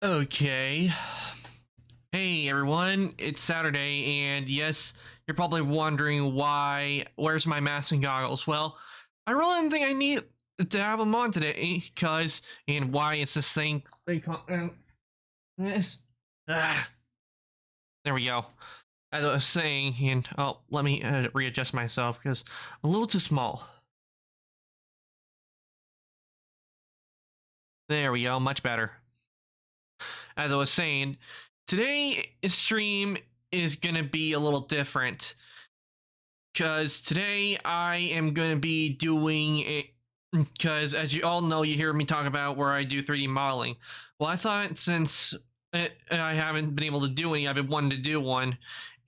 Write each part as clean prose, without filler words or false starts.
Okay. Hey everyone, it's Saturday, and yes, you're probably wondering where's my mask and goggles? Well, I really didn't think I need to have them on today, and why it's this thing. This. Ah, there we go. As I was saying, and let me readjust myself because I'm a little too small. There we go, much better. As I was saying, today stream is gonna be a little different because today I am going to be doing it. Because as you all know, you hear me talk about where I do 3D modeling. Well, I thought since I haven't been able to do any, I've been wanting to do one.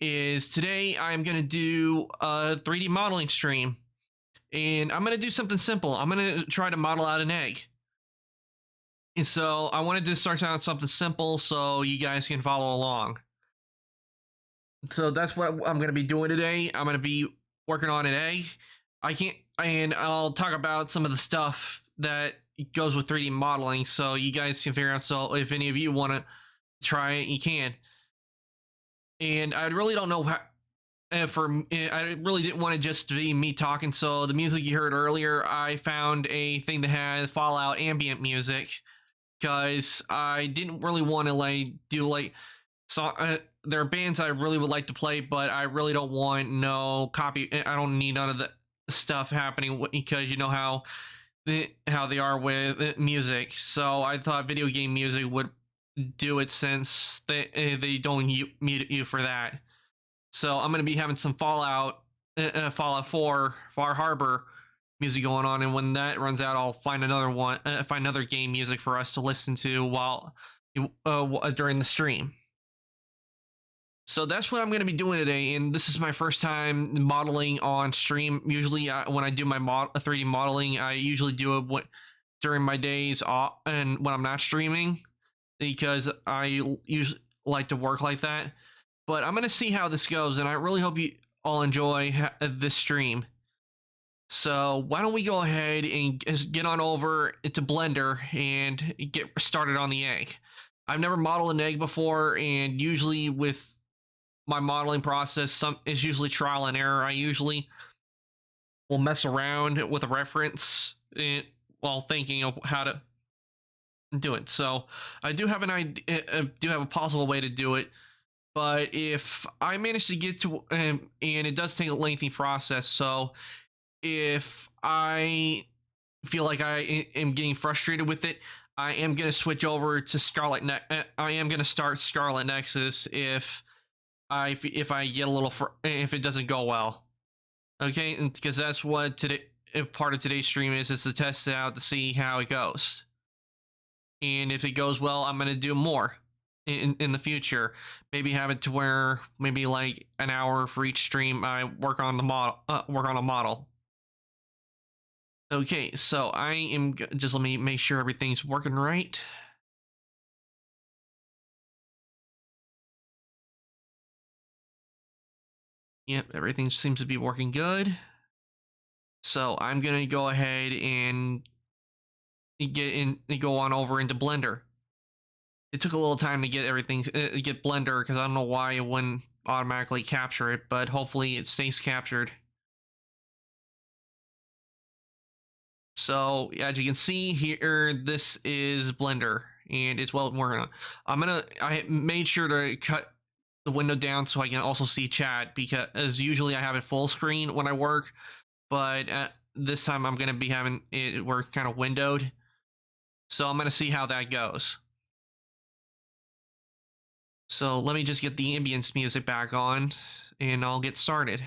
Is today I'm going to do a 3D modeling stream, and I'm going to do something simple. I'm going to try to model out an egg. And so I wanted to start out something simple so you guys can follow along. So that's what I'm going to be doing today. I'm going to be working on an egg. I can't, and I'll talk about some of the stuff that goes with 3D modeling so you guys can figure out. So if any of you want to try it, you can. And I really don't know how. I really didn't want to just be me talking. So the music you heard earlier, I found a thing that had Fallout ambient music because I didn't really want to do there are bands I really would like to play, but I really don't want no copy. I don't need none of the stuff happening because you know how they are with music. So I thought video game music would do it since they don't mute you for that. So I'm gonna be having some Fallout 4 Far Harbor music going on, and when that runs out, I'll find find another game music for us to listen to while during the stream. So that's what I'm going to be doing today, and this is my first time modeling on stream. Usually, when I do my 3D modeling, I usually do it during my days off and when I'm not streaming, because I usually like to work like that. But I'm going to see how this goes, and I really hope you all enjoy this stream. So why don't we go ahead and get on over to Blender and get started on the egg. I've never modeled an egg before, and usually with my modeling process is usually trial and error. I usually will mess around with a reference while thinking of how to do it. So I do have an idea, do have a possible way to do it. But if I manage to get to, and it does take a lengthy process. So if I feel like I am getting frustrated with it, I am going to switch over to Scarlet. I am going to start Scarlet Nexus if I get a little if it doesn't go well. Okay, because that's what today part of today's stream is to test it out to see how it goes. And if it goes well, I'm gonna do more in the future. Maybe have it to where maybe like an hour for each stream I work on the model work on a model. Okay, so I am just let me make sure everything's working right. Yep, everything seems to be working good. So I'm gonna go ahead and go on over into Blender. It took a little time to get everything get Blender because I don't know why it wouldn't automatically capture it, but hopefully it stays captured. So as you can see here, this is Blender, and it's well working on. I made sure to cut the window down so I can also see chat, because usually I have it full screen when I work, but this time I'm gonna be having it work kind of windowed. So I'm gonna see how that goes. So let me just get the ambience music back on and I'll get started.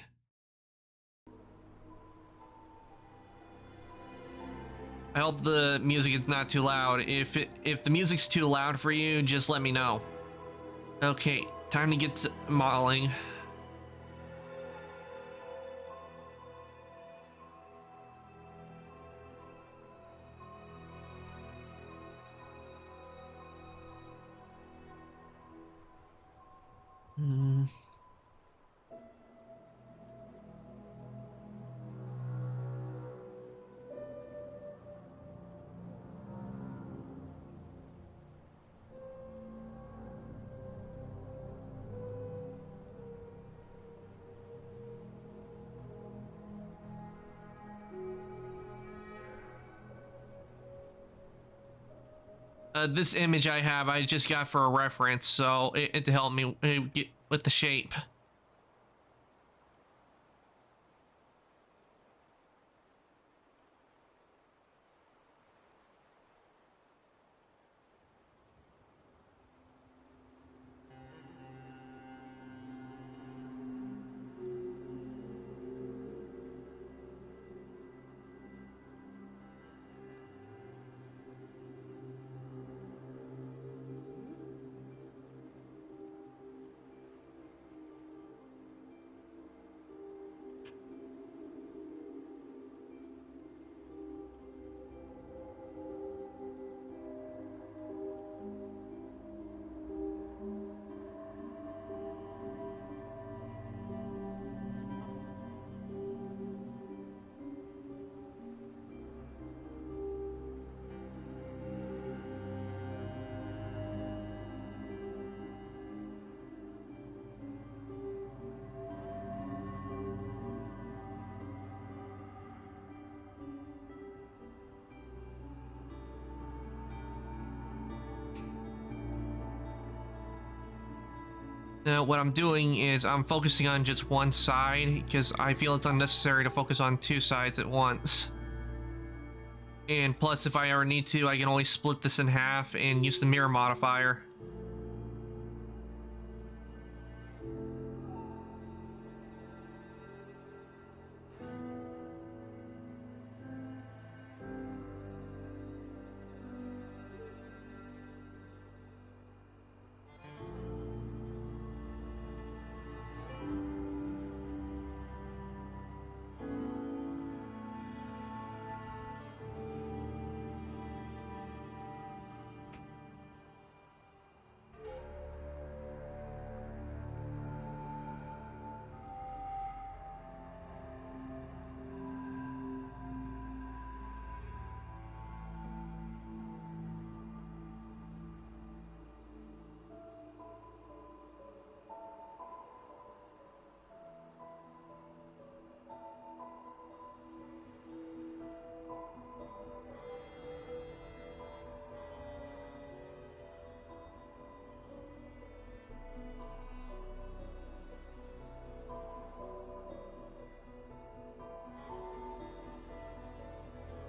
I hope the music is not too loud. If the music's too loud for you, just let me know. Okay, time to get to modeling. This image I have, I just got for a reference, so it to help me get with the shape. Now, what I'm doing is I'm focusing on just one side because I feel it's unnecessary to focus on two sides at once. And plus, if I ever need to, I can always split this in half and use the mirror modifier.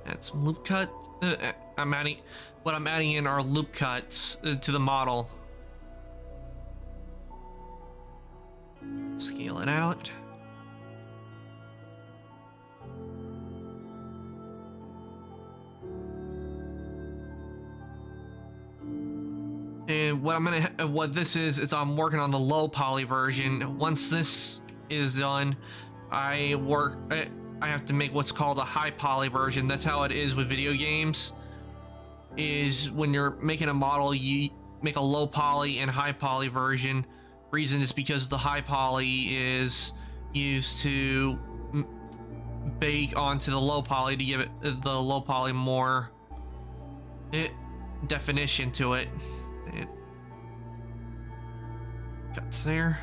Add some loop cut. What I'm adding in are loop cuts to the model. Scale it out. And what this is I'm working on the low poly version. Once this is done, I have to make what's called a high poly version. That's how it is with video games. Is when you're making a model, you make a low poly and high poly version. Reason is because the high poly is used to bake onto the low poly to give it the low poly more definition to it. It cuts there.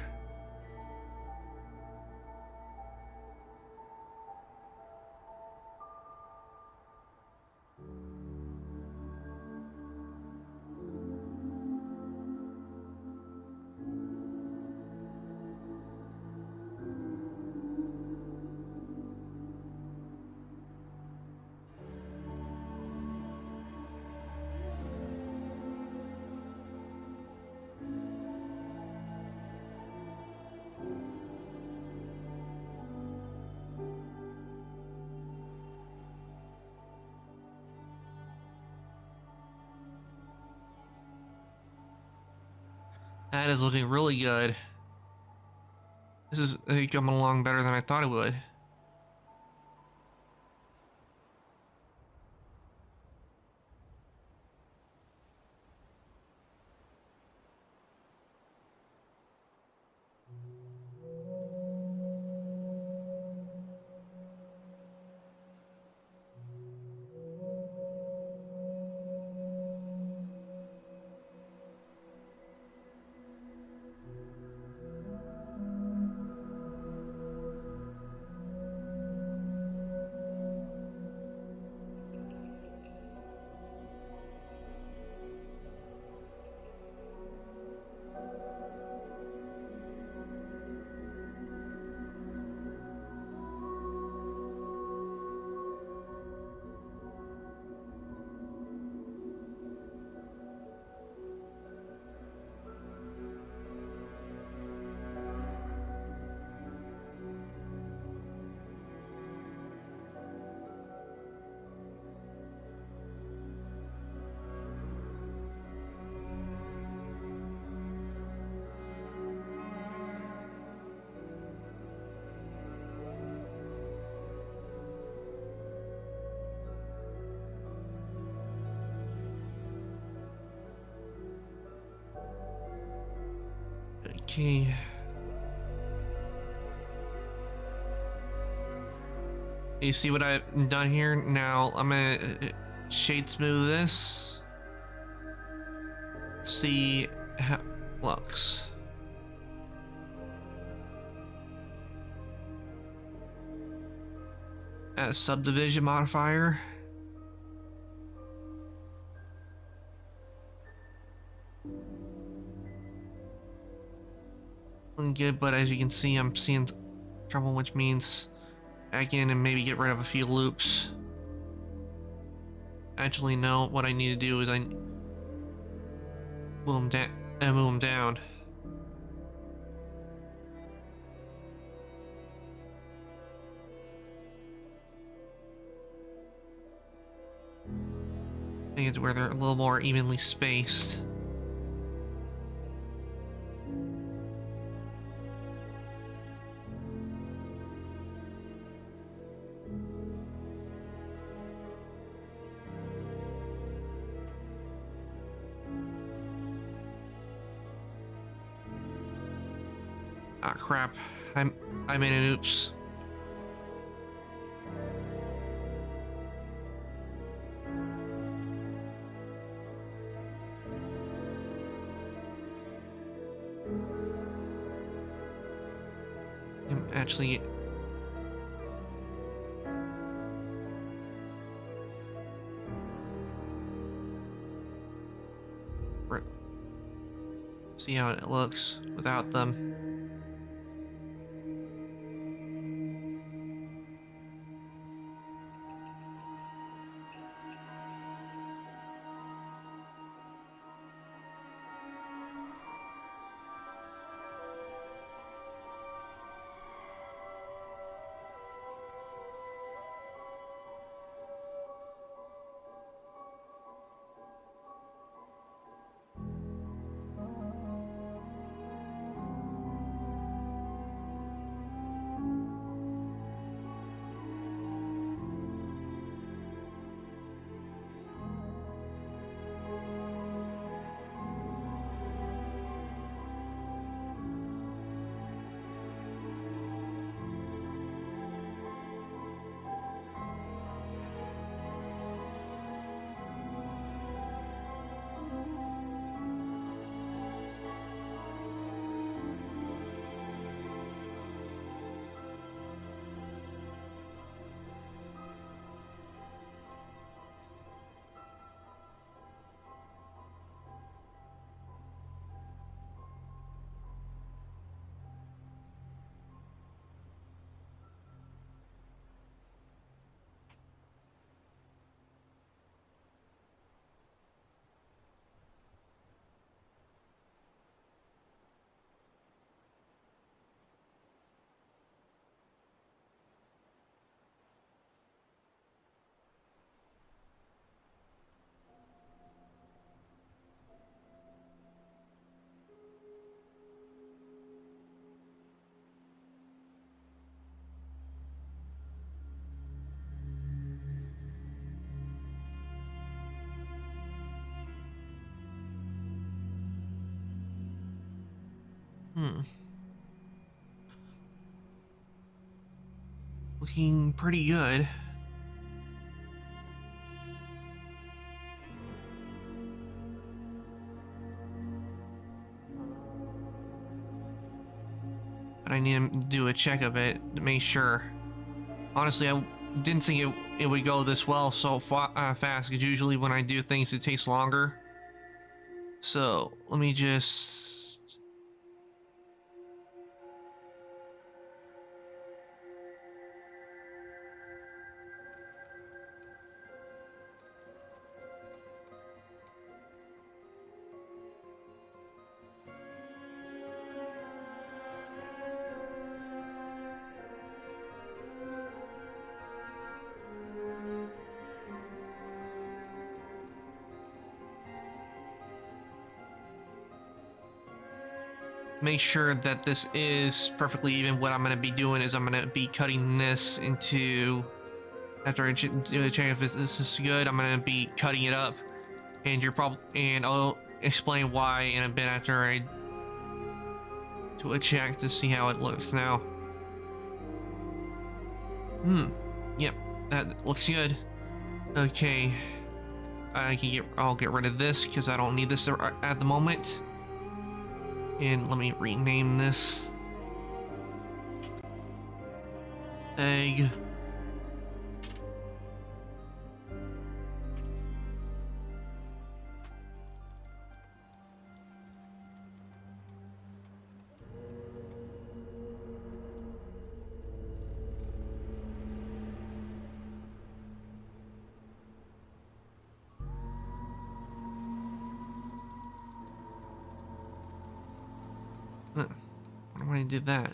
That is looking really good. This is coming along better than I thought it would. Okay. You see what I've done here? Now I'm gonna shade smooth this. See how it looks. Add a subdivision modifier. Looking good, but as you can see, I'm seeing trouble, which means back in and maybe get rid of a few loops. Actually, no. What I need to do is I move them down. I think it's where they're a little more evenly spaced. Ah, crap. I made an oops. I'm actually see how it looks without them. Looking pretty good. But I need to do a check of it to make sure. Honestly, I didn't think it would go this well so fast, because usually when I do things it takes longer. So let me just make sure that this is perfectly even. What I'm going to be doing is I'm going to be cutting this into, after I do a check if this is good, I'm going to be cutting it up, and I'll explain why in a bit after I to a check to see how it looks now. Yep, that looks good. Okay, I'll get rid of this because I don't need this at the moment. And let me rename this egg. Why I did that?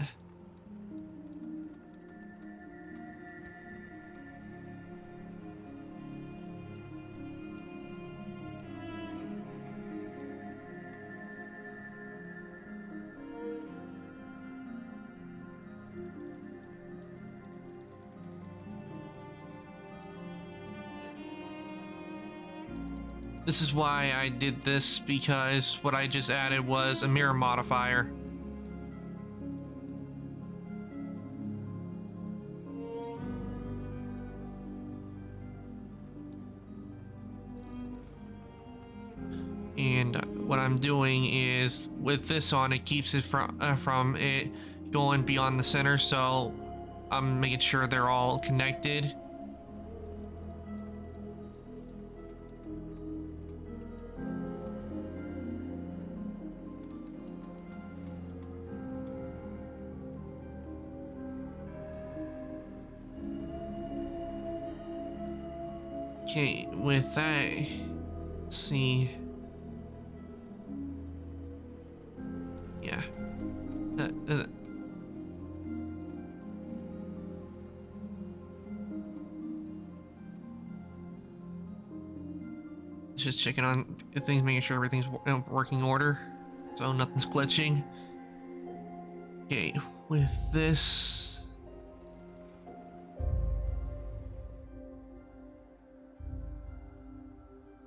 This is why I did this, because what I just added was a mirror modifier. And what I'm doing is, with this on, it keeps it from it going beyond the center, so I'm making sure they're all connected. Okay, with that, let's see. Yeah. Just checking on things, making sure everything's in working order, so nothing's glitching. Okay, with this.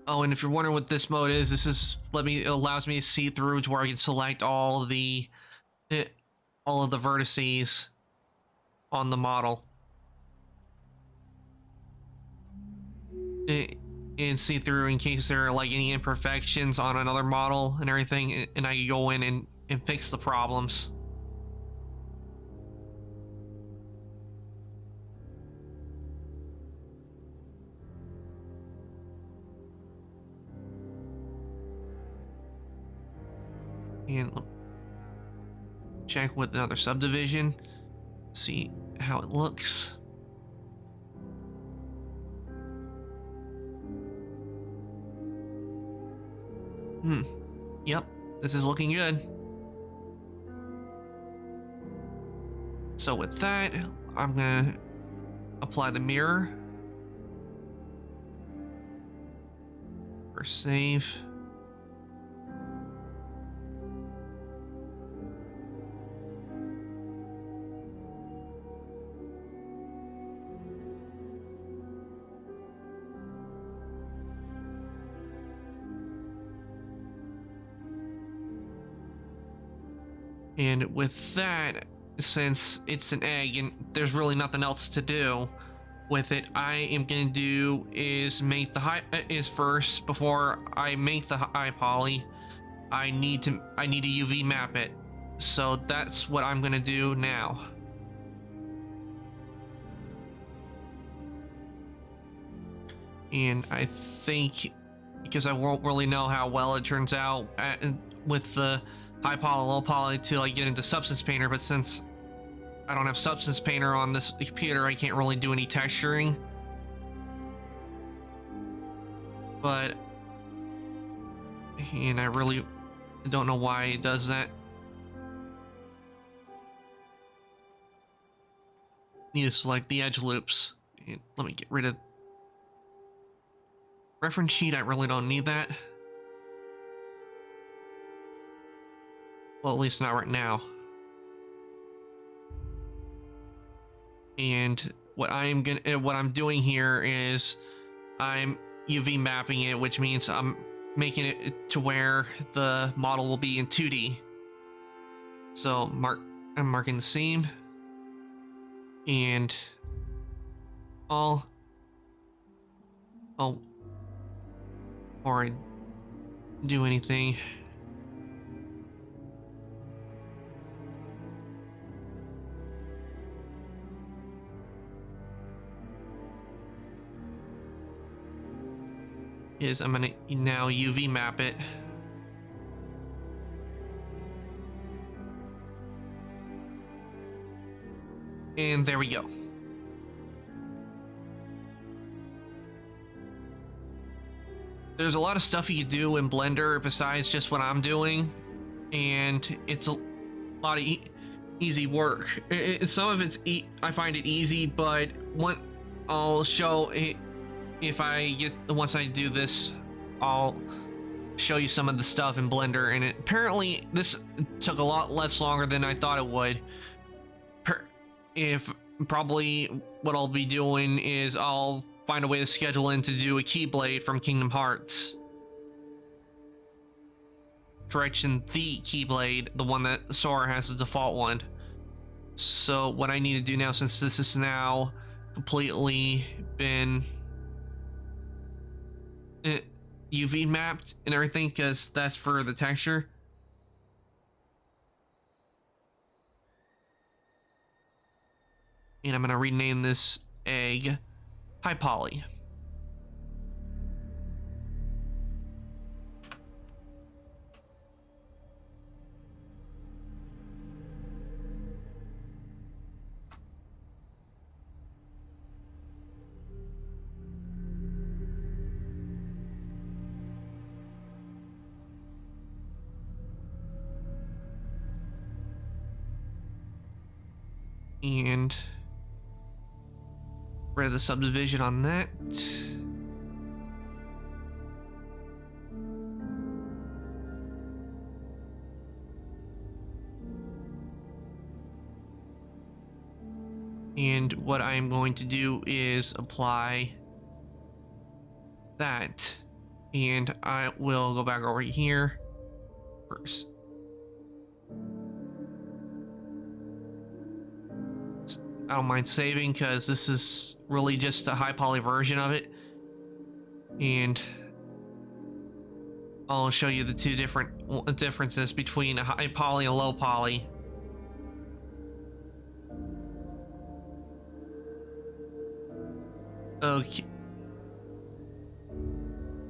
Oh, and if you're wondering what this mode is, this is it allows me to see through to where I can select all of the vertices on the model. And see through in case there are like any imperfections on another model and everything, and I can go in and fix the problems. And check with another subdivision, see how it looks. Yep, this is looking good. So with that, I'm gonna apply the mirror. For save. And with that, since it's an egg and there's really nothing else to do with it, I am gonna do is make the first, before I make the high poly, I need to UV map it. So that's what I'm gonna do now. And I think, because I won't really know how well it turns out with the high poly, low poly till I get into Substance Painter, but since I don't have Substance Painter on this computer, I can't really do any texturing. But, and I really don't know why it does that. Need to select the edge loops. And let me get rid of reference sheet. I really don't need that. Well, at least not right now. And what I'm doing here is I'm UV mapping it, which means I'm making it to where the model will be in 2D. So I'm marking the seam and all. Oh, before I do anything, I'm gonna now UV map it. And there we go. There's a lot of stuff you can do in Blender besides just what I'm doing, and it's a lot of easy work. Some of it's I find it easy, but I'll show it once I do this, I'll show you some of the stuff in Blender, and apparently this took a lot less longer than I thought it would. If probably what I'll be doing is I'll find a way to schedule in to do a Keyblade from Kingdom Hearts. Correction, the Keyblade, the one that Sora has, the default one. So what I need to do now, since this is now completely been UV mapped and everything, because that's for the texture. And I'm gonna rename this egg High Poly. And rid of the subdivision on that. And what I'm going to do is apply that, and I will go back over here first. I don't mind saving because this is really just a high poly version of it, and I'll show you the two different differences between a high poly and low poly.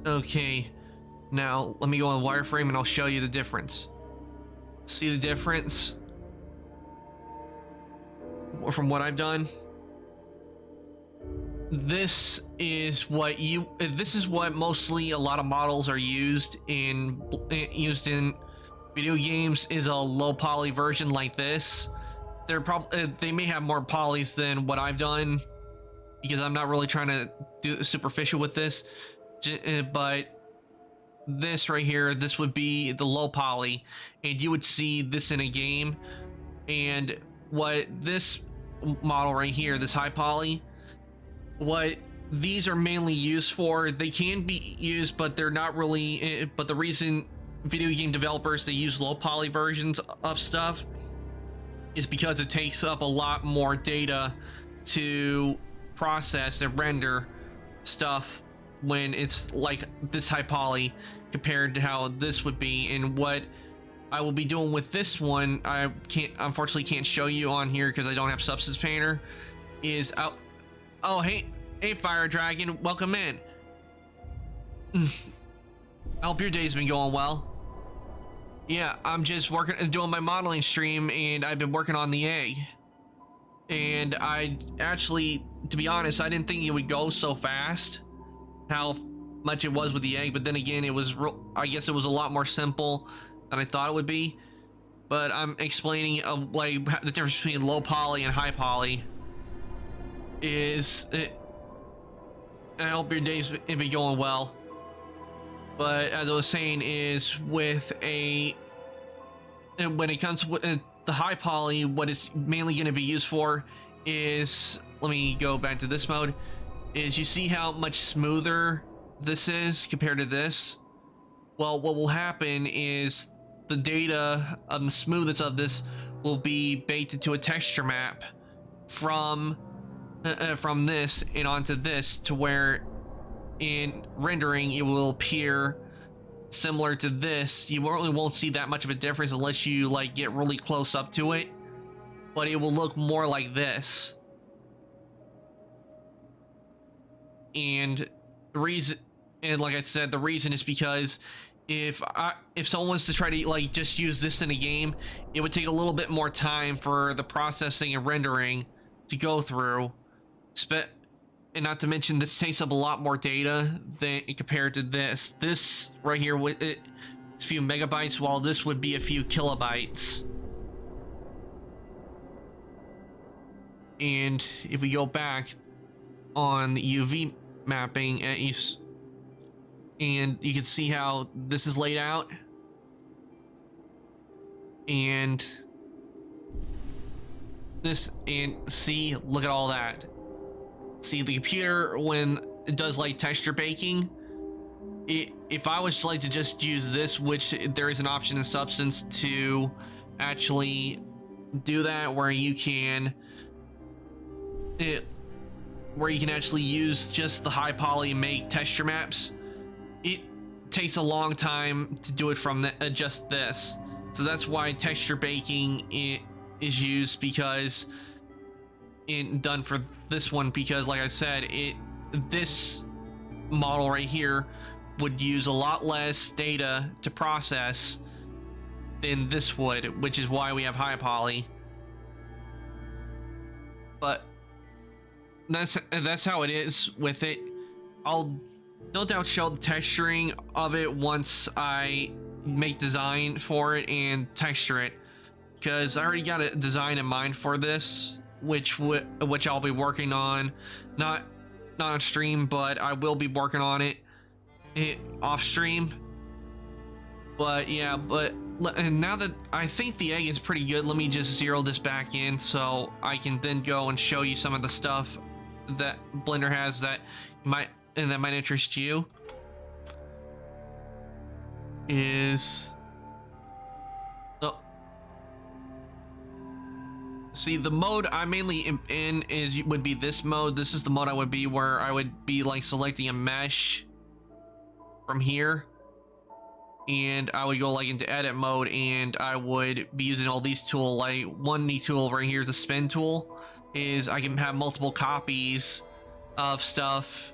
Okay, now let me go on wireframe and I'll show you the difference. See the difference from what I've done? This is what mostly a lot of models are used in video games, is a low poly version like this. They may have more polys than what I've done, because I'm not really trying to do superficial with this, but this right here, this would be the low poly, and you would see this in a game. And what this model right here, this high poly, what these are mainly used for, they can be used, but they're not really. But the reason video game developers, they use low poly versions of stuff is because it takes up a lot more data to process and render stuff when it's like this high poly compared to how this would be. And what I will be doing with this one, I unfortunately can't show you on here because I don't have Substance Painter, is oh hey Fire Dragon, welcome in. I hope your day's been going well. Yeah, I'm just doing my modeling stream, and I've been working on the egg. And I actually, to be honest, I didn't think it would go so fast, how much it was with the egg. But then again, I guess it was a lot more simple than I thought it would be. But I'm explaining like the difference between low poly and high poly. I hope your day's been going well. But as I was saying, is when it comes to the high poly, what it's mainly going to be used for is, let me go back to this mode, is you see how much smoother this is compared to this? Well, what will happen is the data the smoothness of this will be baked into a texture map from this and onto this, to where in rendering it will appear similar to this. You really won't see that much of a difference unless you like get really close up to it, but it will look more like this. And the reason, and like I said, the reason is because if someone was to try to like just use this in a game, it would take a little bit more time for the processing and rendering to go through. And not to mention, this takes up a lot more data than compared to this. This right here, it's a few megabytes, while this would be a few kilobytes. And if we go back on the UV mapping at and you can see how this is laid out, and this, and see, look at all that. See, the computer, when it does like texture baking, if I was like to just use this, which there is an option in Substance to actually do that, where you can actually use just the high poly and make texture maps, it takes a long time to do it from just this. So that's why texture baking is used, because done for this one, because like I said, this model right here would use a lot less data to process than this would, which is why we have high poly. But that's how it is with it. I'll no doubt show the texturing of it once I make design for it and texture it, because I already got a design in mind for this, which I'll be working on, not on stream, but I will be working on it off stream. But yeah, and now that I think the egg is pretty good, let me just zero this back in so I can then go and show you some of the stuff that Blender has that might interest you. See, the mode I mainly am in would be this mode. This is the mode I would be, where I would be like selecting a mesh from here, and I would go like into edit mode, and I would be using all these tools. Like one neat tool right here is a spin tool. Is I can have multiple copies of stuff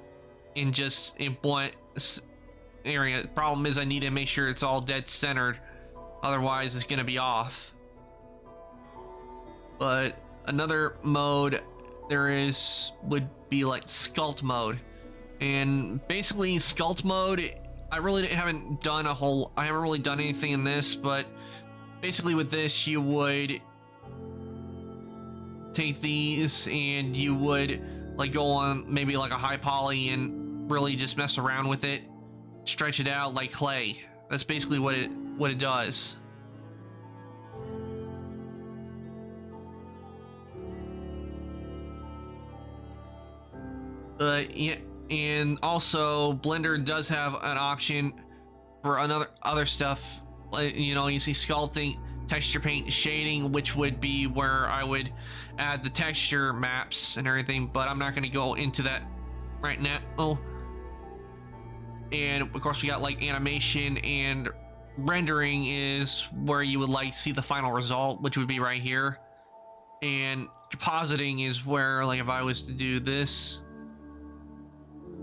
in one area. The problem is I need to make sure it's all dead centered, otherwise it's gonna be off. But another mode would be like sculpt mode, and basically sculpt mode, I haven't really done anything in this, but basically with this, you would take these and you would like go on maybe like a high poly and really just mess around with it, stretch it out like clay. That's basically what it does. Yeah, and also Blender does have an option for other stuff, like, you know, you see sculpting, texture paint, shading, which would be where I would add the texture maps and everything, but I'm not going to go into that right now. And of course we got like animation, and rendering is where you would like see the final result, which would be right here. And compositing is where, like, if I was to do this,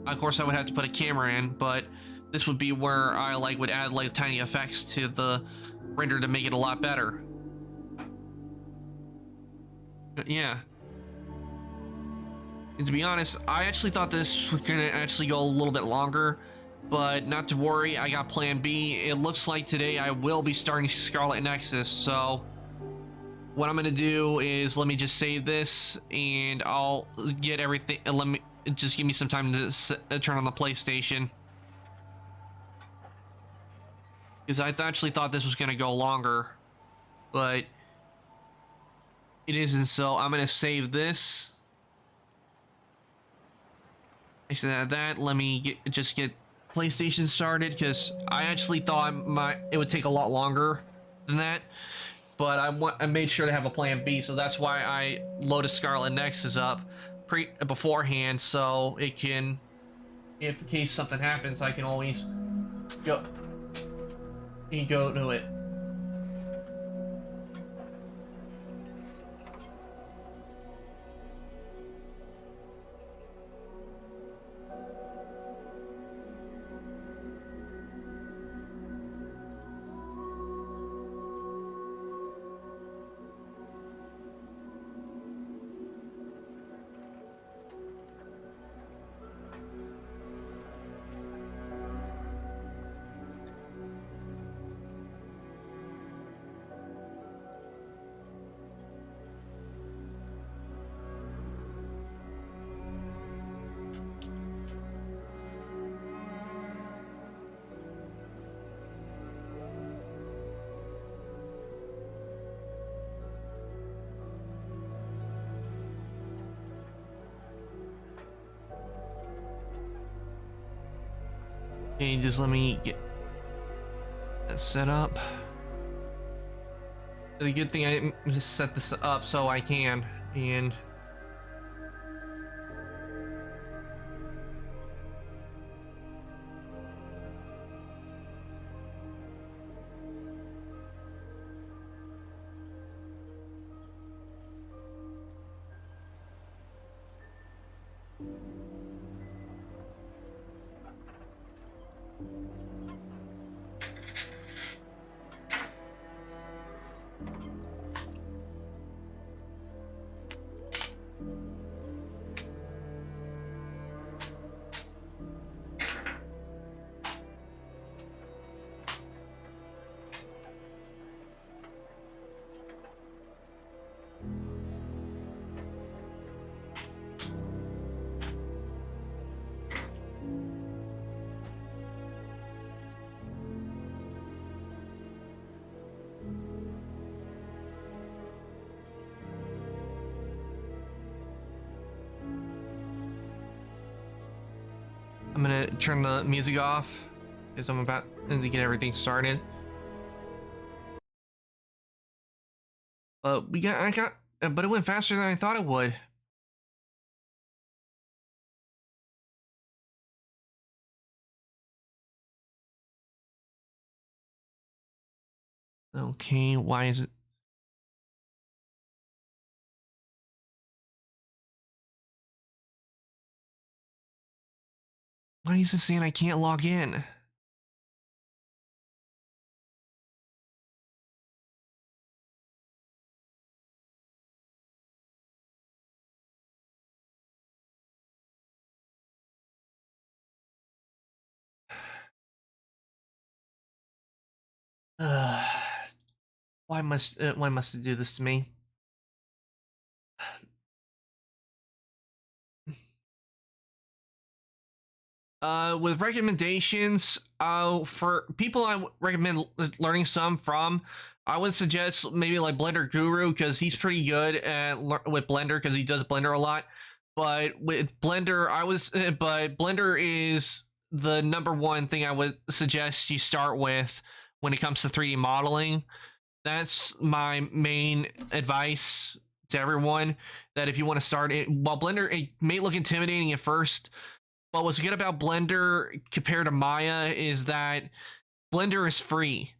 of course I would have to put a camera in, but this would be where I like would add like tiny effects to the render to make it a lot better. Yeah. And to be honest, I actually thought this was gonna actually go a little bit longer, but not to worry, I got plan B. It looks like today I will be starting Scarlet Nexus, so what I'm gonna do is let me just save this and I'll get everything, and just give me some time to turn on the PlayStation, because I actually thought this was gonna go longer, but it isn't. So I'm gonna save this. Instead of that, let me just get PlayStation started, because I actually thought it would take a lot longer than that. But I made sure to have a plan B, so that's why I loaded Scarlet Nexus up beforehand, so it can, if in case something happens, I can always go to it. Okay, just let me get that set up. The good thing I just set this up so I can, and I'm gonna turn the music off because I'm about to get everything started. But but it went faster than I thought it would. Okay, why is it? Why is it saying I can't log in? Why must it do this to me? With recommendations, for people I recommend learning some from, I would suggest maybe like Blender Guru because he's pretty good at with Blender because he does Blender a lot. But with Blender, but Blender is the number one thing I would suggest you start with when it comes to 3D modeling. That's my main advice to everyone. That if you want to start it, while Blender, it may look intimidating at first. But what's good about Blender compared to Maya is that Blender is free,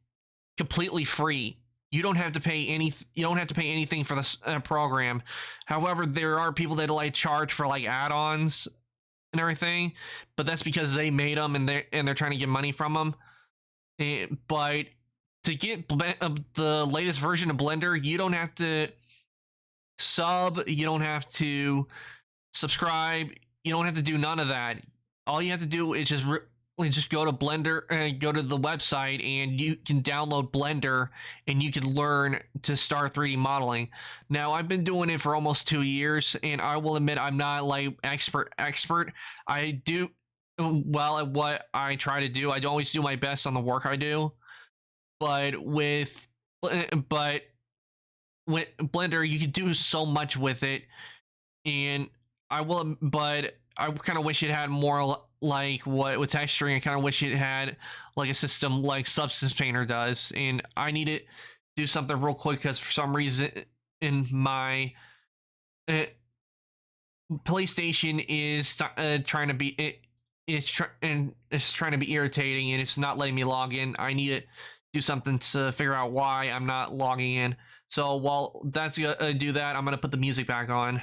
completely free. You don't have to pay anything for this program. However, there are people that like charge for like add-ons and everything, but that's because they made them and they're trying to get money from them. But to get the latest version of Blender, you don't have to sub, you don't have to subscribe, you don't have to do none of that. All you have to do is just go to Blender and go to the website and you can download Blender and you can learn to start 3D modeling. Now, I've been doing it for almost 2 years and I will admit I'm not like expert. I do well at what I try to do. I always do my best on the work I do. But with Blender, you can do so much with it, and but I kind of wish it had more like what with texturing. I kind of wish it had like a system like Substance Painter does, and I need it. do something real quick because for some reason in my PlayStation is trying to be it's trying to be irritating and it's not letting me log in. I need to do something to figure out why I'm not logging in. So while that's gonna do that, I'm gonna put the music back on.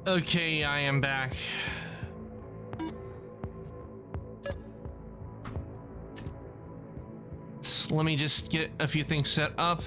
Okay, I am back. So let me just get a few things set up.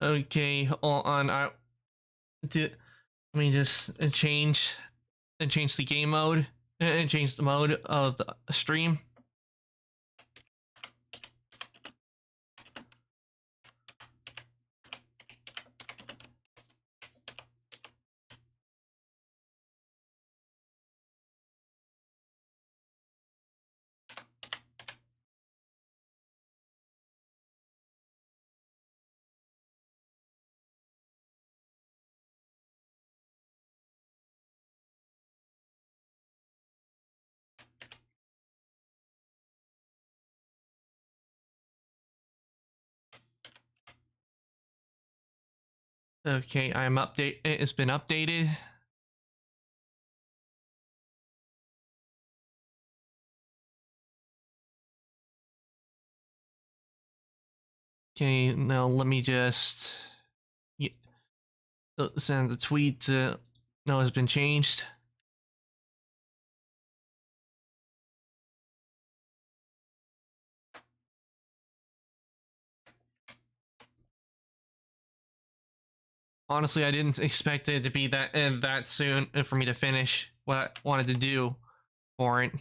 Okay, hold on. I did. Let me just change the game mode and change the mode of the stream. Okay, it's been updated. Okay, now let me just send the tweet. No, it's been changed. Honestly, I didn't expect it to be that soon for me to finish what I wanted to do for it.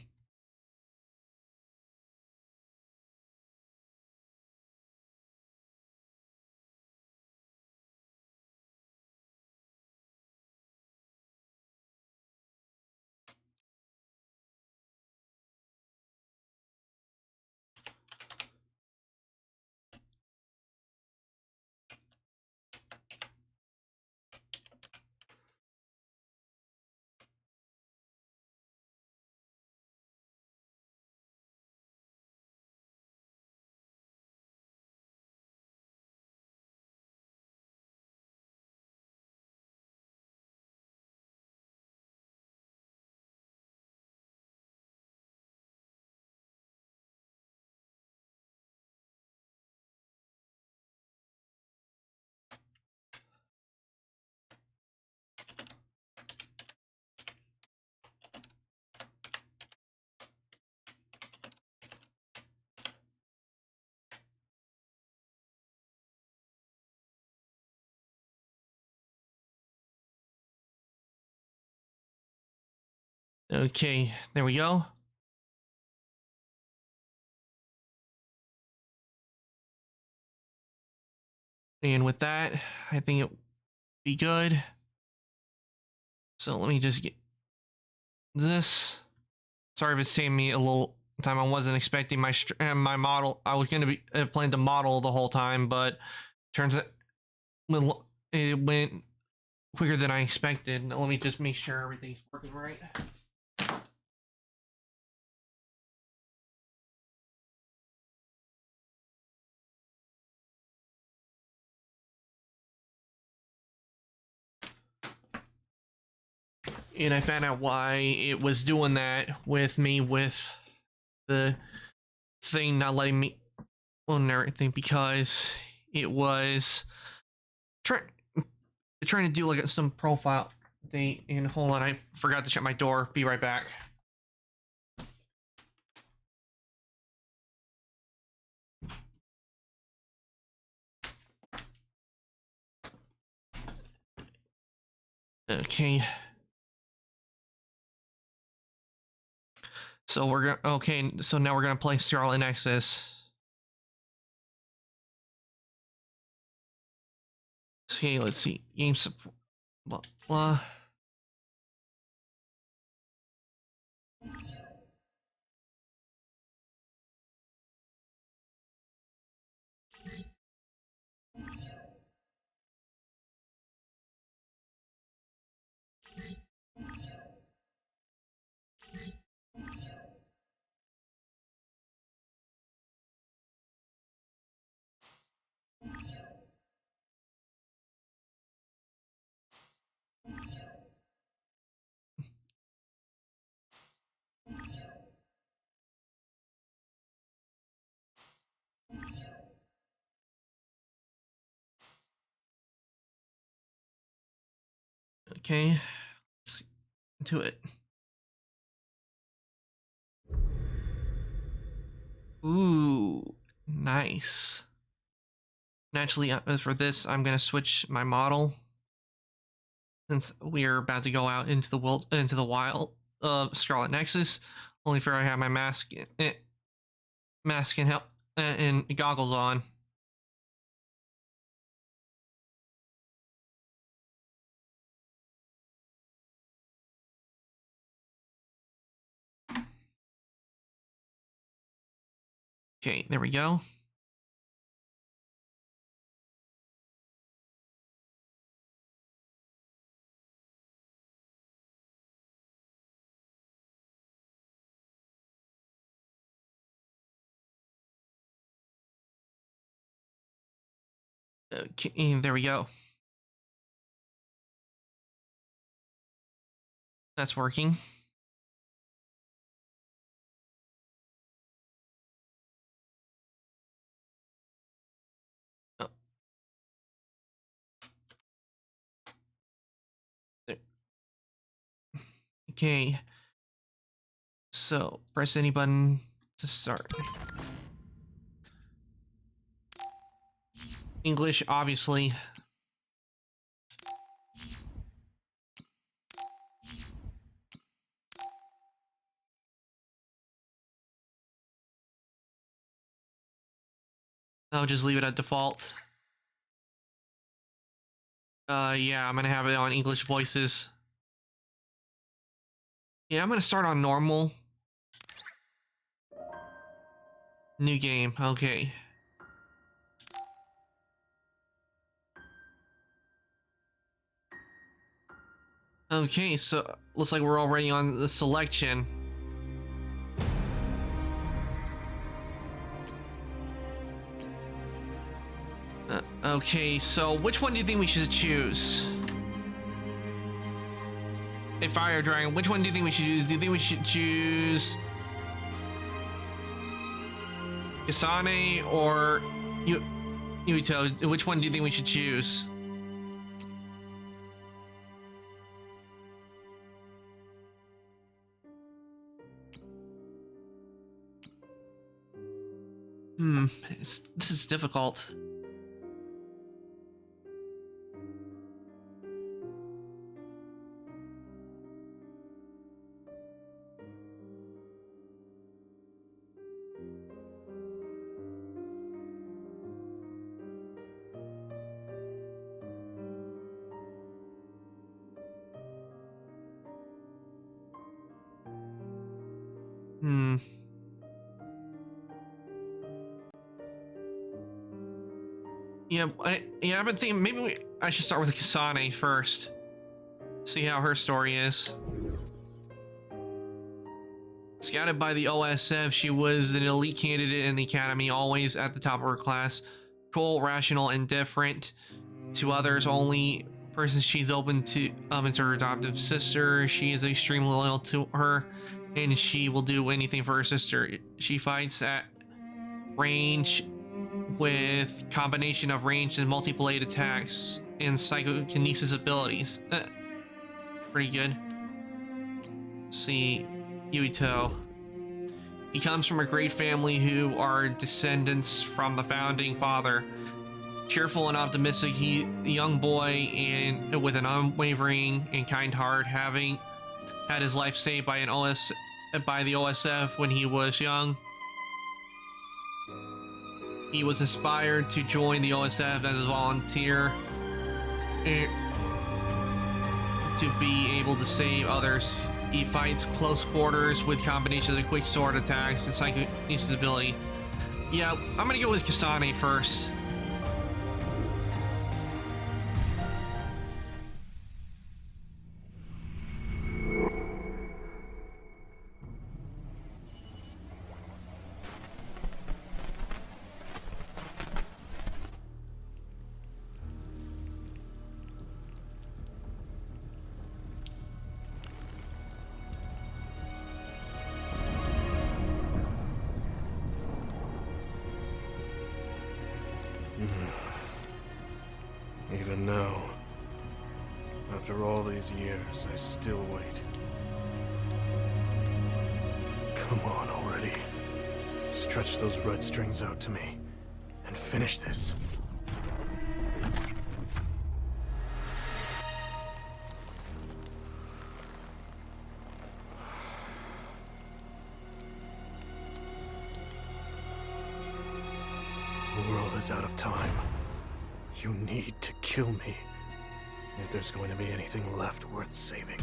Okay, there we go. And with that, I think it would be good. So let me just get this. Sorry if it's taking me a little time. I wasn't expecting my model. I was going to be planning to model the whole time, but turns out it went quicker than I expected. Let me just make sure everything's working right. And I found out why it was doing that with me with the thing not letting me on everything, because it was trying to do like some profile date. And hold on, I forgot to shut my door. Be right back. Okay. So we're gonna so now we're gonna play Scarlet Nexus. Okay, let's see. Game support. Blah blah. Okay, let's get into it. Ooh, nice. Naturally, for this, I'm gonna switch my model since we are about to go out into the wild of Scarlet Nexus. Only for I have my mask and help and goggles on. Okay, there we go. Okay, there we go. That's working. Oh, there. Okay. So press any button to start. English, obviously. I'll just leave it at default. Yeah, I'm gonna have it on English voices. Yeah, I'm gonna start on normal. New game, okay. Okay, so looks like we're already on the selection. Okay, so which one do you think we should choose? A fire dragon, which one do you think we should choose? Do you think we should choose Kasane or Yuito? Which one do you think we should choose? This is difficult. Yeah, I've been thinking maybe I should start with Kasane first. See how her story is. Scouted by the OSF, she was an elite candidate in the academy, always at the top of her class. Cool, rational, indifferent to others. Only person she's open to is her adoptive sister. She is extremely loyal to her, and she will do anything for her sister. She fights at range with combination of ranged and multi-blade attacks and psychokinesis abilities. Pretty good. See, Yuito. He comes from a great family who are descendants from the founding father. Cheerful and optimistic, he a young boy and with an unwavering and kind heart, having had his life saved by the OSF when he was young. He was inspired to join the OSF as a volunteer to be able to save others. He fights close quarters with combinations of quick sword attacks and psychokinesis ability. Yeah, I'm gonna go with Kasane first. Even now, after all these years, I still wait. Come on already. Stretch those red strings out to me, and finish this. The world is out of time. You need to kill me, if there's going to be anything left worth saving.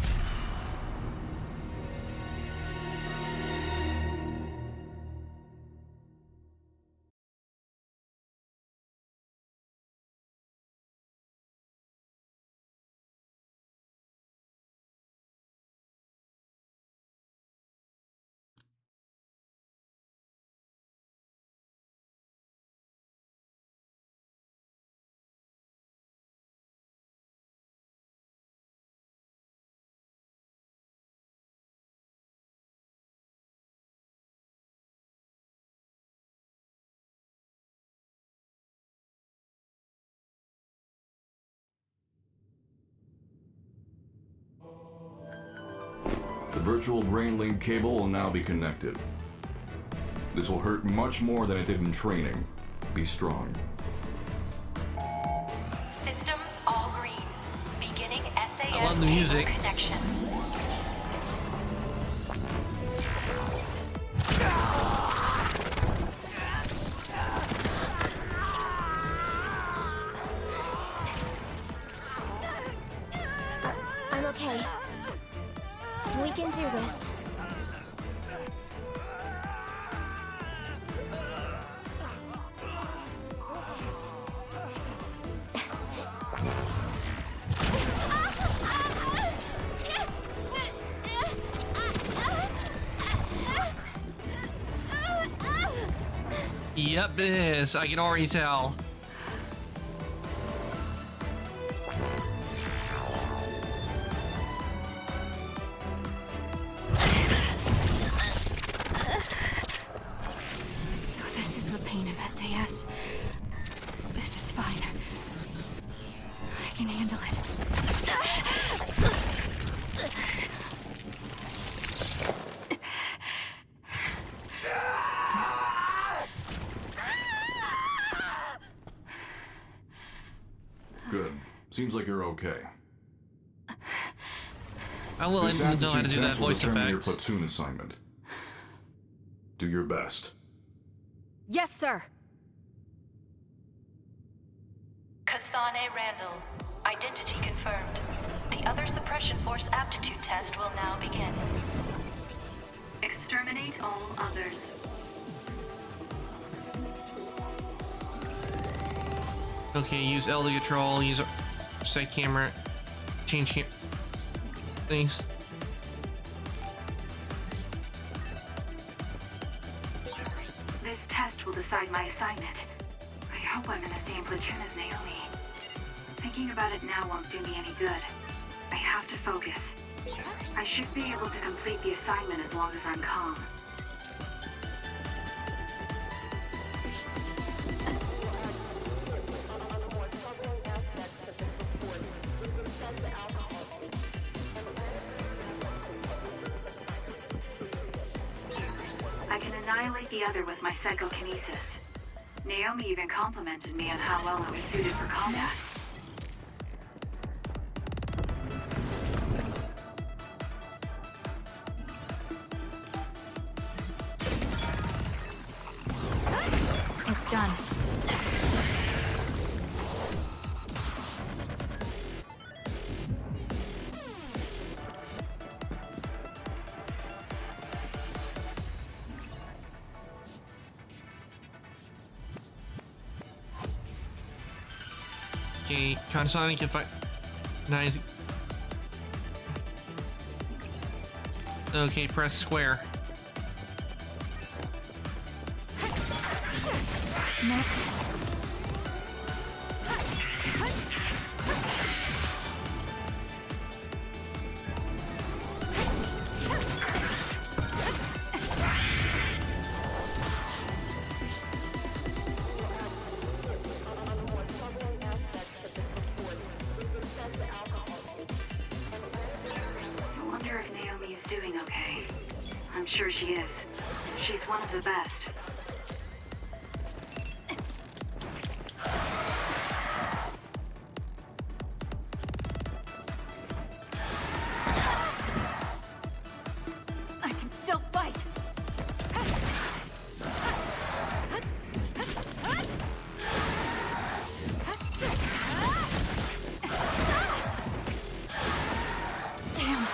virtual brain link cable will now be connected. This will hurt much more than it did in training. Be strong. Systems all green. Beginning SAS I love the music. cable connection. I'm okay. We can do this. Yep, it is. I can already tell. So this is the pain of SAS. This is fine. I can handle it. Good. Seems like you're okay. I will This know how to aptitude do that test will voice determine your effect. platoon assignment. Do your best. Yes, sir. Kasane Randall. Identity confirmed. The other suppression force aptitude test will now begin. Exterminate all others. Okay, use L to control, use set camera, change things. This test will decide my assignment. I hope I'm in the same platoon as Naomi. Thinking about it now won't do me any good. I have to focus. I should be able to complete the assignment as long as I'm calm. I can annihilate the other with my psychokinesis. Naomi even complimented me on how well I was suited for combat. It's done. Okay, Sonic if I... Nice. Okay, press square. Next. I wonder if Naomi is doing okay. I'm sure she is. She's one of the best. I can still fight. Damn.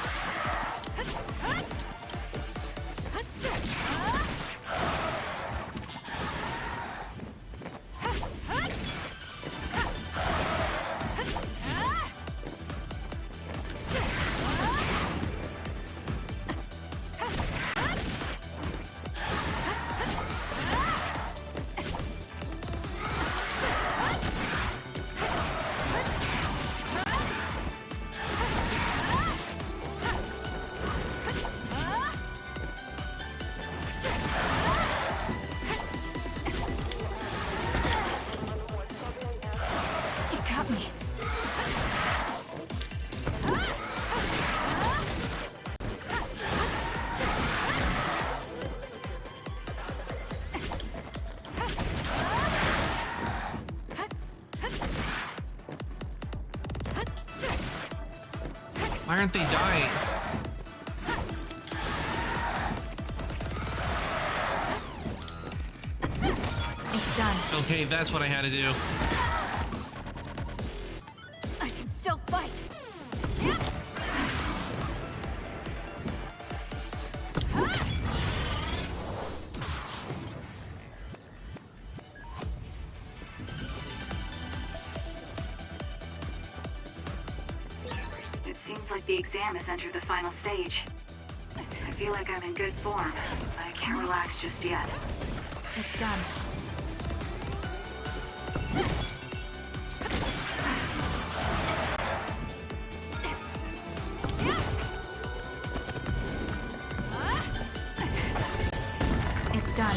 Why aren't they dying? It's done. Okay, that's what I had to do. I can still fight. It seems like the exam has entered the final stage. I feel like I'm in good form, but I can't relax just yet. It's done. It's done.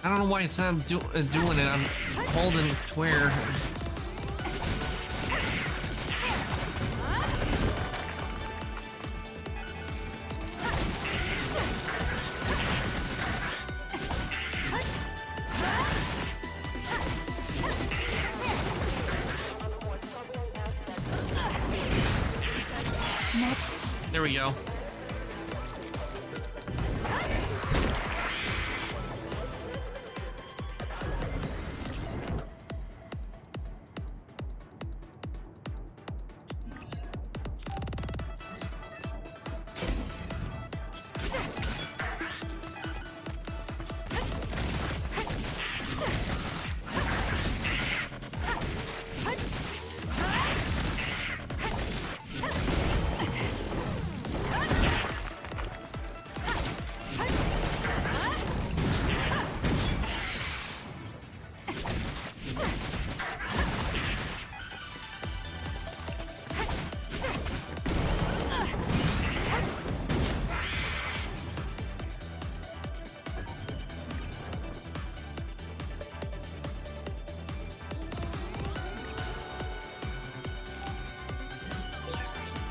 I don't know why it's not doing it. I'm holding where. Next. There we go.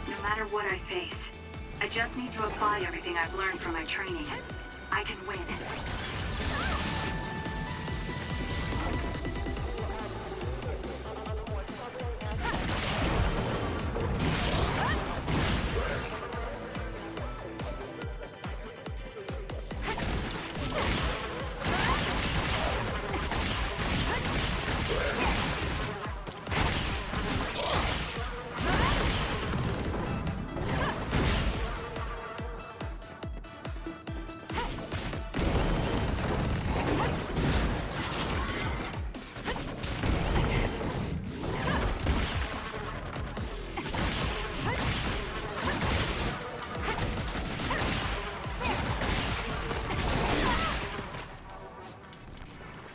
No matter what I face, I just need to apply everything I've learned from my training. I can win.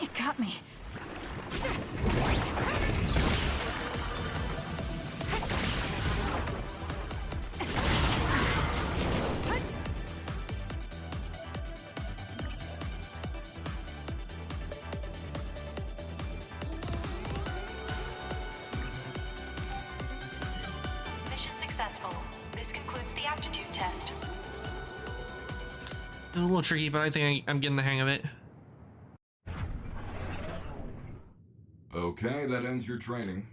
It got me. Mission successful. This concludes the aptitude test. It was a little tricky, but I think I'm getting the hang of it. Okay, that ends your training.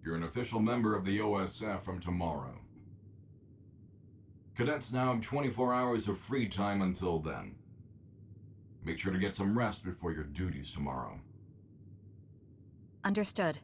You're an official member of the OSF from tomorrow. Cadets now have 24 hours of free time until then. Make sure to get some rest before your duties tomorrow. Understood.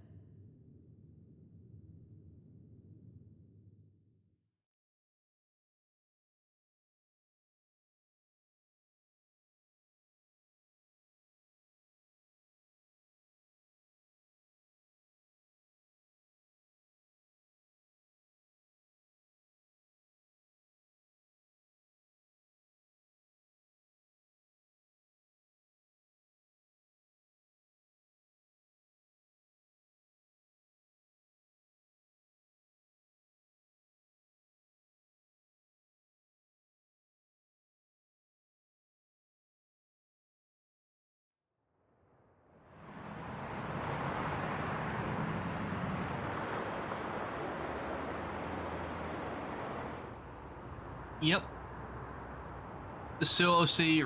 Yep. The Solo City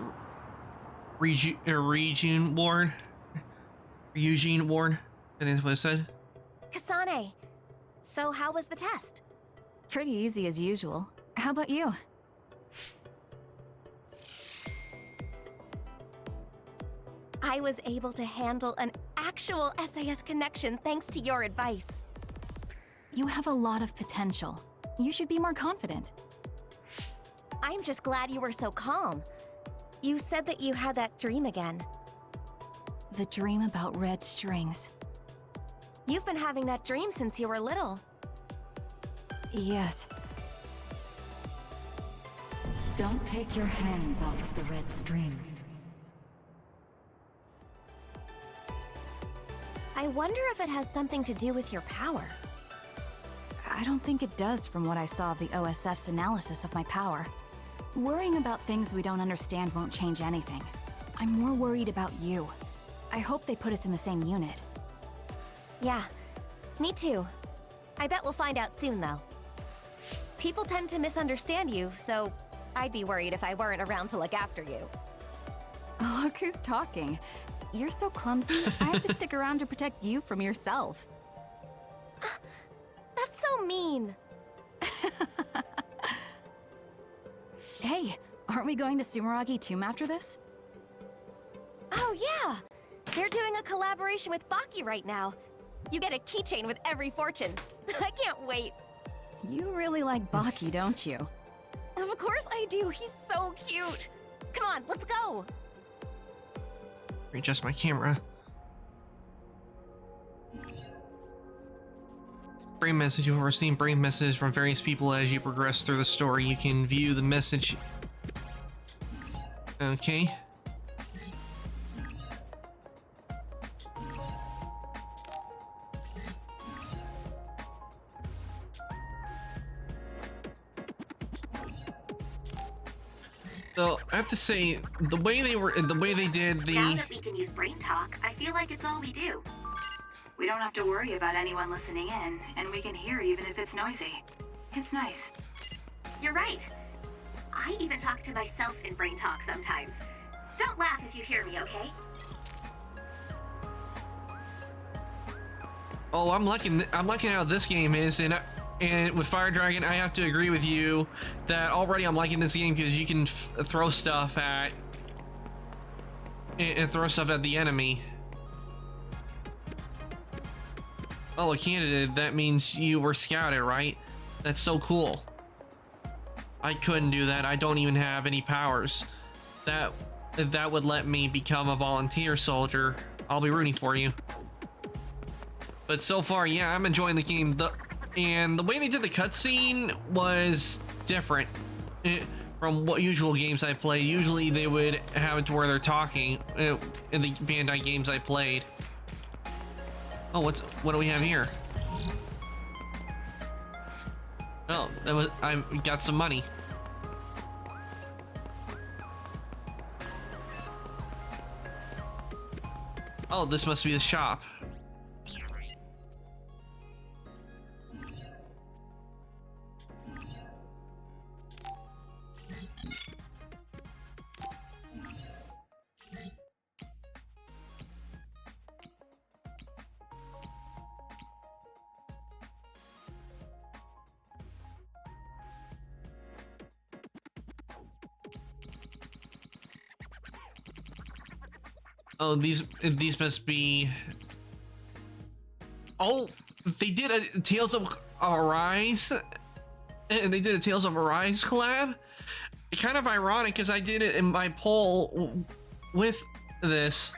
Region Ward. Eugene Ward. I think that's what it said. Kasane, so how was the test? Pretty easy as usual. How about you? I was able to handle an actual SAS connection thanks to your advice. You have a lot of potential. You should be more confident. I'm just glad you were so calm. You said that you had that dream again. The dream about red strings. You've been having that dream since you were little. Yes. Don't take your hands off of the red strings. I wonder if it has something to do with your power. I don't think it does from what I saw of the OSF's analysis of my power. Worrying about things we don't understand won't change anything. I'm more worried about you. I hope they put us in the same unit. Yeah, me too. I bet we'll find out soon, though. People tend to misunderstand you, so I'd be worried if I weren't around to look after you. Look who's talking. You're so clumsy, I have to stick around to protect you from yourself. That's so mean. Hey, aren't we going to Sumeragi Tomb after this? Oh yeah! They're doing a collaboration with Baki right now. You get a keychain with every fortune. I can't wait. You really like Baki, don't you? Of course I do, he's so cute. Come on, let's go. Readjust my camera. Brain message. You will receive brain messages from various people as you progress through the story. You can view the message. Okay. So I have to say, the way they did the. Now that we can use brain talk, I feel like it's all we do. We don't have to worry about anyone listening in, and we can hear even if it's noisy. It's nice. You're right. I even talk to myself in brain talk sometimes. Don't laugh if you hear me, okay? Oh, I'm liking how this game is, and with Fire Dragon, I have to agree with you that already I'm liking this game because you can throw stuff at and throw stuff at the enemy. Oh, a candidate, that means you were scouted, right? That's so cool. I couldn't do that. I don't even have any powers. That would let me become a volunteer soldier. I'll be rooting for you. But so far, yeah, I'm enjoying the game. And the way they did the cutscene was different from what usual games I played. Usually they would have it to where they're talking in the Bandai games I played. Oh, what do we have here? Oh, I got some money. Oh, this must be the shop. Oh, these must be. Oh, they did a Tales of Arise, and they did a Tales of Arise collab. Kind of ironic because I did it in my poll with this.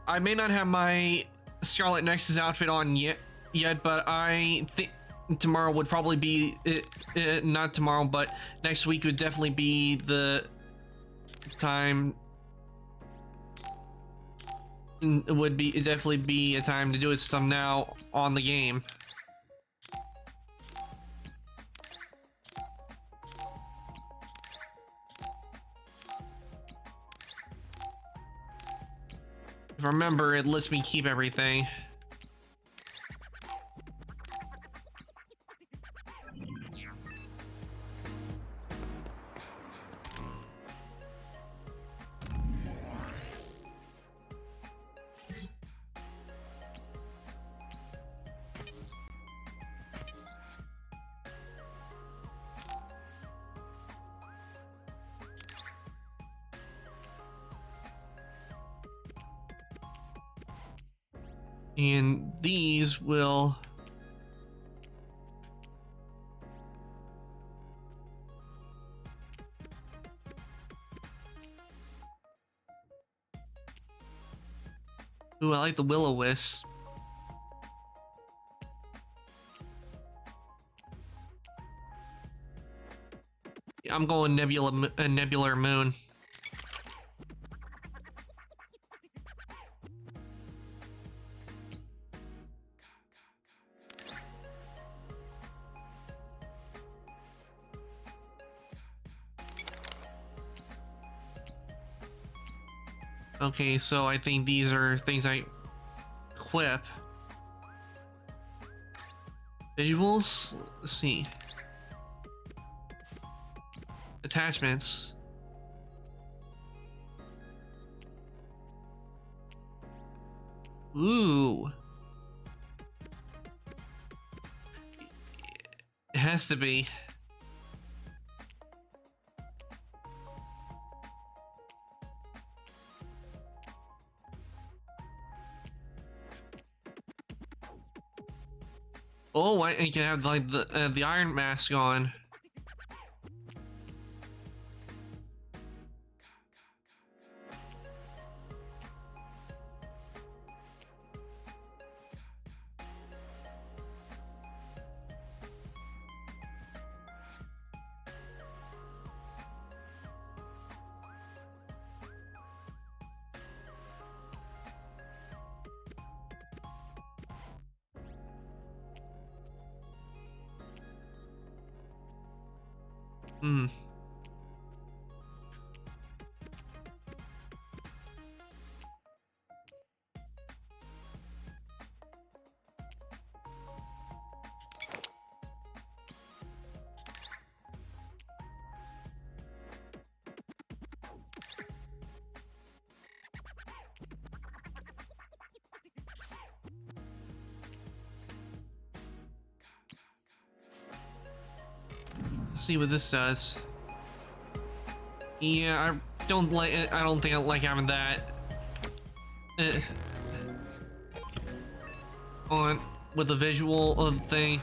I may not have my Scarlet Nexus outfit on yet, but I think tomorrow would probably be not tomorrow, but next week would definitely be the time. It would definitely be a time to do it some now on the game. If I remember, it lets me keep everything. And these will... Ooh, I like the will-o-wisp. I'm going nebular moon. Okay, so I think these are things I equip. Visuals? Let's see. Attachments. Ooh. It has to be. Oh, I can have like the iron mask on. Hmm. See what this does. Yeah, I don't like it. I don't think I like having that on with the visual of thing.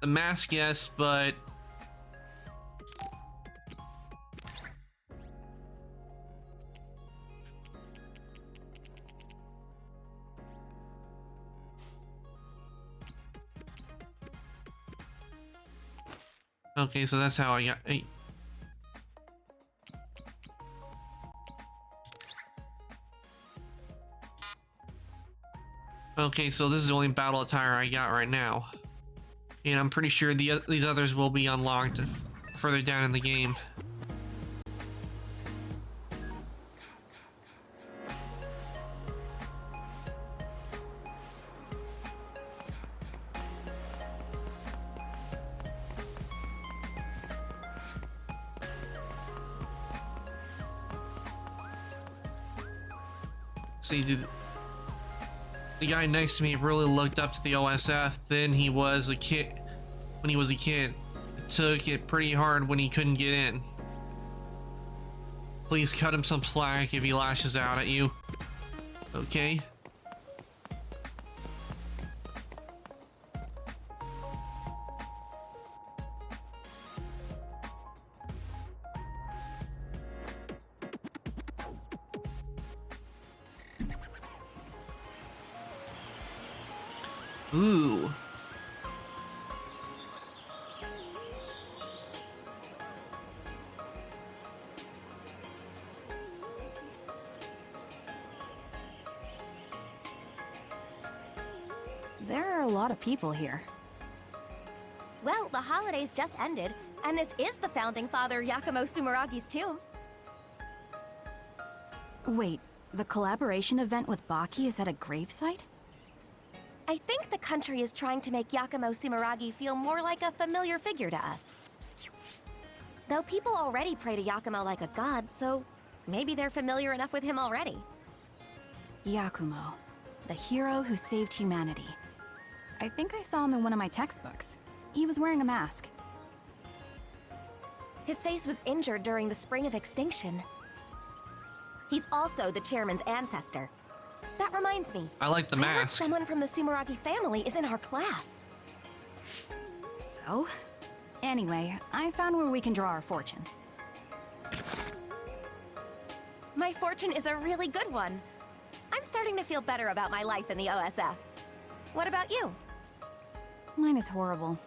The mask, yes, but okay, so that's how I got. Okay, so this is the only battle attire I got right now, and I'm pretty sure these others will be unlocked further down in the game. See, the guy next to me really looked up to the OSF than he was a kid. When he was a kid, it took it pretty hard when he couldn't get in. Please cut him some slack if he lashes out at you. Okay? Ooh. There are a lot of people here. Well, the holidays just ended, and this is the founding father Yakumo Sumeragi's tomb. Wait, the collaboration event with Baki is at a gravesite? I think the country is trying to make Yakumo Sumeragi feel more like a familiar figure to us. Though people already pray to Yakumo like a god, so maybe they're familiar enough with him already. Yakumo, the hero who saved humanity. I think I saw him in one of my textbooks. He was wearing a mask. His face was injured during the Spring of Extinction. He's also the chairman's ancestor. That reminds me. I like the I heard mask. someone from the Sumeragi family is in our class. So? Anyway, I found where we can draw our fortune. My fortune is a really good one. I'm starting to feel better about my life in the OSF. What about you? Mine is horrible.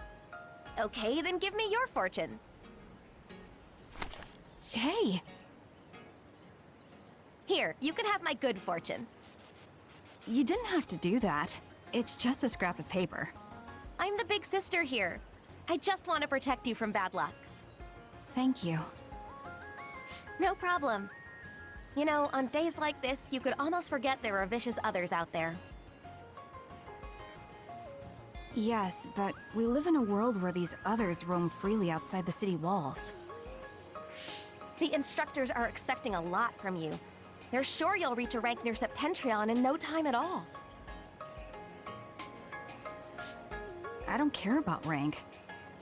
Okay, then give me your fortune. Hey! Here, you can have my good fortune. You didn't have to do that. It's just a scrap of paper. I'm the big sister here. I just want to protect you from bad luck. Thank you. No problem. You know, on days like this, you could almost forget there are vicious others out there. Yes, but we live in a world where these others roam freely outside the city walls. The instructors are expecting a lot from you. They're sure you'll reach a rank near Septentrion in no time at all. I don't care about rank.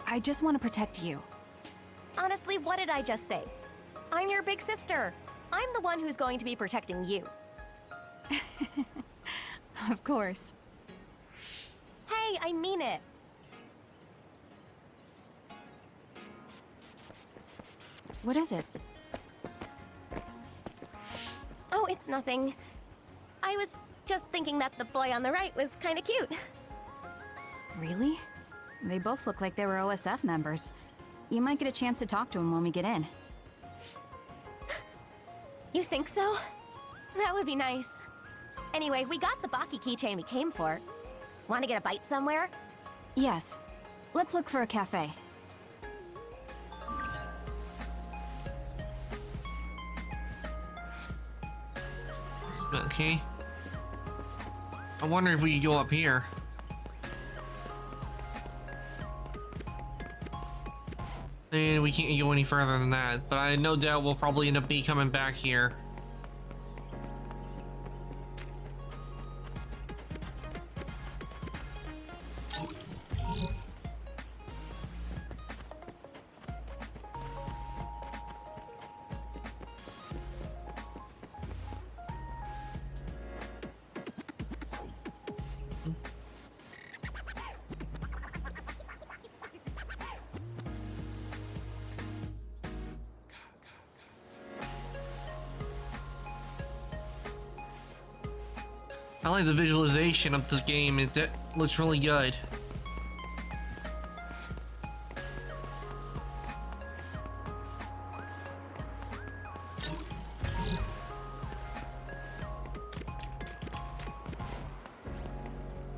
I just want to protect you. Honestly, what did I just say? I'm your big sister. I'm the one who's going to be protecting you. Of course. Hey, I mean it. What is it? Oh, it's nothing. I was just thinking that the boy on the right was kind of cute. Really? They both look like they were OSF members. You might get a chance to talk to him when we get in. You think so? That would be nice. Anyway, we got the Baki keychain we came for. Want to get a bite somewhere? Yes. Let's look for a cafe. Okay. I wonder if we could go up here. And we can't go any further than that, but I no doubt we'll probably end up coming back here. I like the visualization of this game. It looks really good.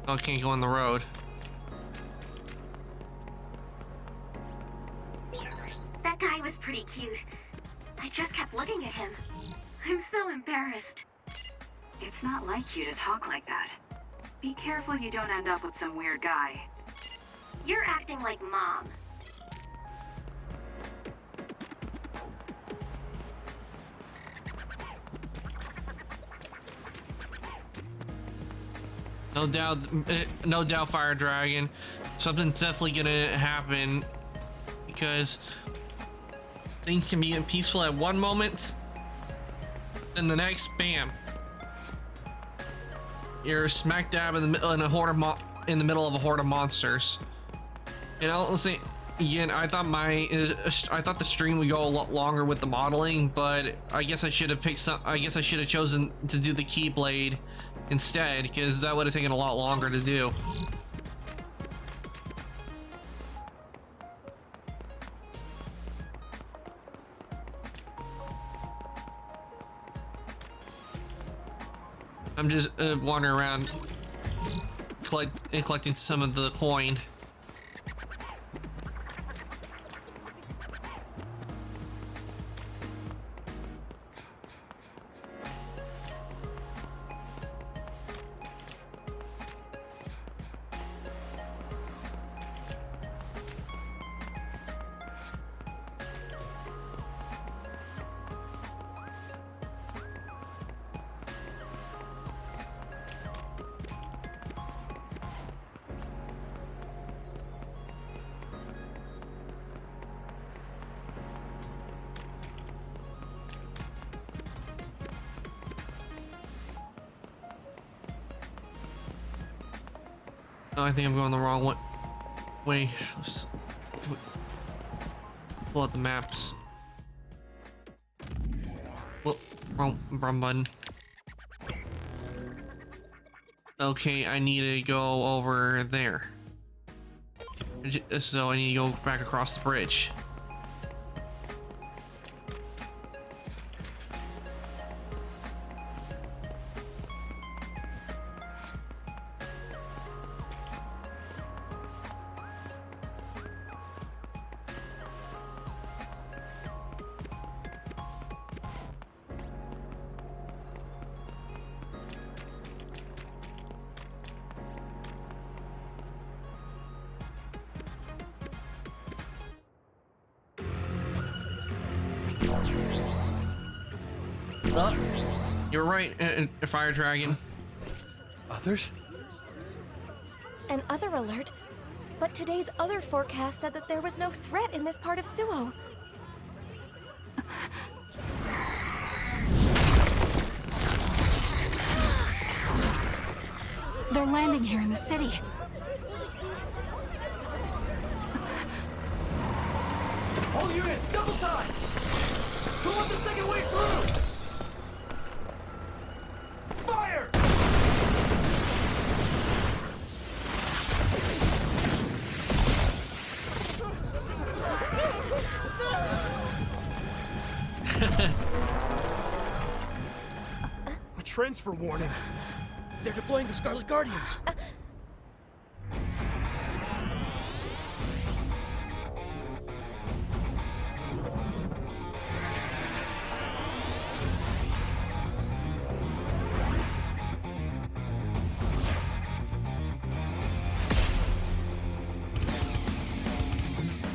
Oh, I can't go on the road. That guy was pretty cute. I just kept looking at him. I'm so embarrassed. It's not like you to talk like that. Be careful you don't end up with some weird guy. You're acting like Mom. No doubt, Fire Dragon. Something's definitely gonna happen because things can be peaceful at one moment, then the next, bam, you're smack dab in the middle in a horde of in the middle of a horde of monsters. You know, let's say again, I thought the stream would go a lot longer with the modeling, but I guess I should have picked some. I guess I should have chosen to do the Keyblade instead, because that would have taken a lot longer to do. I'm just wandering around collecting some of the coin. Oh, I think I'm going the wrong way. Let's pull out the maps. Well, wrong button. Okay, I need to go over there. So I need to go back across the bridge. Oh, you're right, a fire dragon. Others? An other alert? But today's other forecast said that there was no threat in this part of Suo. They're landing here in the city. All units, double time! Who wants the second way through? Fire! A transfer warning. They're deploying the Scarlet Guardians.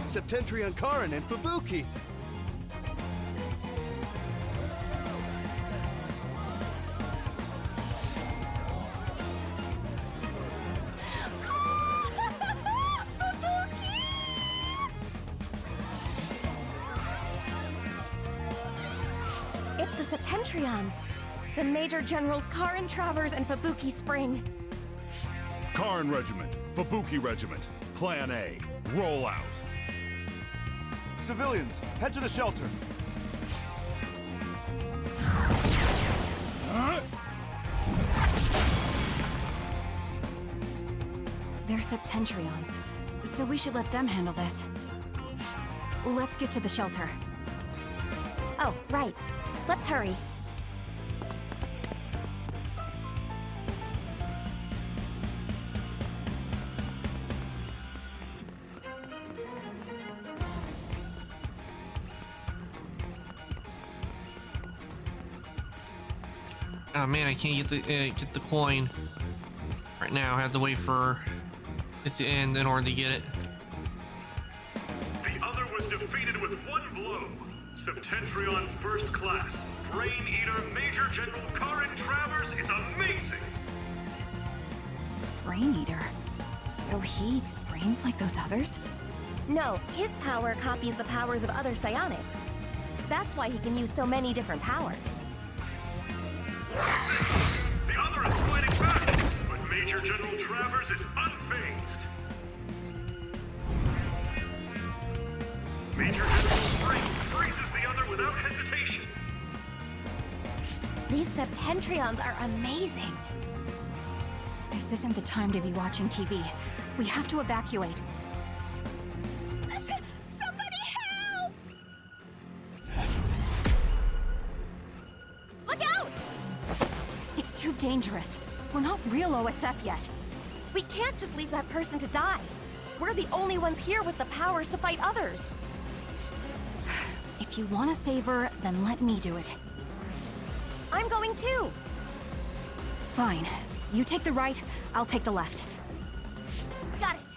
Septentrion Karin and Fubuki. It's the Septentrions. The Major Generals Karin Travers and Fubuki Spring. Karin Regiment, Fubuki Regiment, Plan A, roll out. Civilians, head to the shelter. They're Septentrions, so we should let them handle this. Let's get to the shelter. Oh, right. Let's hurry. Oh man, I can't get the coin right now. I have to wait for it to end in order to get it. The other was defeated with one blow. Septentrion First Class, Brain Eater Major General Karin Travers is amazing! Brain Eater? So he eats brains like those others? No, his power copies the powers of other psionics. That's why he can use so many different powers. The other is fighting back, but Major General Travers is unfazed. Major General Spring freezes the other without hesitation. These Septentrions are amazing. This isn't the time to be watching TV. We have to evacuate. Somebody help! Look out! It's too dangerous. We're not real OSF yet. We can't just leave that person to die. We're the only ones here with the powers to fight others. If you want to save her, then let me do it. I'm going too. Fine. You take the right, I'll take the left. Got it.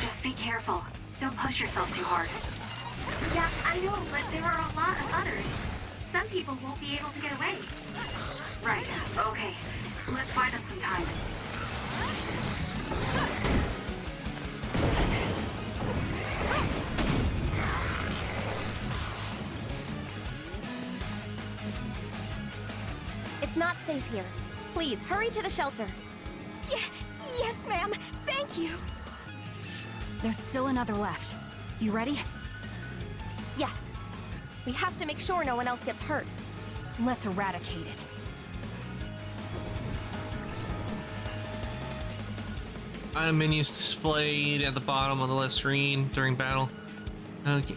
Just be careful. Don't push yourself too hard. Yeah, I know, but there are a lot of others. Some people won't be able to get away. Right, okay. Let's buy them some time. not safe here. Please, hurry to the shelter. Yes, ma'am. Thank you. There's still another left. You ready? Yes. We have to make sure no one else gets hurt. Let's eradicate it. Item menus displayed at the bottom of the left screen during battle. Okay.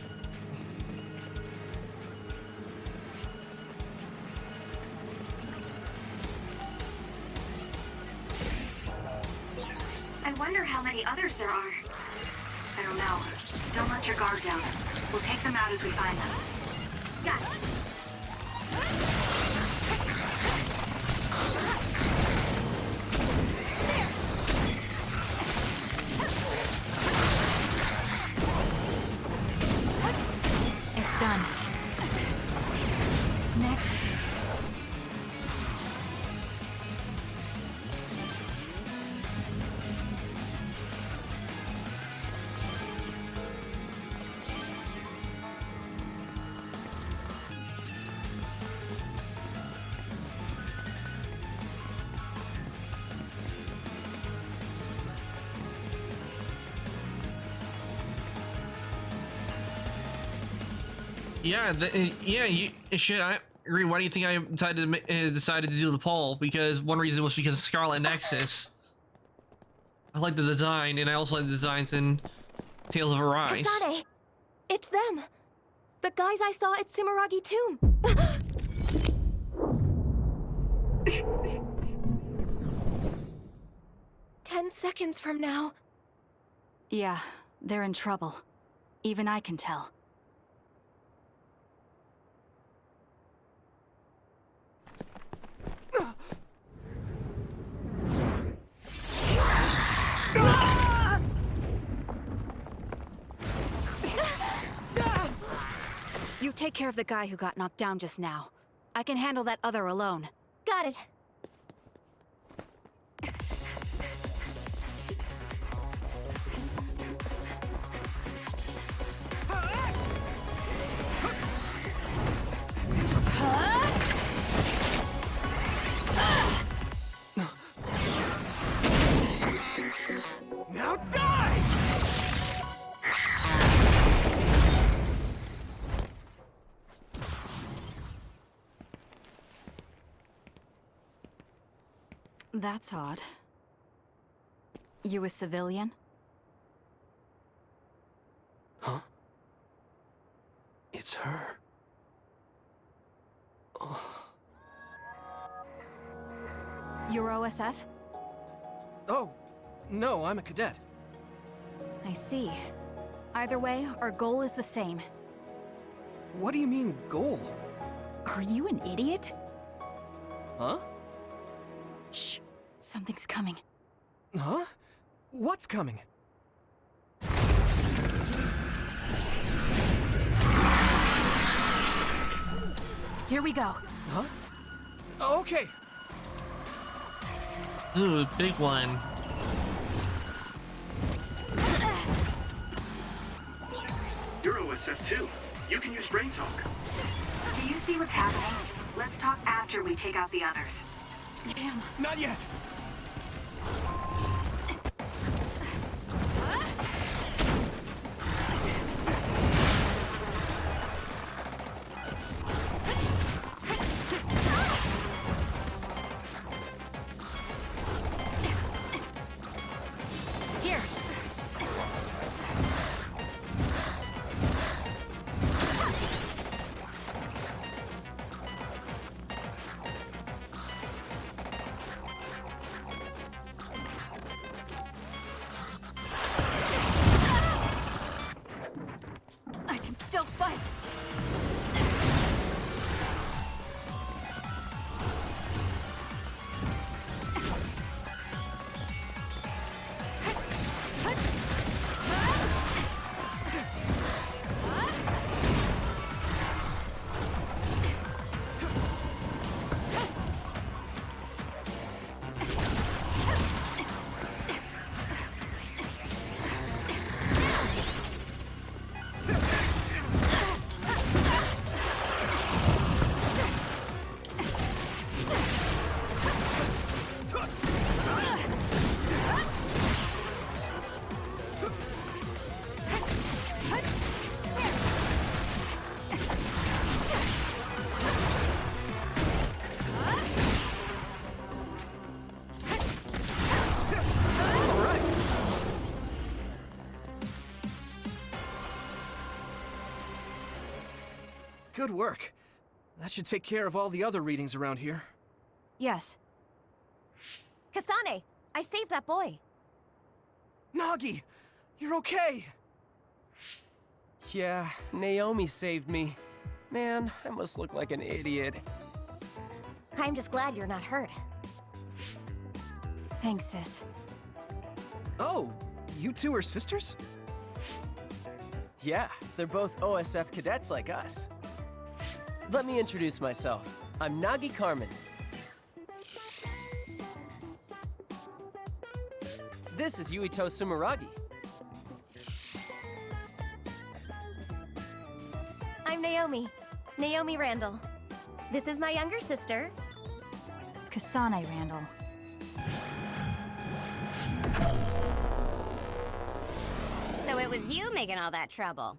I wonder how many others there are. I don't know. Don't let your guard down. We'll take them out as we find them. Got it. It's done. Next. Yeah, I agree. Why do you think I decided to do the poll? Because one reason was because of Scarlet Nexus. I like the design, and I also like the designs in Tales of Arise. Kasane! It's them! The guys I saw at Sumeragi Tomb! 10 seconds from now. Yeah, they're in trouble. Even I can tell. You take care of the guy who got knocked down just now. I can handle that other alone. Got it. Now die! That's odd. You a civilian? Huh? It's her. Oh. You're OSF? Oh, no, I'm a cadet. I see. Either way, our goal is the same. What do you mean, goal? Are you an idiot? Huh? Shh. Something's coming. Huh? What's coming? Here we go. Huh? Okay. Ooh, big one. You're OSF too. You can use Brain Talk. Do you see what's happening? Let's talk after we take out the others. Damn. Not yet. Here. Good work. That should take care of all the other readings around here. Yes. Kasane, I saved that boy. Nagi! You're okay! Yeah, Naomi saved me. Man, I must look like an idiot. I'm just glad you're not hurt. Thanks, sis. Oh, you two are sisters? Yeah, they're both OSF cadets like us. Let me introduce myself. I'm Nagi Carmen. This is Yuito Sumeragi. I'm Naomi. Naomi Randall. This is my younger sister. Kasane Randall. So it was you making all that trouble.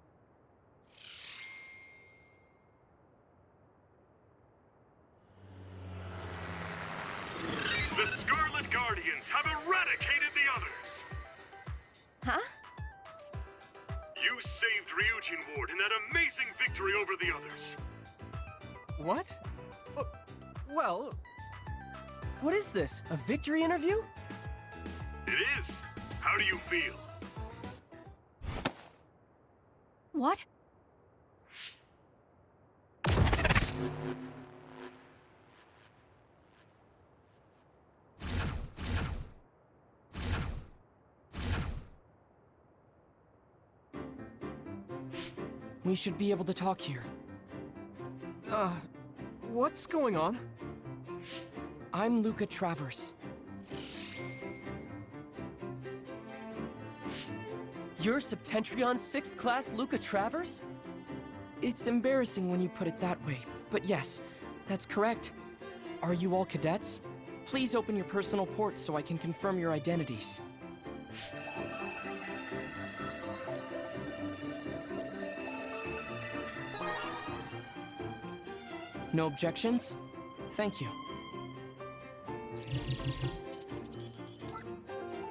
The Scarlet Guardians have eradicated the others! Huh? You saved Ryujin Ward in that amazing victory over the others. What? Well... What is this? A victory interview? It is. How do you feel? What? We should be able to talk here. What's going on? I'm Luca Travers. You're Septentrion 6th class Luca Travers? It's embarrassing when you put it that way, but yes, that's correct. Are you all cadets? Please open your personal ports so I can confirm your identities. No objections? Thank you.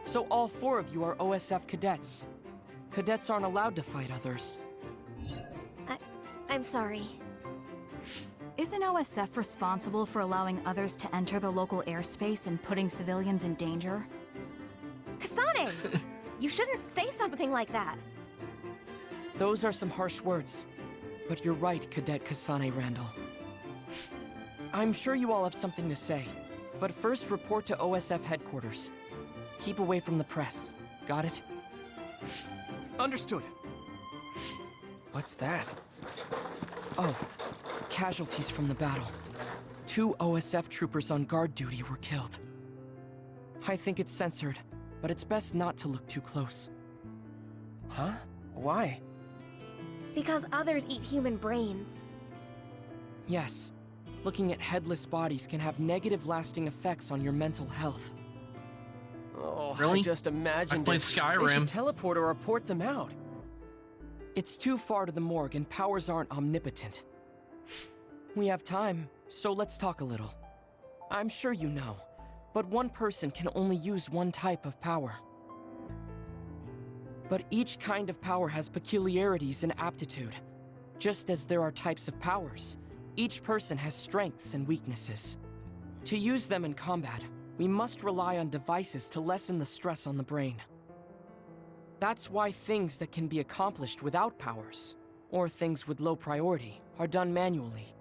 So all 4 of you are OSF cadets. Cadets aren't allowed to fight others. I'm sorry. Isn't OSF responsible for allowing others to enter the local airspace and putting civilians in danger? Kasane! You shouldn't say something like that. Those are some harsh words. But you're right, Cadet Kasane Randall. I'm sure you all have something to say. But first, report to OSF headquarters. Keep away from the press. Got it? Understood. What's that? Oh, casualties from the battle. 2 OSF troopers on guard duty were killed. I think it's censored, but it's best not to look too close. Huh? Why? Because others eat human brains. Yes. Looking at headless bodies can have negative lasting effects on your mental health. Oh, Really? I just imagined I played it. Skyrim. They should teleport or report them out. It's too far to the morgue and powers aren't omnipotent. We have time, so let's talk a little. I'm sure you know, but one person can only use one type of power. But each kind of power has peculiarities and aptitude. Just as there are types of powers, each person has strengths and weaknesses. To use them in combat, we must rely on devices to lessen the stress on the brain. That's why things that can be accomplished without powers, or things with low priority, are done manually.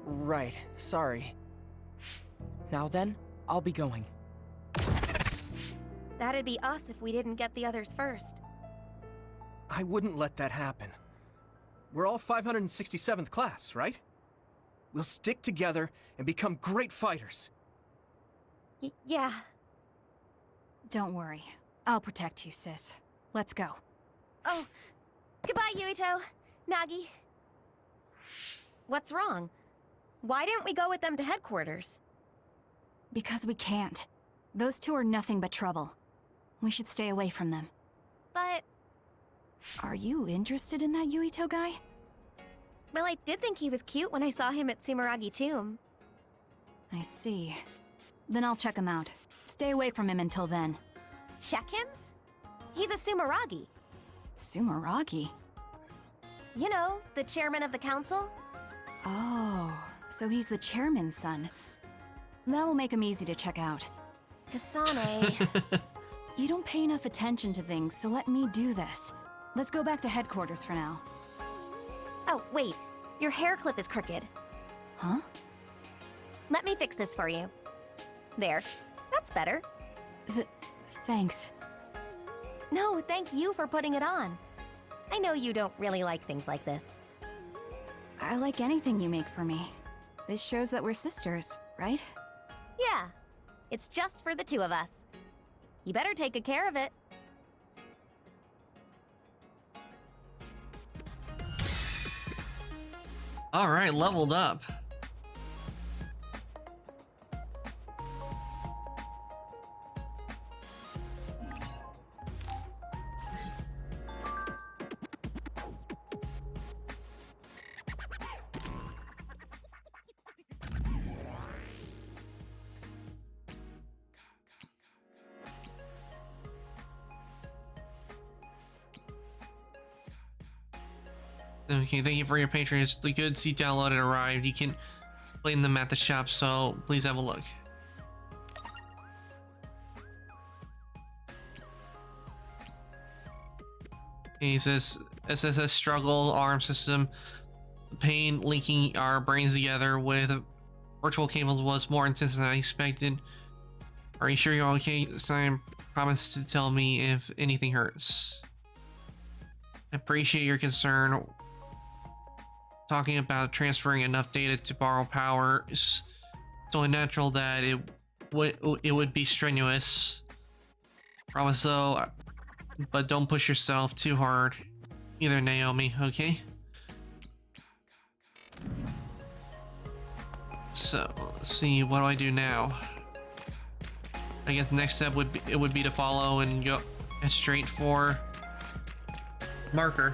Right, sorry. Now then, I'll be going. That'd be us if we didn't get the others first. I wouldn't let that happen. We're all 567th class, right? We'll stick together and become great fighters. Yeah. Don't worry. I'll protect you, sis. Let's go. Oh, goodbye, Yuito. Nagi. What's wrong? Why didn't we go with them to headquarters? Because we can't. Those 2 are nothing but trouble. We should stay away from them. But... Are you interested in that Yuito guy? Well, I did think he was cute when I saw him at Sumeragi Tomb. I see. Then I'll check him out. Stay away from him until then. Check him? He's a Sumeragi. Sumeragi? You know, the chairman of the council. Oh, so he's the chairman's son. That will make him easy to check out. Kasane. You don't pay enough attention to things, so let me do this. Let's go back to headquarters for now. Oh, wait. Your hair clip is crooked. Huh? Let me fix this for you. There. That's better. Thanks. No, thank you for putting it on. I know you don't really like things like this. I like anything you make for me. This shows that we're sisters, right? Yeah. It's just for the two of us. You better take good care of it. Alright, leveled up. Okay, thank you for your patronage. The goods you downloaded arrived. You can claim them at the shop, so please have a look. He says, SSS struggle arm system. The pain linking our brains together with virtual cables was more intense than I expected. Are you sure you're okay? Simon promised to tell me if anything hurts. I appreciate your concern. Talking about transferring enough data to borrow power is so unnatural that it would be strenuous. Promise though, but don't push yourself too hard either, Naomi, okay? So let's see, what do I do now? I guess the next step would be to follow and go straight for marker.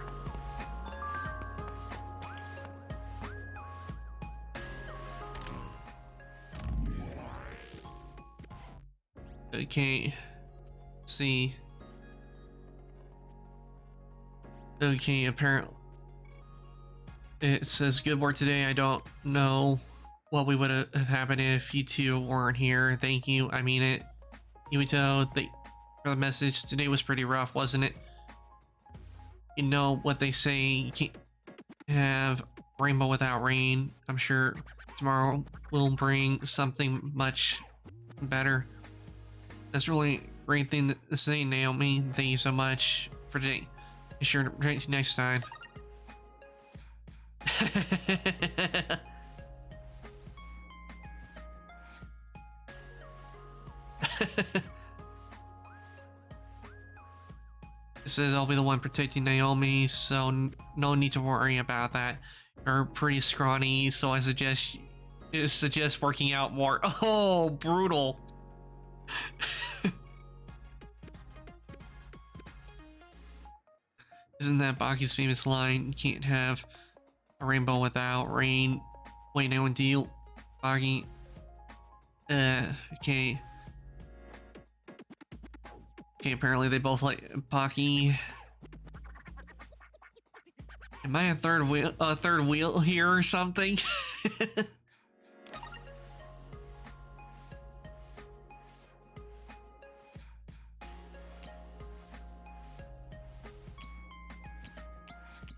Okay, see. Okay, apparently it says good work today. I don't know what would have happened if you two weren't here. Thank you, I mean it. Yuito, for the message. Today was pretty rough, wasn't it? You know what they say, you can't have rainbow without rain. I'm sure tomorrow will bring something much better. That's really great thing to say, Naomi. Thank you so much for today. Be sure to return to you next time. It says I'll be the one protecting Naomi, so no need to worry about that. You're pretty scrawny, so I suggest working out more. Oh, brutal. Isn't that Baki's famous line? You can't have a rainbow without rain. Wait, no one deal. Baki. Okay. Okay, apparently they both like Baki. Am I a third wheel here or something?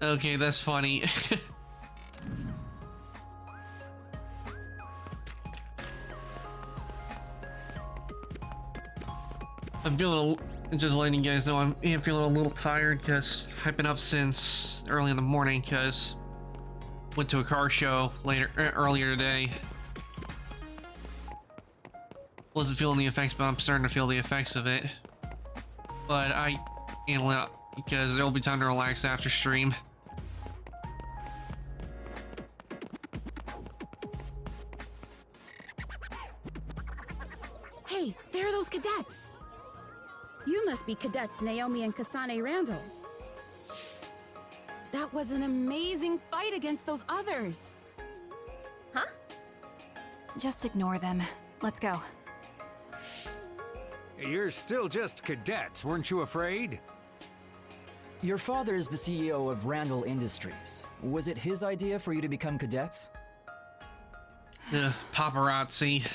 Okay, that's funny. I'm feeling just letting you guys know I'm feeling a little tired because I've been up since early in the morning because went to a car show earlier today. Wasn't feeling the effects, but I'm starting to feel the effects of it. But I handle it because there'll be time to relax after stream. Hey, there are those cadets. You must be cadets Naomi and Kasane Randall. That was an amazing fight against those others. Huh? Just ignore them. Let's go. You're still just cadets, weren't you afraid? Your father is the CEO of Randall Industries. Was it his idea for you to become cadets? Paparazzi.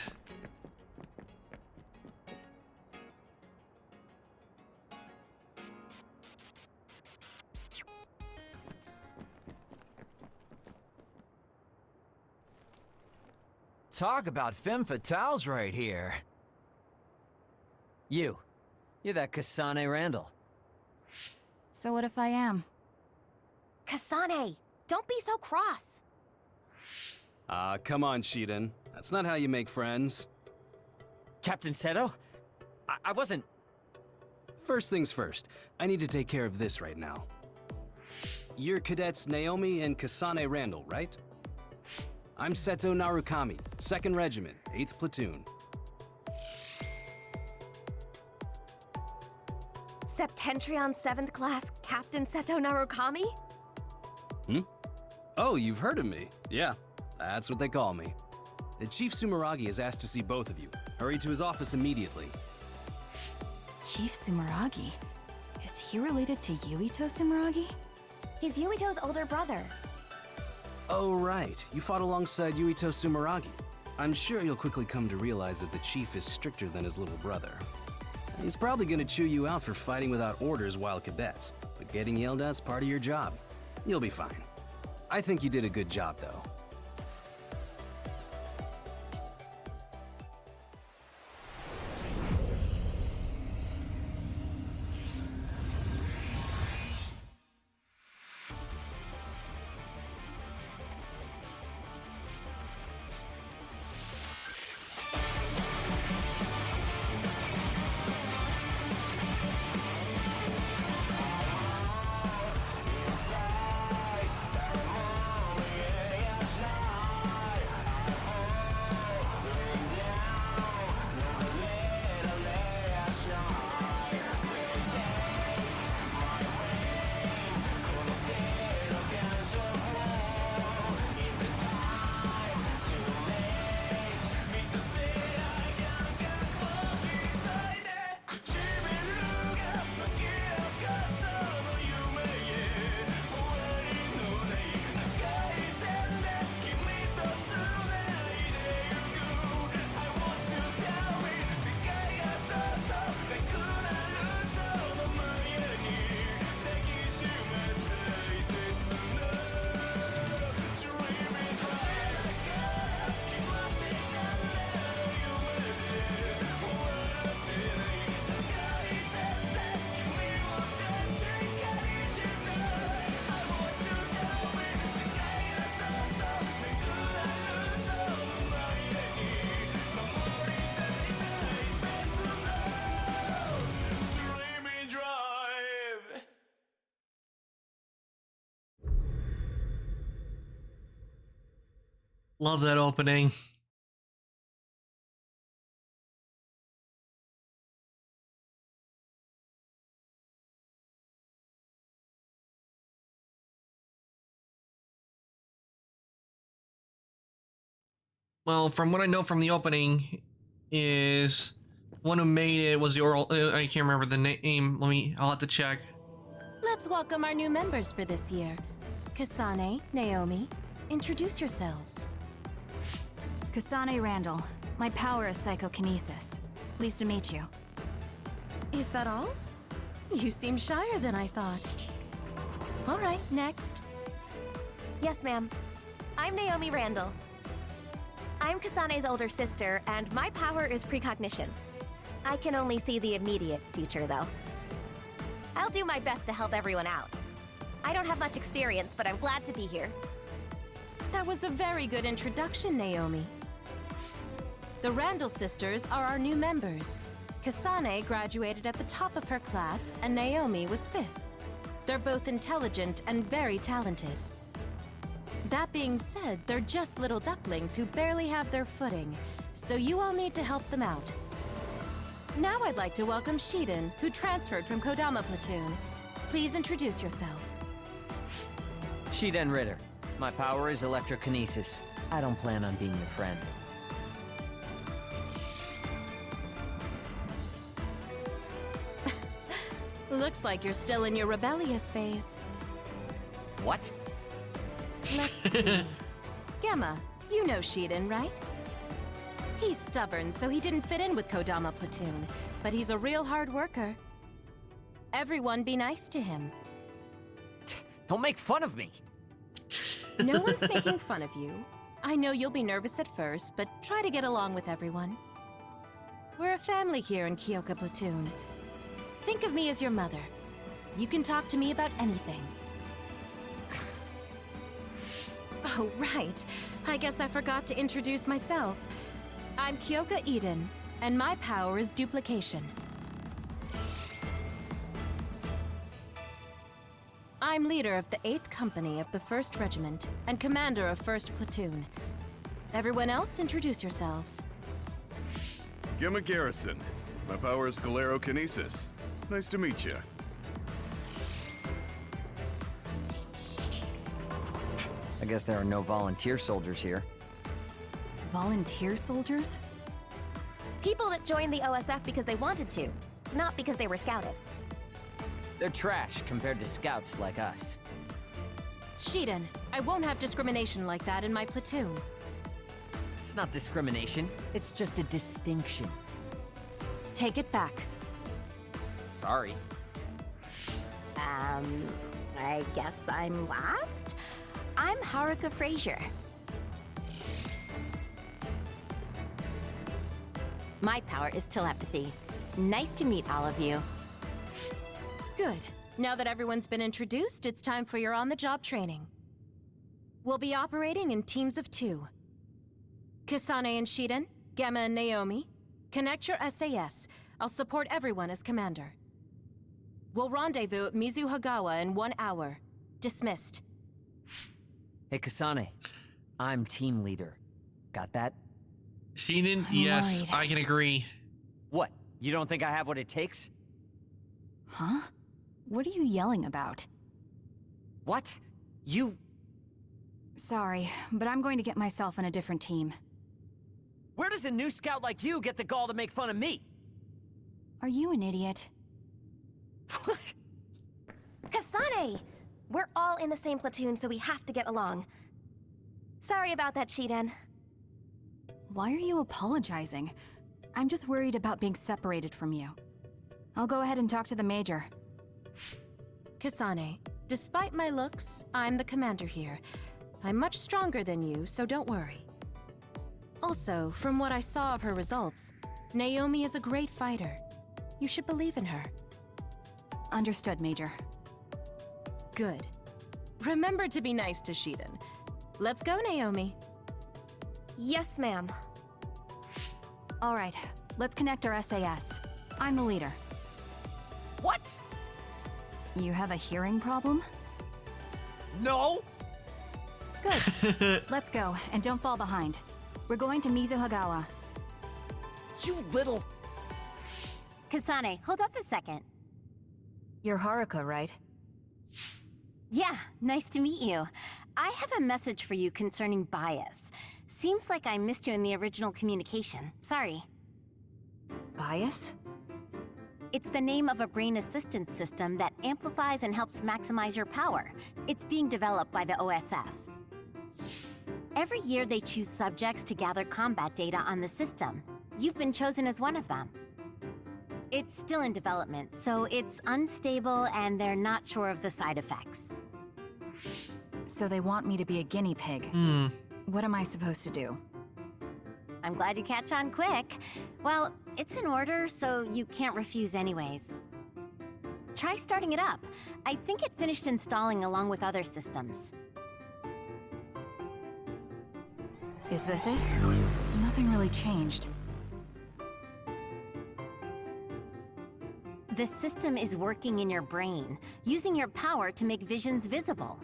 Talk about femme fatales right here. You're that Kasane Randall. So what if I am? Kasane, don't be so cross. Come on, Shiden. That's not how you make friends. Captain Seto? I wasn't... First things first, I need to take care of this right now. You're cadets Naomi and Kasane Randall, right? I'm Seto Narukami, 2nd Regiment, 8th Platoon. Septentrion 7th Class Captain Seto Narukami? Oh, you've heard of me. Yeah, that's what they call me. The Chief Sumeragi has asked to see both of you. Hurry to his office immediately. Chief Sumeragi? Is he related to Yuito Sumeragi? He's Yuito's older brother. Oh, right. You fought alongside Yuito Sumeragi. I'm sure you'll quickly come to realize that the Chief is stricter than his little brother. He's probably gonna chew you out for fighting without orders while cadets, but getting yelled at's part of your job. You'll be fine. I think you did a good job, though. Love that opening. Well, from what I know from the opening, is one who made it was the oral. I can't remember the name. I'll have to check. Let's welcome our new members for this year. Kasane, Naomi, introduce yourselves. Kasane Randall. My power is psychokinesis. Pleased to meet you. Is that all? You seem shyer than I thought. All right, next. Yes, ma'am. I'm Naomi Randall. I'm Kasane's older sister, and my power is precognition. I can only see the immediate future, though. I'll do my best to help everyone out. I don't have much experience, but I'm glad to be here. That was a very good introduction, Naomi. The Randall sisters are our new members. Kasane graduated at the top of her class, and Naomi was 5th. They're both intelligent and very talented. That being said, they're just little ducklings who barely have their footing, so you all need to help them out. Now I'd like to welcome Shiden, who transferred from Kodama Platoon. Please introduce yourself. Shiden Ritter. My power is electrokinesis. I don't plan on being your friend. Looks like you're still in your rebellious phase. What? Let's see. Gemma, you know Shiden, right? He's stubborn, so he didn't fit in with Kodama Platoon, but he's a real hard worker. Everyone be nice to him. Don't make fun of me. No one's making fun of you. I know you'll be nervous at first, but try to get along with everyone. We're a family here in Kyoka Platoon. Think of me as your mother. You can talk to me about anything. Oh, right. I guess I forgot to introduce myself. I'm Kyoka Eden, and my power is duplication. I'm leader of the 8th Company of the 1st Regiment, and commander of 1st Platoon. Everyone else, introduce yourselves. Gemma Garrison. My power is sclerokinesis. Nice to meet you. I guess there are no volunteer soldiers here. Volunteer soldiers? People that joined the OSF because they wanted to, not because they were scouted. They're trash compared to scouts like us. Shiden, I won't have discrimination like that in my platoon. It's not discrimination, it's just a distinction. Take it back. Sorry. I guess I'm last? I'm Haruka Frazier. My power is telepathy. Nice to meet all of you. Good. Now that everyone's been introduced, it's time for your on-the-job training. We'll be operating in teams of 2. Kasane and Shiden, Gemma and Naomi, connect your SAS. I'll support everyone as commander. We'll rendezvous at Mizuhagawa in 1 hour. Dismissed. Hey, Kasane. I'm team leader. Got that? Shiden, yes, I can agree. What? You don't think I have what it takes? Huh? What are you yelling about? What? You... Sorry, but I'm going to get myself on a different team. Where does a new scout like you get the gall to make fun of me? Are you an idiot? Kasane! We're all in the same platoon, so we have to get along. Sorry about that, Shiden. Why are you apologizing? I'm just worried about being separated from you. I'll go ahead and talk to the Major. Kasane, despite my looks, I'm the commander here. I'm much stronger than you, so don't worry. Also, from what I saw of her results, Naomi is a great fighter. You should believe in her. Understood, Major. Good. Remember to be nice to Shiden. Let's go, Naomi. Yes, ma'am. All right, let's connect our SAS. I'm the leader. What? You have a hearing problem? No! Good. Let's go, and don't fall behind. We're going to Mizuhagawa. You little... Kasane, hold up a second. You're Haruka, right? Yeah, nice to meet you. I have a message for you concerning bias. Seems like I missed you in the original communication. Sorry. Bias? It's the name of a brain assistance system that amplifies and helps maximize your power. It's being developed by the OSF. Every year they choose subjects to gather combat data on the system. You've been chosen as one of them. It's still in development, so it's unstable and they're not sure of the side effects. So they want me to be a guinea pig. What am I supposed to do? I'm glad you catch on quick. Well, it's in order, so you can't refuse anyways. Try starting it up. I think it finished installing along with other systems. Is this it? Nothing really changed. The system is working in your brain, using your power to make visions visible.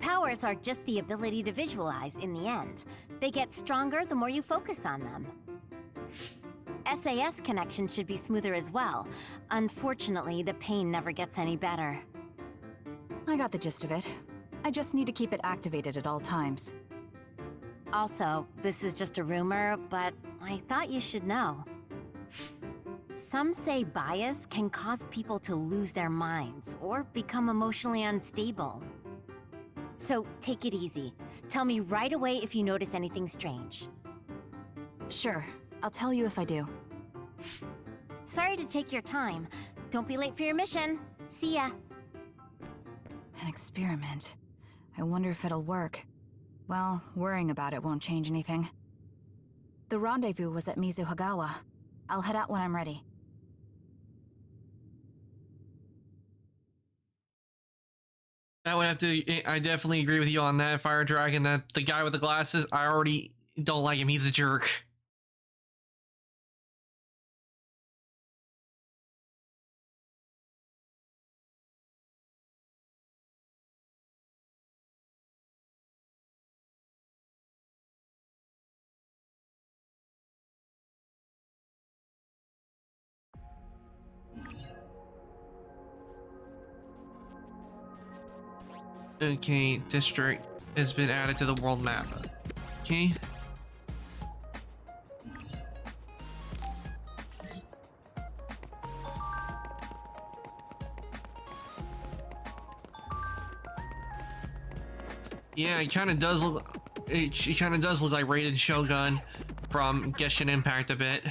Powers are just the ability to visualize in the end. They get stronger the more you focus on them. SAS connection should be smoother as well. Unfortunately, the pain never gets any better. I got the gist of it. I just need to keep it activated at all times. Also, this is just a rumor, but I thought you should know. Some say bias can cause people to lose their minds or become emotionally unstable. So take it easy. Tell me right away if you notice anything strange. Sure, I'll tell you if I do. Sorry to take your time. Don't be late for your mission. See ya. An experiment. I wonder if it'll work. Well, worrying about it won't change anything. The rendezvous was at Mizuhagawa. I'll head out when I'm ready. I would have to. I definitely agree with you on that, Fire Dragon. That the guy with the glasses, I already don't like him. He's a jerk. Okay, district has been added to the world map. Okay. Yeah, it kind of does look. She kind of does look like Raiden Shogun from Genshin Impact a bit.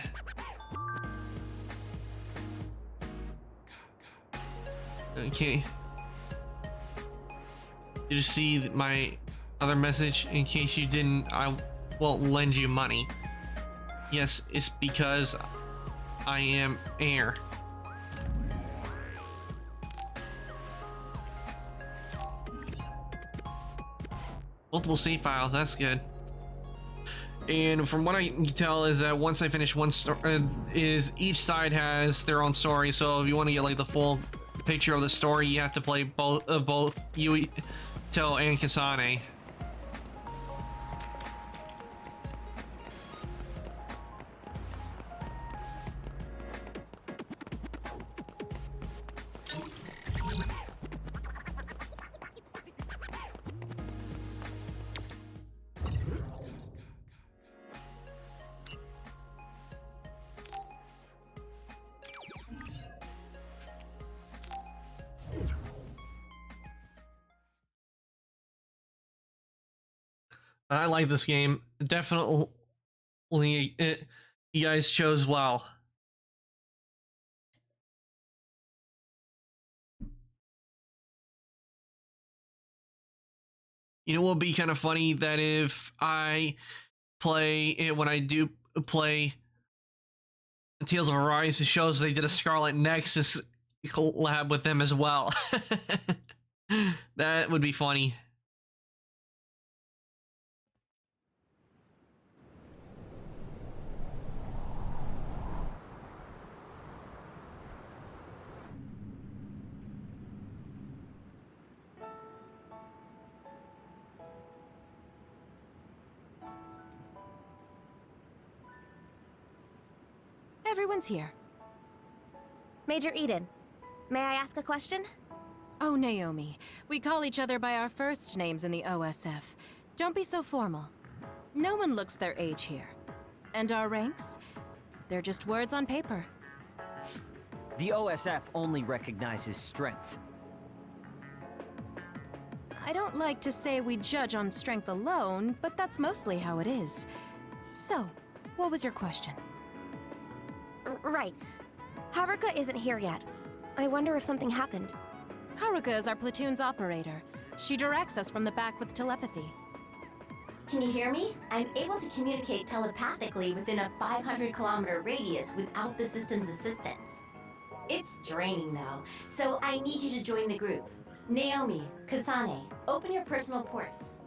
Okay. Did you see my other message? In case you didn't, I won't lend you money. Yes, it's because I am heir. Multiple save files, that's good. And from what I can tell is that once I finish one story, each side has their own story. So if you want to get like the full picture of the story, you have to play both Yuito and Kasane. I like this game. Definitely, you guys chose well. You know what would be kind of funny? That if I play it, when I do play Tales of Arise, it shows they did a Scarlet Nexus collab with them as well. That would be funny. Everyone's here. Major Eden, may I ask a question? Oh, Naomi. We call each other by our first names in the OSF. Don't be so formal. No one looks their age here. And our ranks? They're just words on paper. The OSF only recognizes strength. I don't like to say we judge on strength alone, but that's mostly how it is. So, what was your question? Right. Haruka isn't here yet. I wonder if something happened. Haruka is our platoon's operator. She directs us from the back with telepathy. Can you hear me? I'm able to communicate telepathically within a 500-kilometer radius without the system's assistance. It's draining though, so I need you to join the group. Naomi, Kasane, open your personal ports.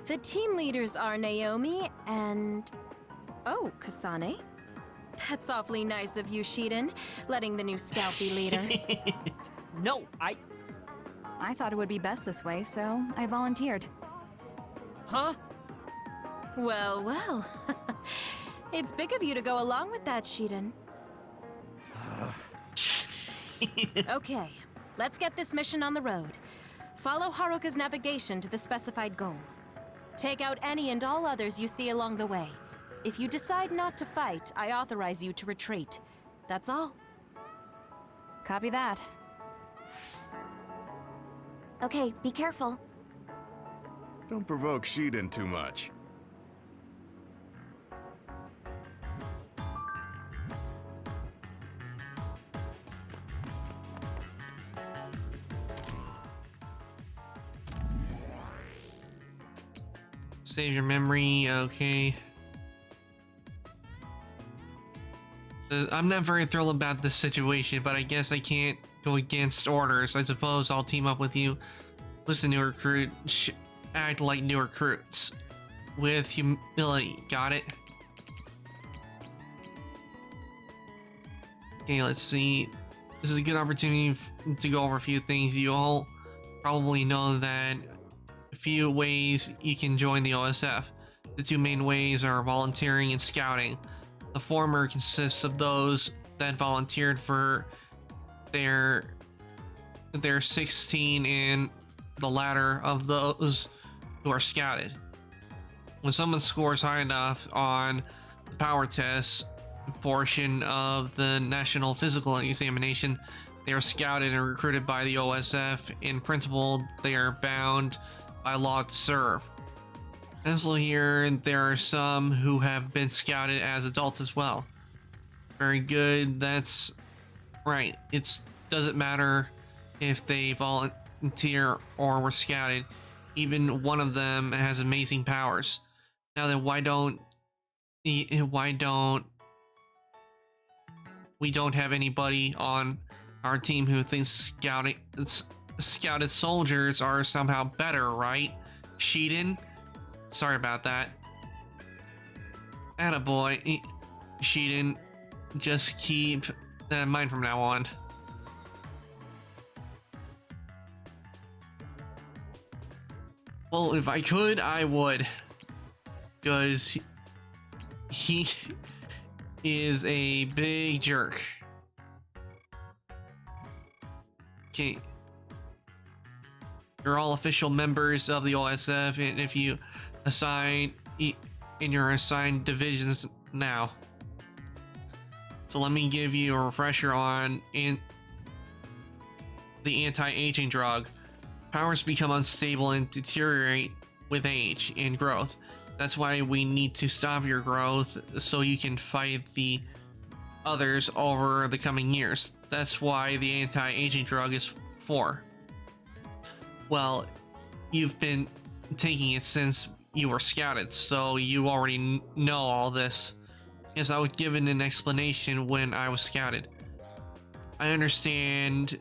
The team leaders are Naomi and... Oh, Kasane? That's awfully nice of you, Shiden, letting the new scout be leader. No, I thought it would be best this way, so I volunteered. Huh? Well, well. It's big of you to go along with that, Shiden. Okay, let's get this mission on the road. Follow Haruka's navigation to the specified goal. Take out any and all others you see along the way. If you decide not to fight, I authorize you to retreat. That's all. Copy that. Okay, be careful. Don't provoke Shiden too much. Save your memory, okay. I'm not very thrilled about this situation, but I guess I can't go against orders. I suppose I'll team up with you. Listen, new recruit, act like new recruits. With humility, got it? Okay, let's see. This is a good opportunity to go over a few things. You all probably know that a few ways you can join the OSF. The two main ways are volunteering and scouting. The former consists of those that volunteered for their 16, and the latter of those who are scouted. When someone scores high enough on the power test portion of the National Physical Examination, they are scouted and recruited by the OSF. In principle, they are bound by law to serve. Also here, there are some who have been scouted as adults as well. Very good, that's right. It doesn't matter if they volunteer or were scouted. Even one of them has amazing powers. Now then, why don't we don't have anybody on our team who thinks scouted soldiers are somehow better, right? Shiden? Sorry about that. Attaboy. Shiden, just keep that in mind from now on. Well, if I could, I would. Because he is a big jerk. Okay. You're all official members of the OSF, and if you assign in your assigned divisions now. So let me give you a refresher on the anti-aging drug. Powers become unstable and deteriorate with age and growth. That's why we need to stop your growth so you can fight the others over the coming years. That's why the anti-aging drug is for. Well, you've been taking it since you were scouted, so you already know all this. Yes, I was given an explanation when I was scouted. I understand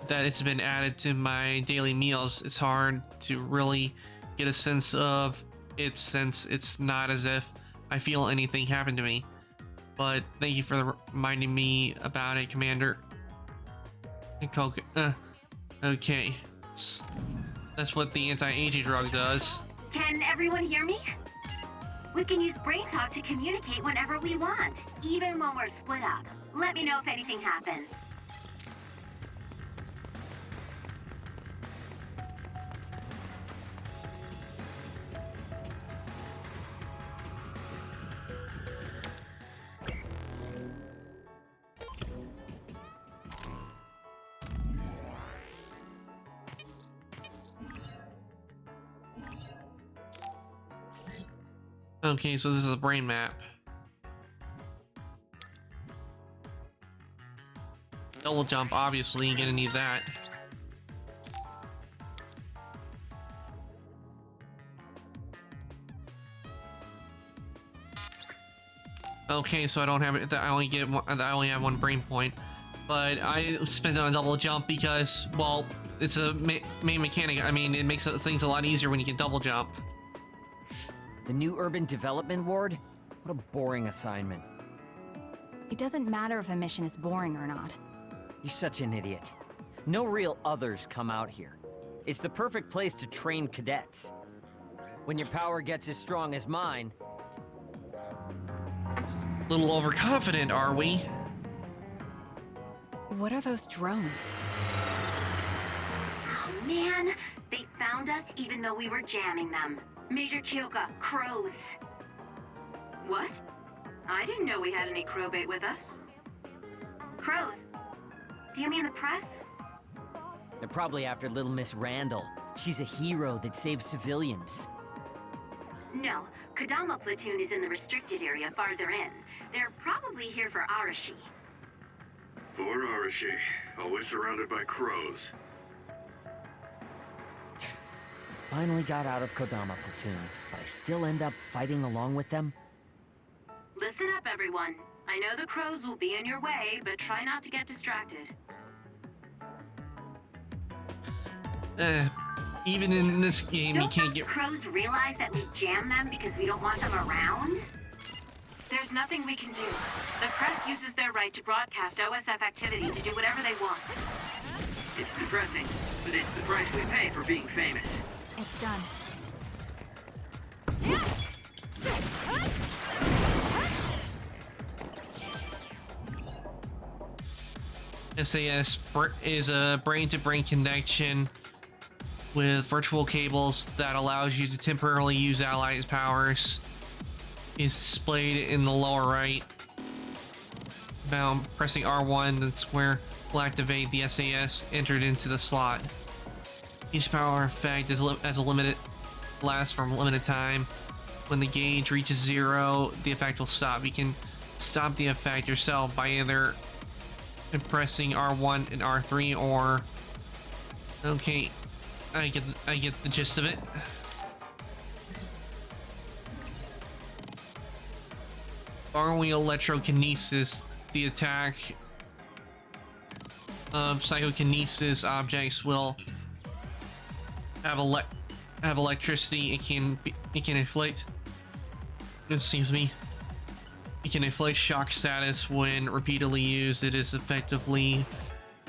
that it's been added to my daily meals. It's hard to really get a sense of it since it's not as if I feel anything happened to me. But thank you for reminding me about it, Commander. Okay. That's what the anti-aging drug does. Can everyone hear me? We can use brain talk to communicate whenever we want, even when we're split up. Let me know if anything happens. Okay, so this is a brain map. Double jump, obviously, you're gonna need that. Okay, so I don't have it. I only have one brain point, but I spent it on double jump because, well, it's a main mechanic. I mean, it makes things a lot easier when you can double jump. The new urban development ward? What a boring assignment. It doesn't matter if a mission is boring or not. You're such an idiot. No real others come out here. It's the perfect place to train cadets. When your power gets as strong as mine... A little overconfident, are we? What are those drones? Oh man, man. They found us even though we were jamming them. Major Kyoka, crows. What? I didn't know we had any crow bait with us. Crows? Do you mean the press? They're probably after little Miss Randall. She's a hero that saves civilians. No, Kodama platoon is in the restricted area farther in. They're probably here for Arashi. Poor Arashi, always surrounded by crows. Finally got out of Kodama platoon, but I still end up fighting along with them. Listen up, everyone. I know the crows will be in your way, but try not to get distracted. Even in this game, you can't get... crows realize that we jam them because we don't want them around? There's nothing we can do. The press uses their right to broadcast OSF activity to do whatever they want. It's depressing, but it's the price we pay for being famous. It's done. SAS is a brain-to-brain connection with virtual cables that allows you to temporarily use allies' powers. Is displayed in the lower right. Now pressing R1, that's where will activate the SAS entered into the slot. Each power effect is as a limited lasts for a limited time. When the gauge reaches 0, the effect will stop. You can stop the effect yourself by either pressing R1 and R3 or... Okay, I get the gist of it. Borrowing electrokinesis, the attack of psychokinesis objects will have electricity. It can inflict. Excuse me. It can inflict shock status when repeatedly used. It is effectively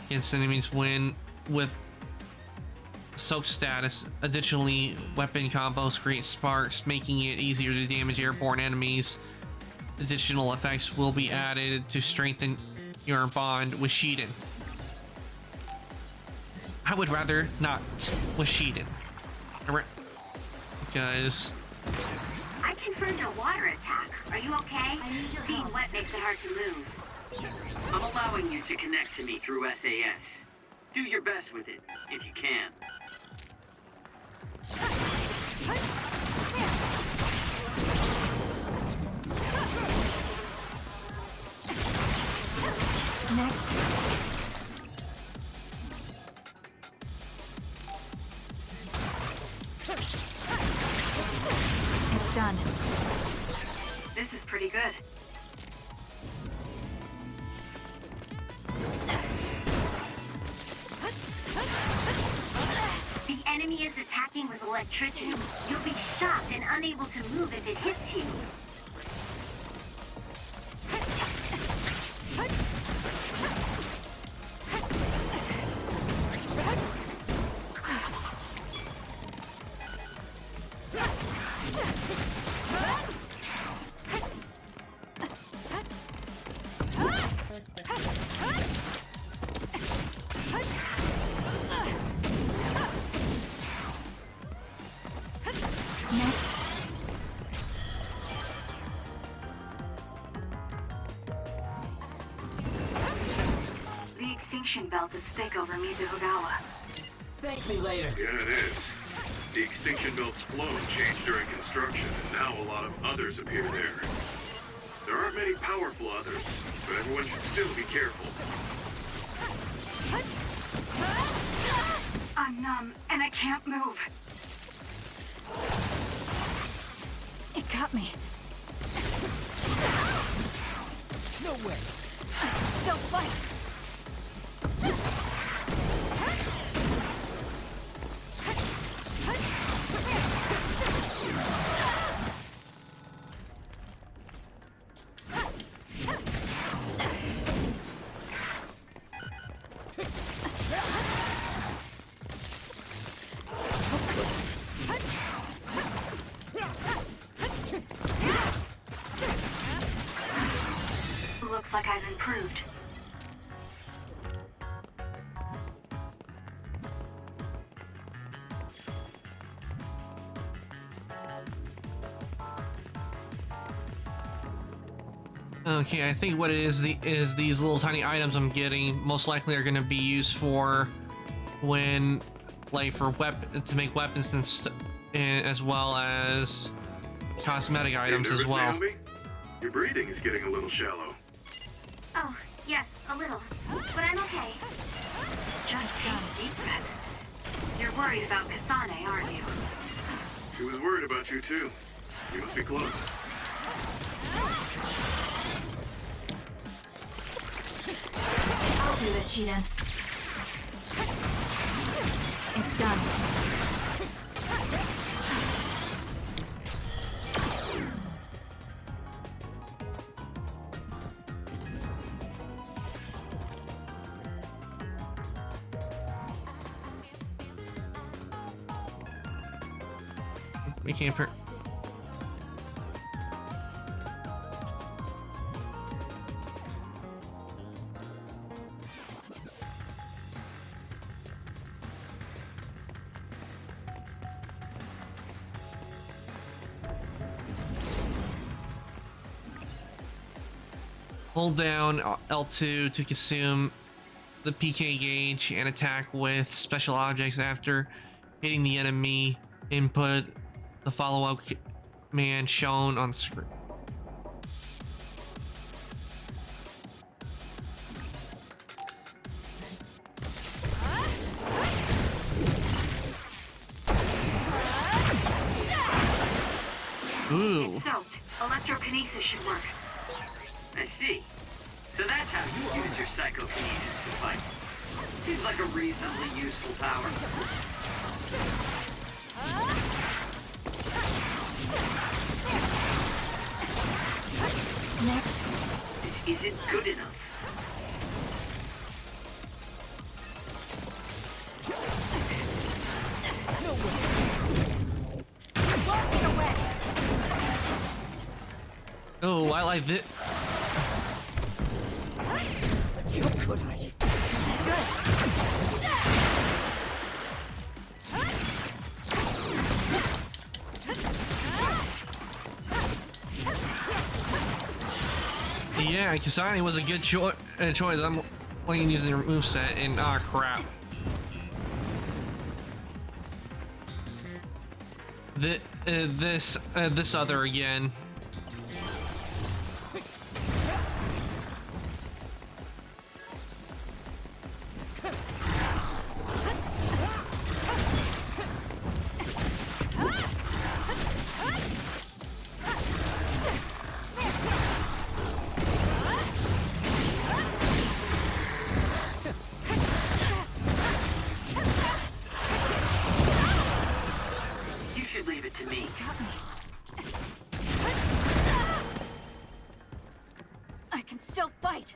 against enemies when with soak status. Additionally, weapon combos create sparks, making it easier to damage airborne enemies. Additional effects will be added to strengthen your bond with Shiden. I would rather not with Shiden. Because... I confirmed a water attack. Are you okay? Being wet makes it hard to move. I'm allowing you to connect to me through SAS. Do your best with it, if you can. Next. It's done. This is pretty good. The enemy is attacking with electricity. You'll be shocked and unable to move if it hits you. Belt is thick over Mizuhogawa. Thank me later. Yeah, it is. The extinction belt's flow changed during construction, and now a lot of others appear there. There aren't many powerful others, but everyone should still be careful. I'm numb, and I can't move. It got me. No way. Still fight. Looks like I've improved. Okay, I think what it is is these little tiny items I'm getting most likely are going to be used for when, like, for to make weapons and as well as cosmetic items as well. Naomi? Your breathing is getting a little shallow. Oh, yes, a little. But I'm okay. Just take deep breaths. You're worried about Kasane, aren't you? She was worried about you too. You must be close. I'll do this, Shiden. It's done. We can't. Hold down L2 to consume the PK gauge and attack with special objects after hitting the enemy. Input the follow-up command shown on screen. Ooh. It's soaked. Electrokinesis should work. I see. So that's how you use your psychokinesis to fight. Seems like a reasonably useful power. Next. This isn't good enough. Oh, I like this. How could I? This is good. Yeah, Kasane was a good choice. I'm playing using the moveset, and crap. This other again. I can still fight.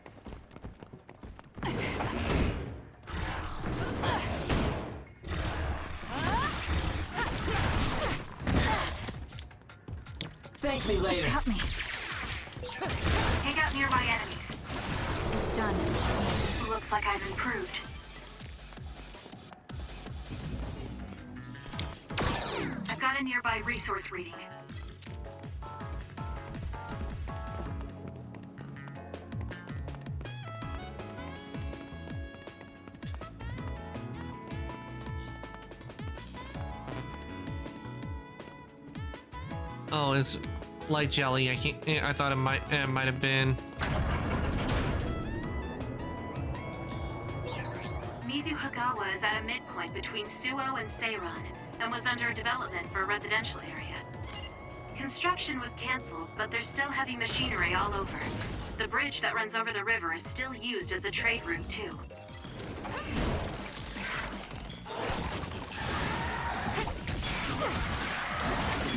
Thank me later. Cut me. Take out nearby enemies. It's done. Looks like I've improved. I've got a nearby resource reading. Oh, it's light jelly. I can't. I thought it might have been. Mizuhagawa is at a midpoint between Suo and Seiran, and was under development for a residential area. Construction was cancelled, but there's still heavy machinery all over. The bridge that runs over the river is still used as a trade route, too.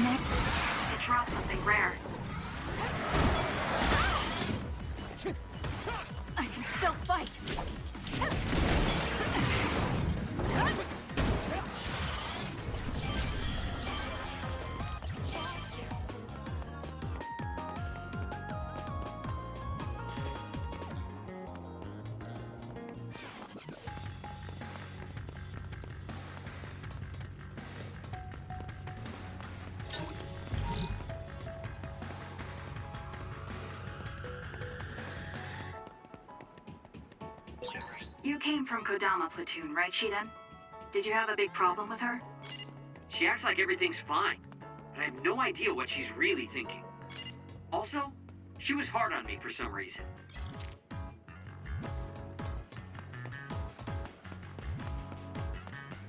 Next. It dropped something rare. I can still fight. You came from Kodama Platoon, right, Shiden? Did you have a big problem with her? She acts like everything's fine, but I have no idea what she's really thinking. Also, she was hard on me for some reason.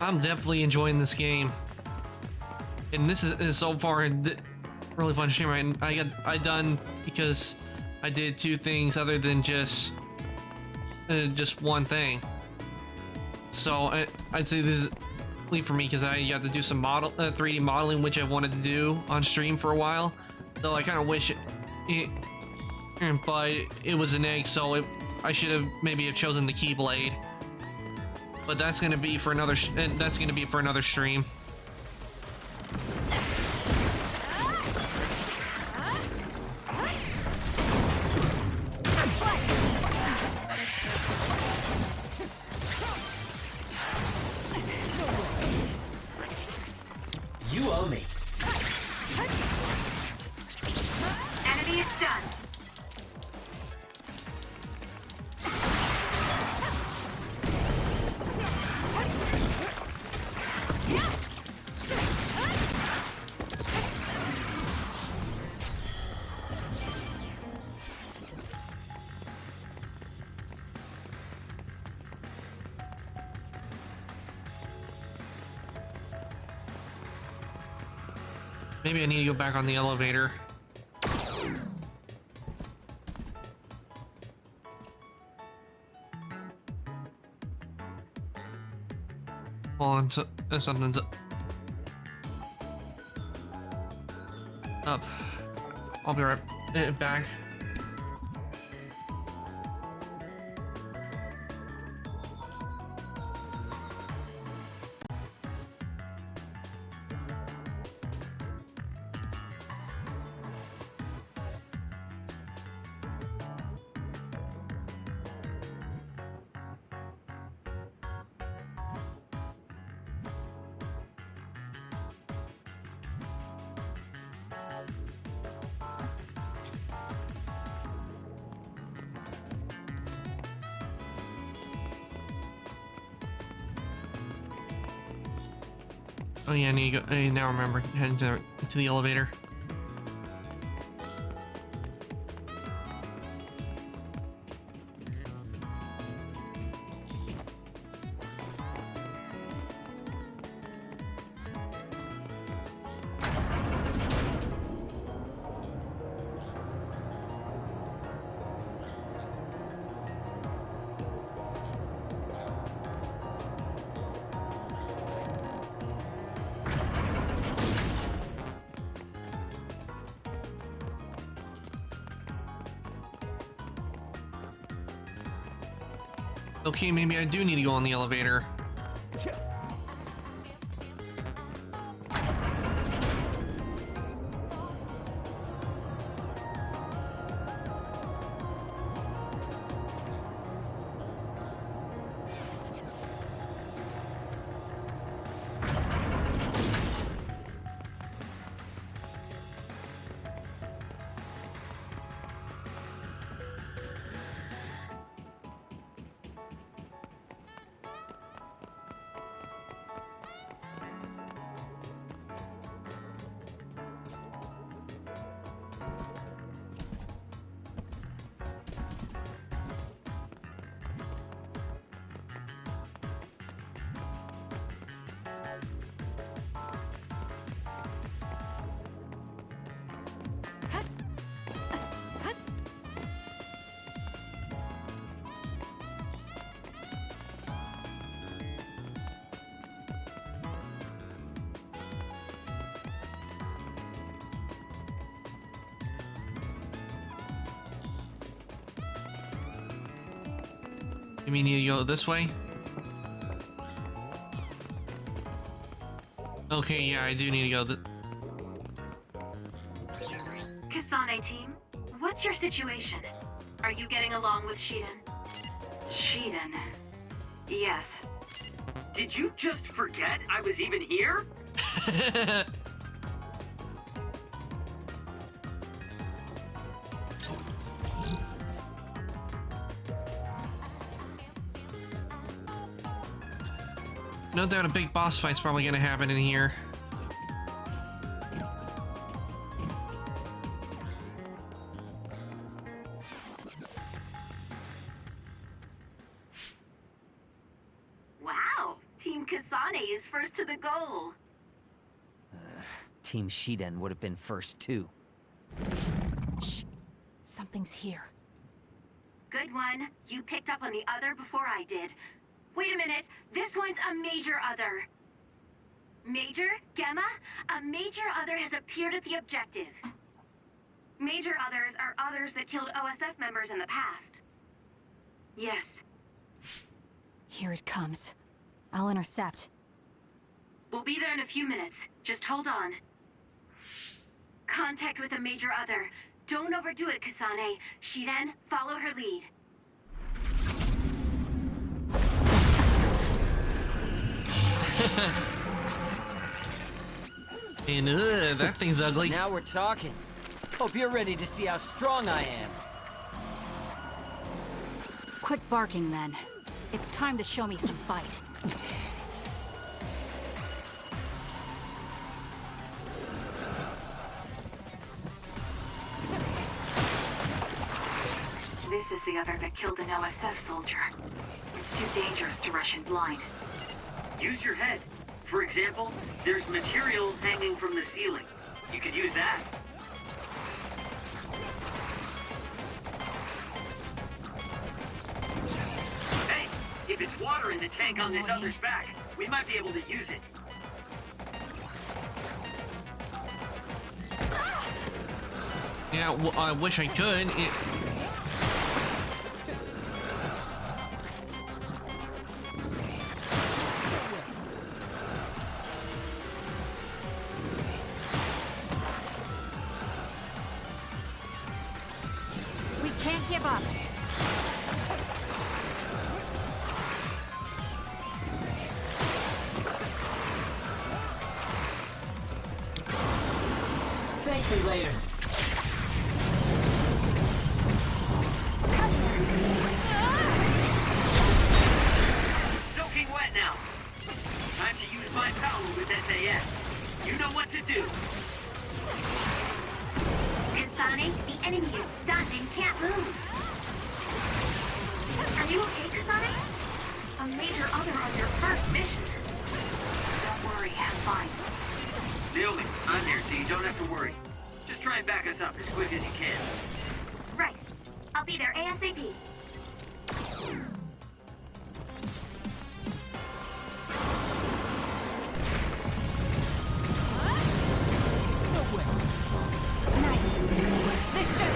I'm definitely enjoying this game, and this is so far really fun stream. I done because I did 2 things other than just one thing. So I'd say this is lead for me because I got to do some 3D modeling, which I wanted to do on stream for a while. Though I kind of wish but it was an egg, so I should have maybe chosen the Keyblade. But that's gonna be for another. That's gonna be for another stream. You owe me. Enemy is stunned. Maybe I need to go back on the elevator. Hold on, something's up. I'll be right back. Oh yeah, I need to go. I now remember heading to the elevator. Okay, maybe I do need to go on the elevator. You mean you go this way? Okay, yeah, I do need to go. Kasane team, what's your situation? Are you getting along with Shiden? Shiden. Yes. Did you just forget I was even here? No doubt a big boss fight's probably gonna happen in here. Wow, Team Kasane is first to the goal. Team Shiden would have been first too. Shh. Something's here. Good one. You picked up on the other before I did. Wait a minute. This one's a major other. Major? Gemma? A major other has appeared at the objective. Major others are others that killed OSF members in the past. Yes. Here it comes. I'll intercept. We'll be there in a few minutes. Just hold on. Contact with a major other. Don't overdo it, Kasane. Shiden, follow her lead. And that thing's ugly. Now we're talking. Hope you're ready to see how strong I am. Quit barking then. It's time to show me some bite. This is the other that killed an OSF soldier. It's too dangerous to rush in blind. Use your head. For example, there's material hanging from the ceiling. You could use that. Hey, if it's water in the tank on this other's back, we might be able to use it. Yeah, well, I wish I could. We can't give up. Thank me later. Soaking wet now. Time to use my power with SAS. You know what to do. Kasane, the enemy is stunned and can't move. Are you okay, Kasane? A major other on your first mission. Don't worry, I'm fine. Naomi, I'm here, so you don't have to worry. Just try and back us up as quick as you can. Right. I'll be there ASAP. Nice. This should...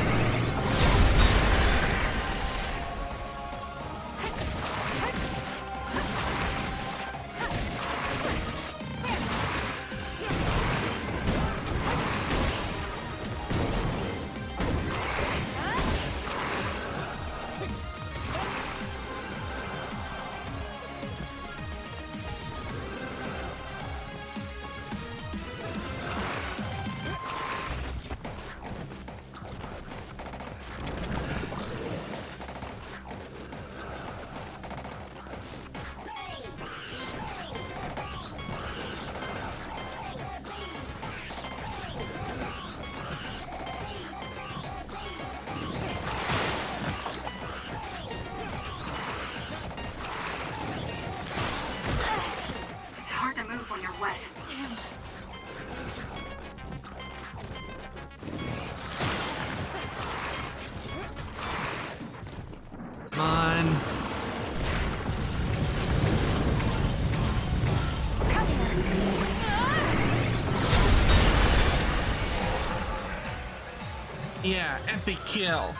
Yeah, epic kill.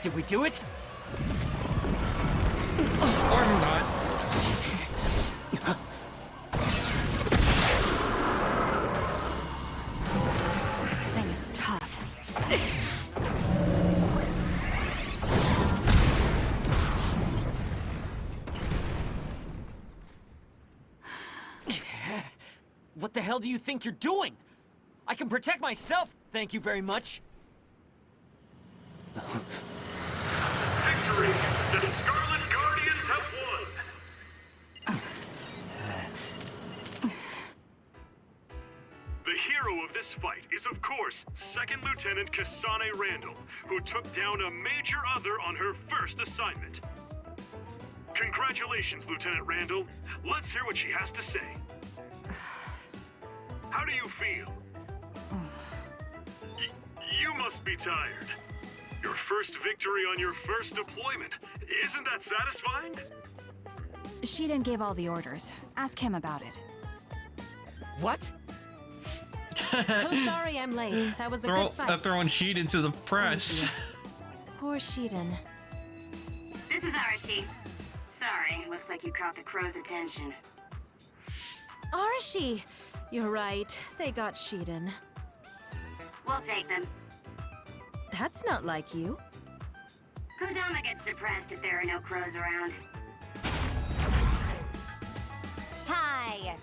Did we do it? Or not. This thing is tough. What the hell do you think you're doing? I can protect myself, thank you very much. Victory! The Scarlet Guardians have won! is, of course, Second Lieutenant Kasane Randall, who took down a major other on her first assignment. Congratulations, Lieutenant Randall. Let's hear what she has to say. How do you feel? You must be tired. Your first victory on your first deployment. Isn't that satisfying? Shiden gave all the orders. Ask him about it. What? So sorry I'm late. That was a good fight. Throwing Shiden to the press. Poor Shiden. This is Arashi. Sorry, looks like you caught the crow's attention. Arashi! You're right. They got Shiden. We'll take them. That's not like you. Kodama gets depressed if there are no crows around. Hi!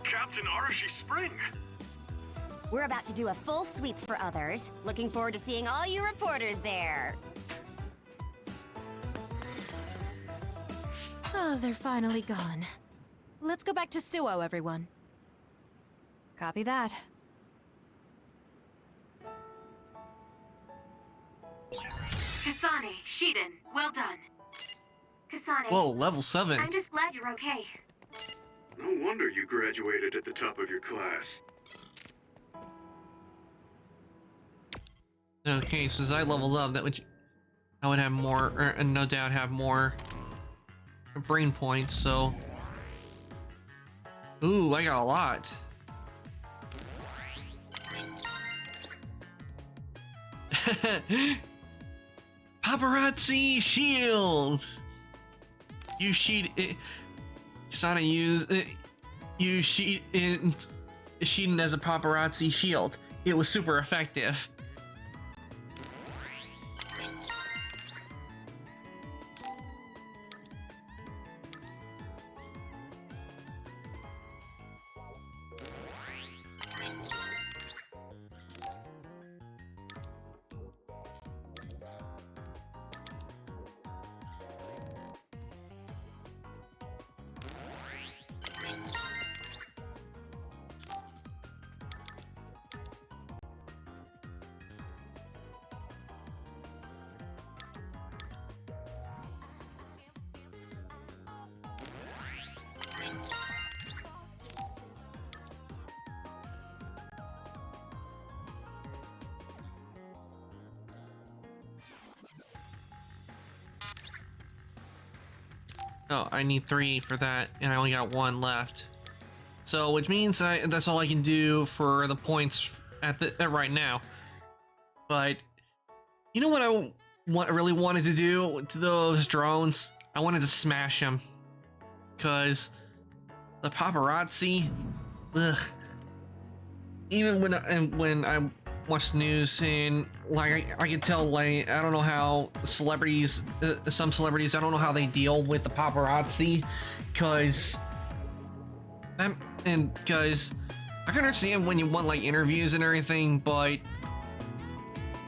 Captain Arashi Spring! We're about to do a full sweep for others. Looking forward to seeing all you reporters there. Oh, they're finally gone. Let's go back to Suo, everyone. Copy that. Kasane, Shiden, well done. Kasane. Whoa, level 7. I'm just glad you're okay. No wonder you graduated at the top of your class. Okay, since I leveled up, I would have more, or no doubt have more brain points. So, ooh, I got a lot. Paparazzi shield. You sheet. Sana used Shiden as a paparazzi shield. It was super effective. Oh, I need 3 for that, and I only got 1 left. So, which means that's all I can do for the points at right now. But you know what I really wanted to do to those drones? I wanted to smash them, cause the paparazzi. Ugh. Even when I watch the news and like I can tell, like, I don't know how celebrities, some celebrities, I don't know how they deal with the paparazzi, cause I can understand when you want like interviews and everything, but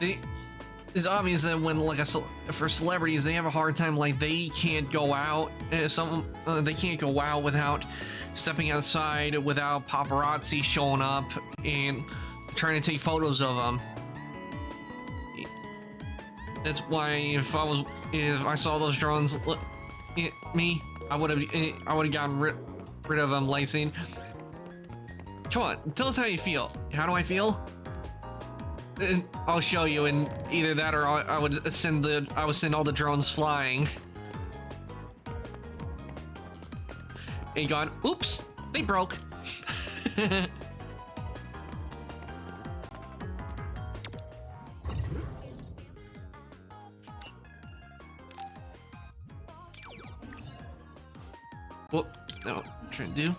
it's obvious that when like for celebrities, they have a hard time, like they can't go out, they can't go out without stepping outside, without paparazzi showing up and trying to take photos of them. That's why if I saw those drones, I would have gotten rid of them, Lacing. Come on, tell us how you feel. How do I feel? I'll show you, and either that or I would send all the drones flying. And gone. Oops, they broke. Whoop! No, I'm trying to do.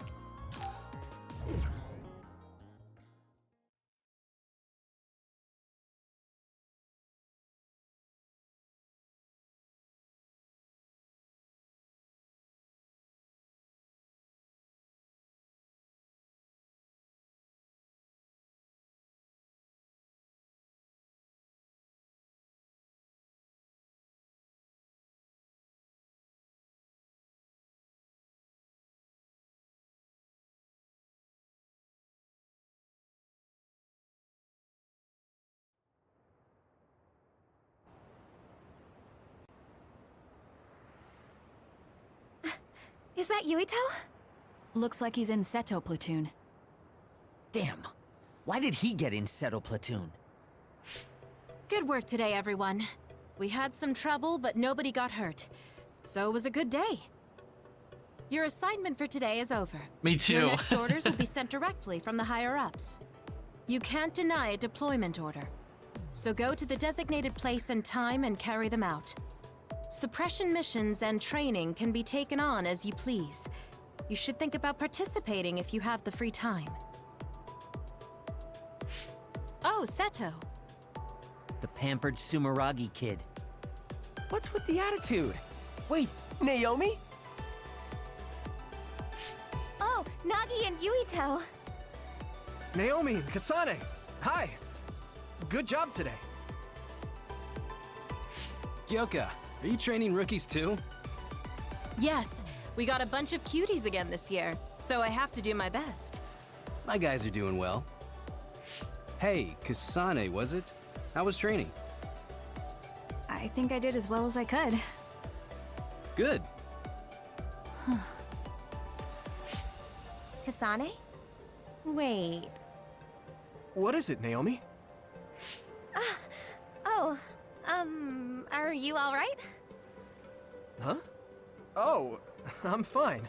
Is that Yuito? Looks like he's in Seto platoon. Damn. Why did he get in Seto platoon? Good work today, everyone. We had some trouble, but nobody got hurt. So it was a good day. Your assignment for today is over. Me too. Your next orders will be sent directly from the higher-ups. You can't deny a deployment order. So go to the designated place and time and carry them out. Suppression missions and training can be taken on as you please. You should think about participating if you have the free time. Oh, Seto. The pampered Sumeragi kid. What's with the attitude? Wait, Naomi? Oh, Nagi and Yuito. Naomi and Kasane, hi. Good job today. Kyoka, are you training rookies too? Yes, we got a bunch of cuties again this year, so I have to do my best. My guys are doing well. Hey, Kasane, was it? How was training? I think I did as well as I could. Good. Kasane? Wait. What is it, Naomi? Are you alright? Huh? Oh, I'm fine.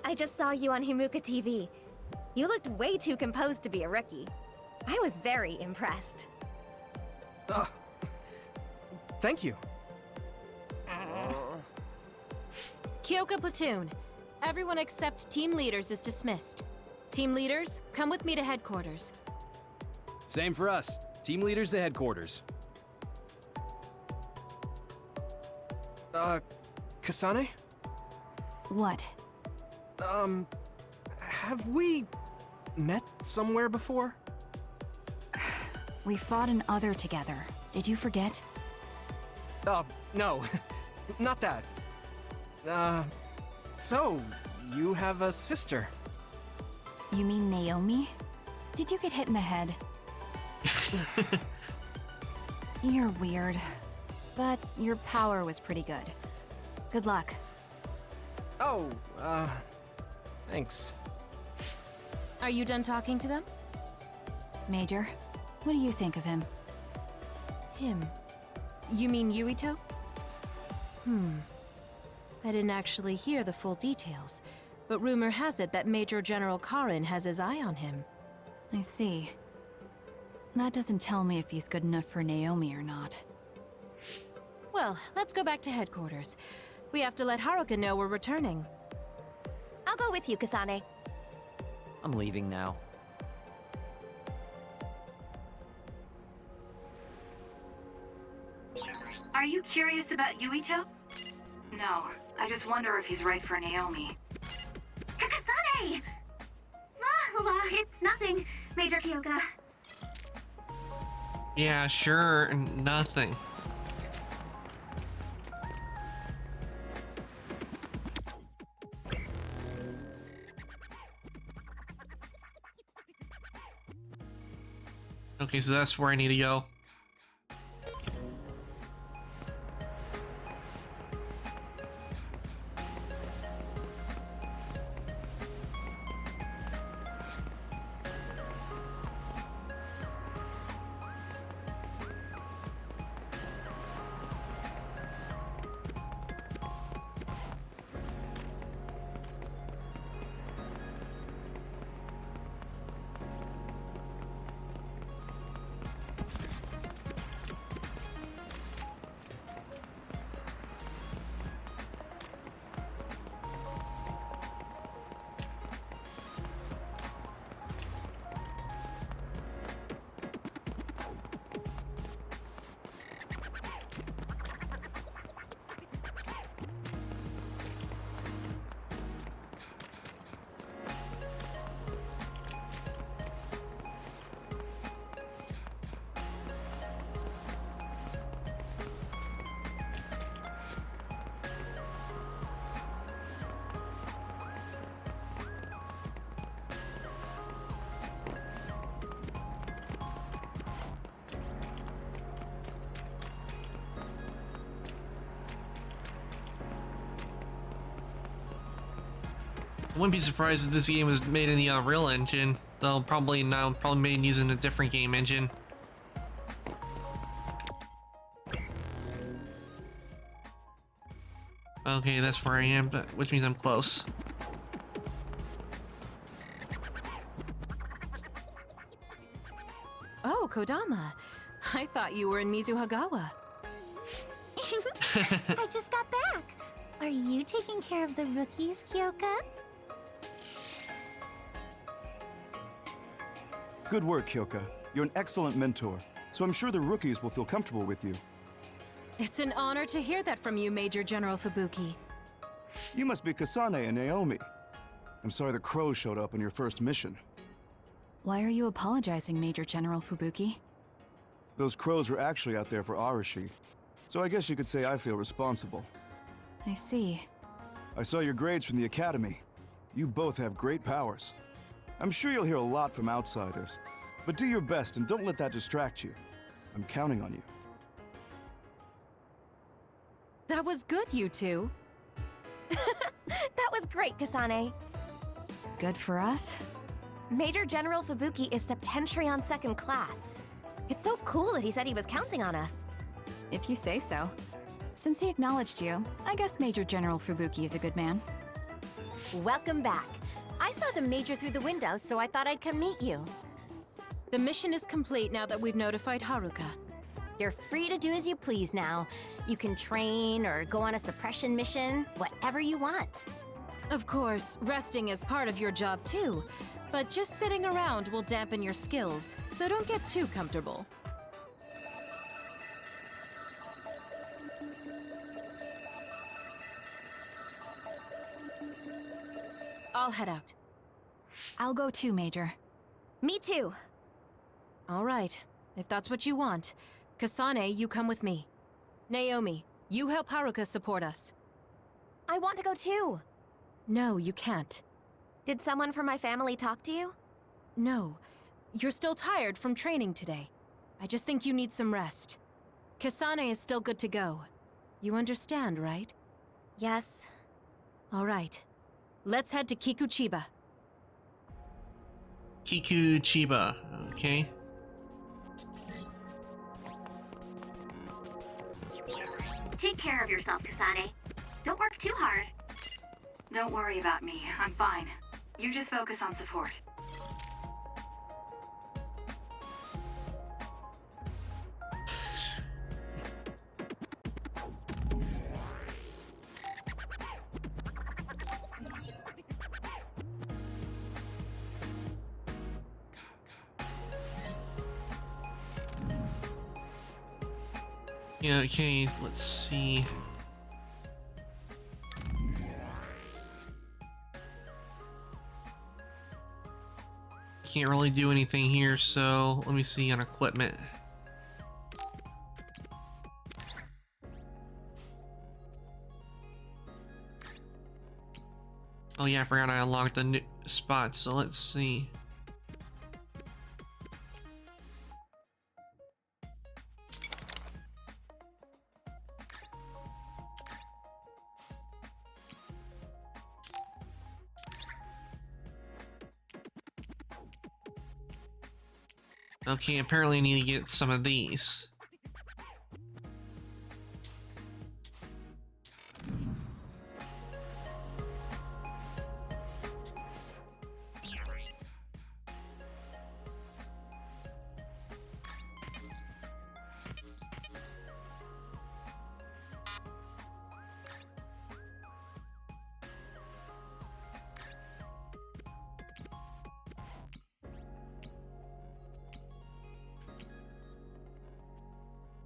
I just saw you on Himuka TV. You looked way too composed to be a rookie. I was very impressed. Thank you. Kyoka Platoon. Everyone except team leaders is dismissed. Team leaders, come with me to headquarters. Same for us. Team leaders to headquarters. Kasane? What? Have we met somewhere before? We fought an other together. Did you forget? No. Not that. So, you have a sister? You mean Naomi? Did you get hit in the head? You're weird. But your power was pretty good. Good luck. Oh, thanks. Are you done talking to them? Major, what do you think of him? Him? You mean Yuito? I didn't actually hear the full details, but rumor has it that Major General Karin has his eye on him. I see. That doesn't tell me if he's good enough for Naomi or not. Well, let's go back to headquarters. We have to let Haruka know we're returning. I'll go with you, Kasane. I'm leaving now. Are you curious about Yuito? No, I just wonder if he's right for Naomi. Kasane! It's nothing, Major Kyoka. Yeah, sure, nothing. Okay, so that's where I need to go. I wouldn't be surprised if this game was made in the Unreal Engine. Though probably made using a different game engine. Okay, that's where I am, but which means I'm close. Oh, Kodama. I thought you were in Mizuhagawa. I just got back. Are you taking care of the rookies, Kyoka? Good work, Kyoka. You're an excellent mentor, so I'm sure the rookies will feel comfortable with you. It's an honor to hear that from you, Major General Fubuki. You must be Kasane and Naomi. I'm sorry the crows showed up on your first mission. Why are you apologizing, Major General Fubuki? Those crows were actually out there for Arashi, so I guess you could say I feel responsible. I see. I saw your grades from the academy. You both have great powers. I'm sure you'll hear a lot from outsiders, but do your best and don't let that distract you. I'm counting on you. That was good, you two. That was great, Kasane. Good for us? Major General Fubuki is Septentrion second class. It's so cool that he said he was counting on us. If you say so. Since he acknowledged you, I guess Major General Fubuki is a good man. Welcome back. I saw the Major through the window, so I thought I'd come meet you. The mission is complete now that we've notified Haruka. You're free to do as you please now. You can train or go on a suppression mission, whatever you want. Of course, resting is part of your job too, but just sitting around will dampen your skills, so don't get too comfortable. I'll head out. I'll go too, Major. Me too. All right, if that's what you want. Kasane, you come with me. Naomi, you help Haruka support us. I want to go too. No, you can't. Did someone from my family talk to you? No. You're still tired from training today. I just think you need some rest. Kasane is still good to go. You understand, right? Yes. All right. Let's head to Kikuchiba. Kikuchiba, okay. Take care of yourself, Kasane. Don't work too hard. Don't worry about me. I'm fine. You just focus on support. Yeah, okay, let's see. Can't really do anything here, so let me see on equipment. Oh yeah, I forgot I unlocked the new spot, so let's see. Okay, apparently I need to get some of these.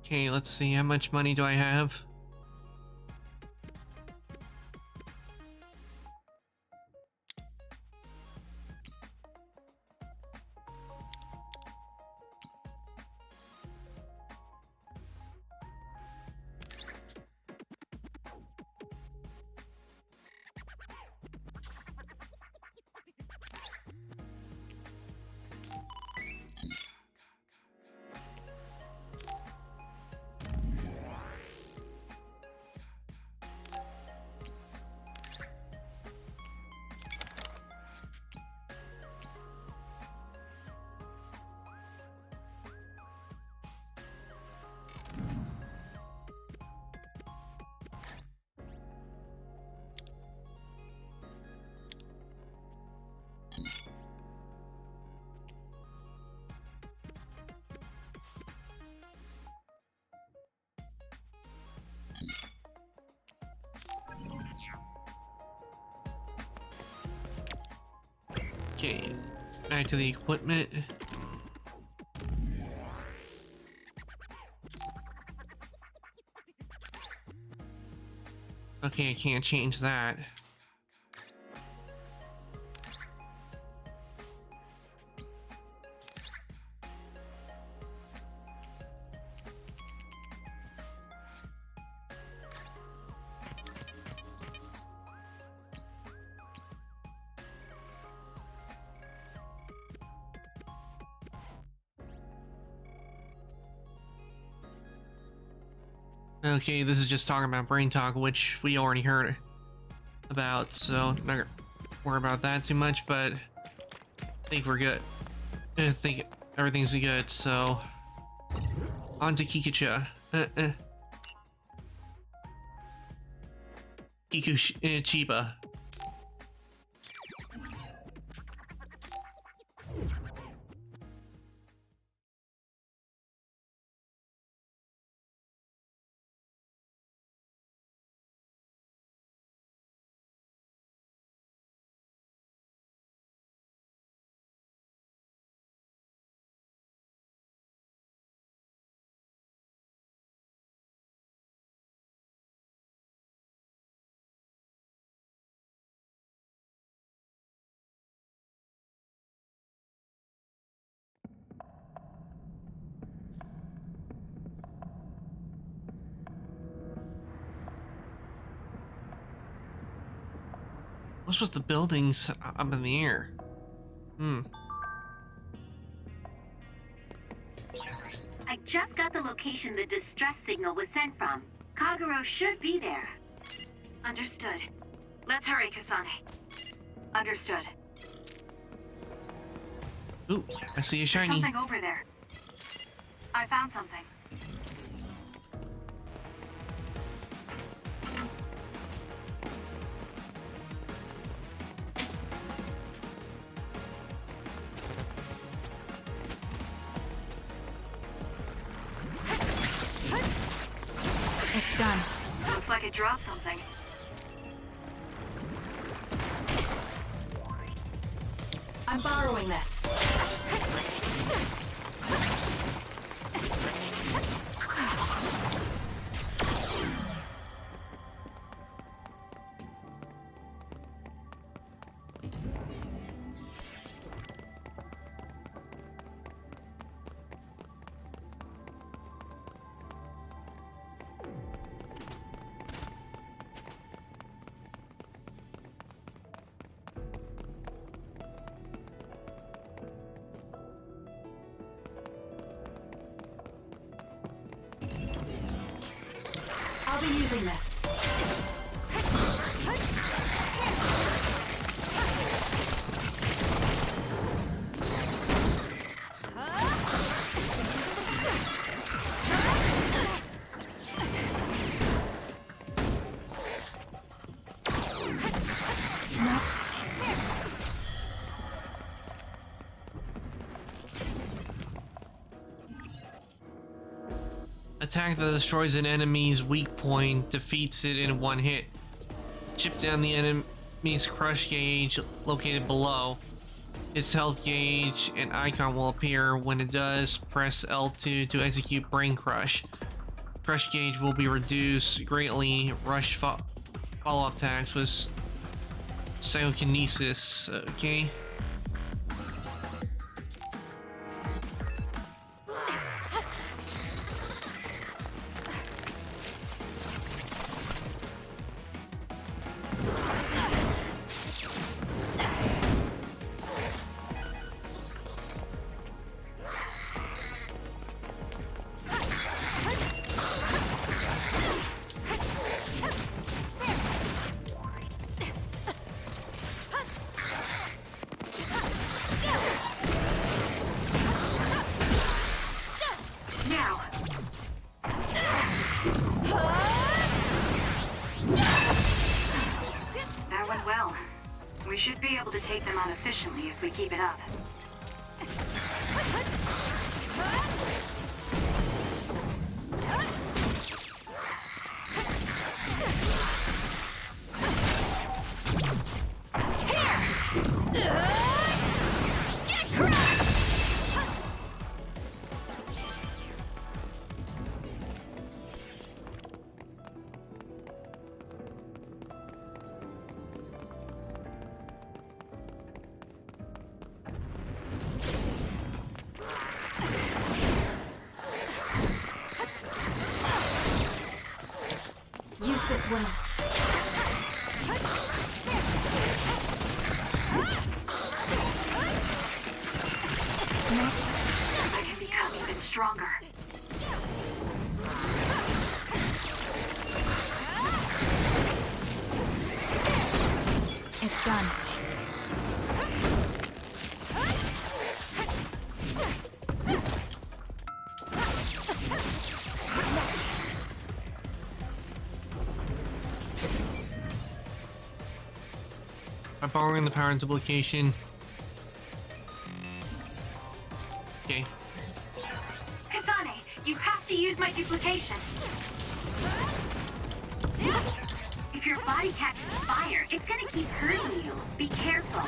Okay, let's see, how much money do I have? Okay, back to the equipment. Okay, I can't change that. Okay, this is just talking about brain talk, which we already heard about, so not gonna worry about that too much, but I think we're good. I think everything's good, so on to Kikucha. Chiba. What's with the buildings up in the air? I just got the location the distress signal was sent from. Kagero should be there. Understood. Let's hurry, Kasane. Understood. Ooh, I see a There's shiny. something over there. I found something. It's done. Looks like it dropped something. I'm borrowing this. I'll be using this. Attack that destroys an enemy's weak point, defeats it in one hit. Chip down the enemy's crush gauge located below. Its health gauge and icon will appear. When it does, press L2 to execute Brain Crush. Crush gauge will be reduced greatly. Rush follow-up attacks with Psychokinesis. Okay. That went well. We should be able to take them on efficiently if we keep it up. as well. Next. I can become even stronger. It's done. By borrowing the power and duplication. Okay. Kasane, you have to use my duplication. If your body catches fire, it's gonna keep hurting you. Be careful.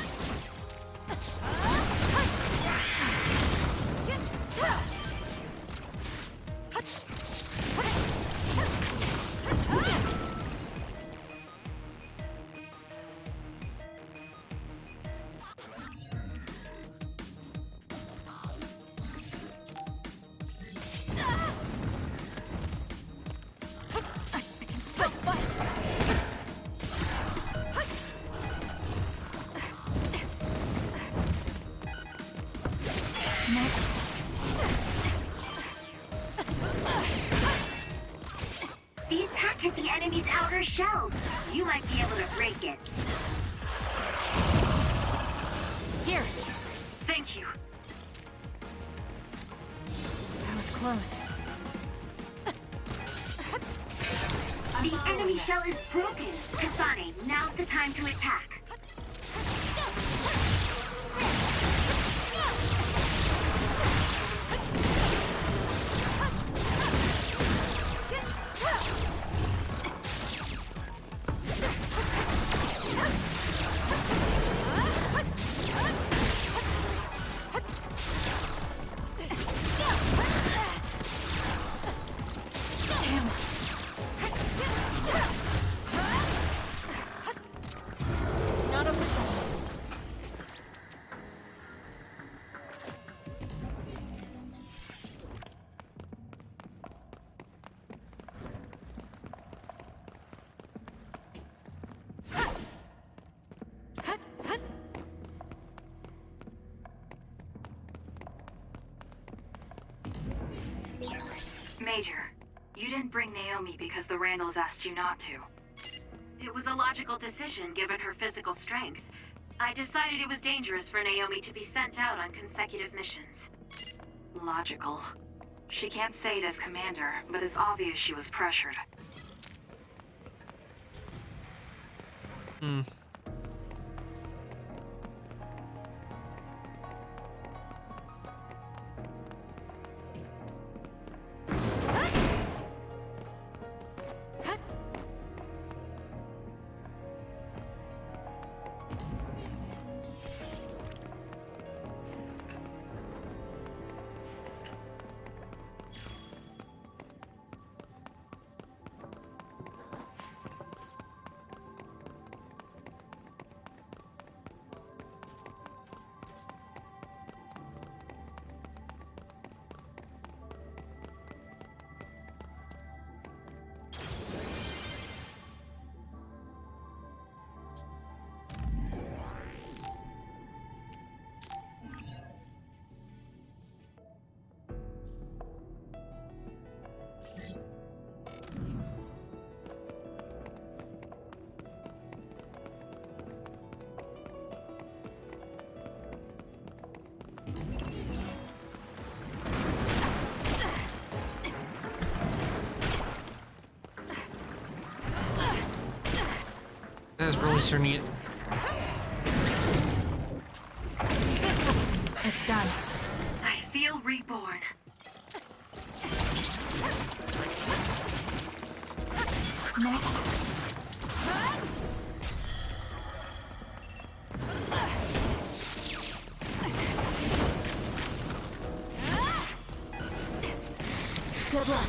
The attack hit the enemy's outer shell. You might be able to break it. Here. Thank you. That was close. The enemy shell is broken. Kasane, now's the time to attack. Major, you didn't bring Naomi because the Randalls asked you not to. It was a logical decision given her physical strength. I decided it was dangerous for Naomi to be sent out on consecutive missions. Logical. She can't say it as commander, but it's obvious she was pressured. Hmm. That's really starting to get... It's done. I feel reborn. Next. Good luck.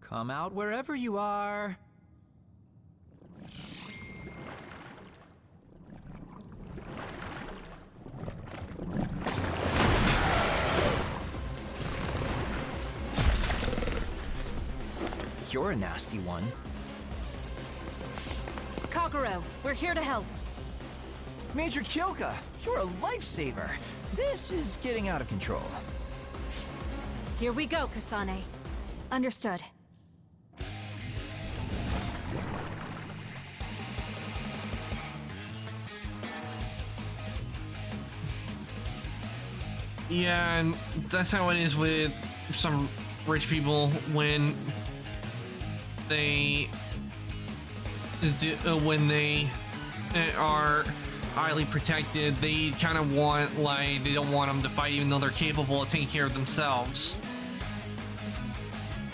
Come out wherever you are. You're a nasty one. Kagero, we're here to help. Major Kyoka, you're a lifesaver. This is getting out of control. Here we go, Kasane. Understood. Yeah, and that's how it is with some rich people when they are highly protected. They kind of want, like, they don't want them to fight even though they're capable of taking care of themselves.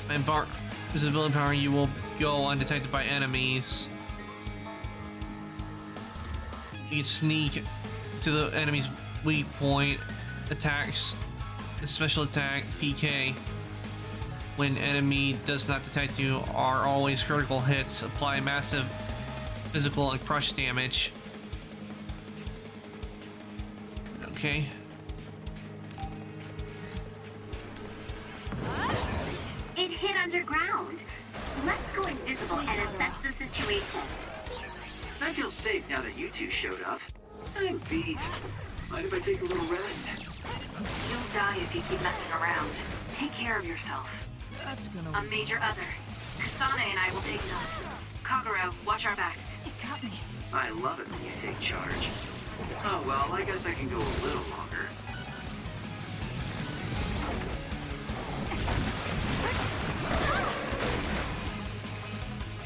And visibility power, you will go undetected by enemies. You can sneak to the enemy's weak point. Attacks, special attack, PK. When enemy does not detect you, are always critical hits. Apply massive physical and crush damage. Okay. It hit underground. Let's go invisible and assess the situation. I feel safe now that you two showed up. I'm beat. Mind if I take a little rest? You'll die if you keep messing around. Take care of yourself. That's gonna... A Major Other. Kasane and I will take note. Kagero, watch our backs. It got me. I love it when you take charge. Oh well, I guess I can go a little longer.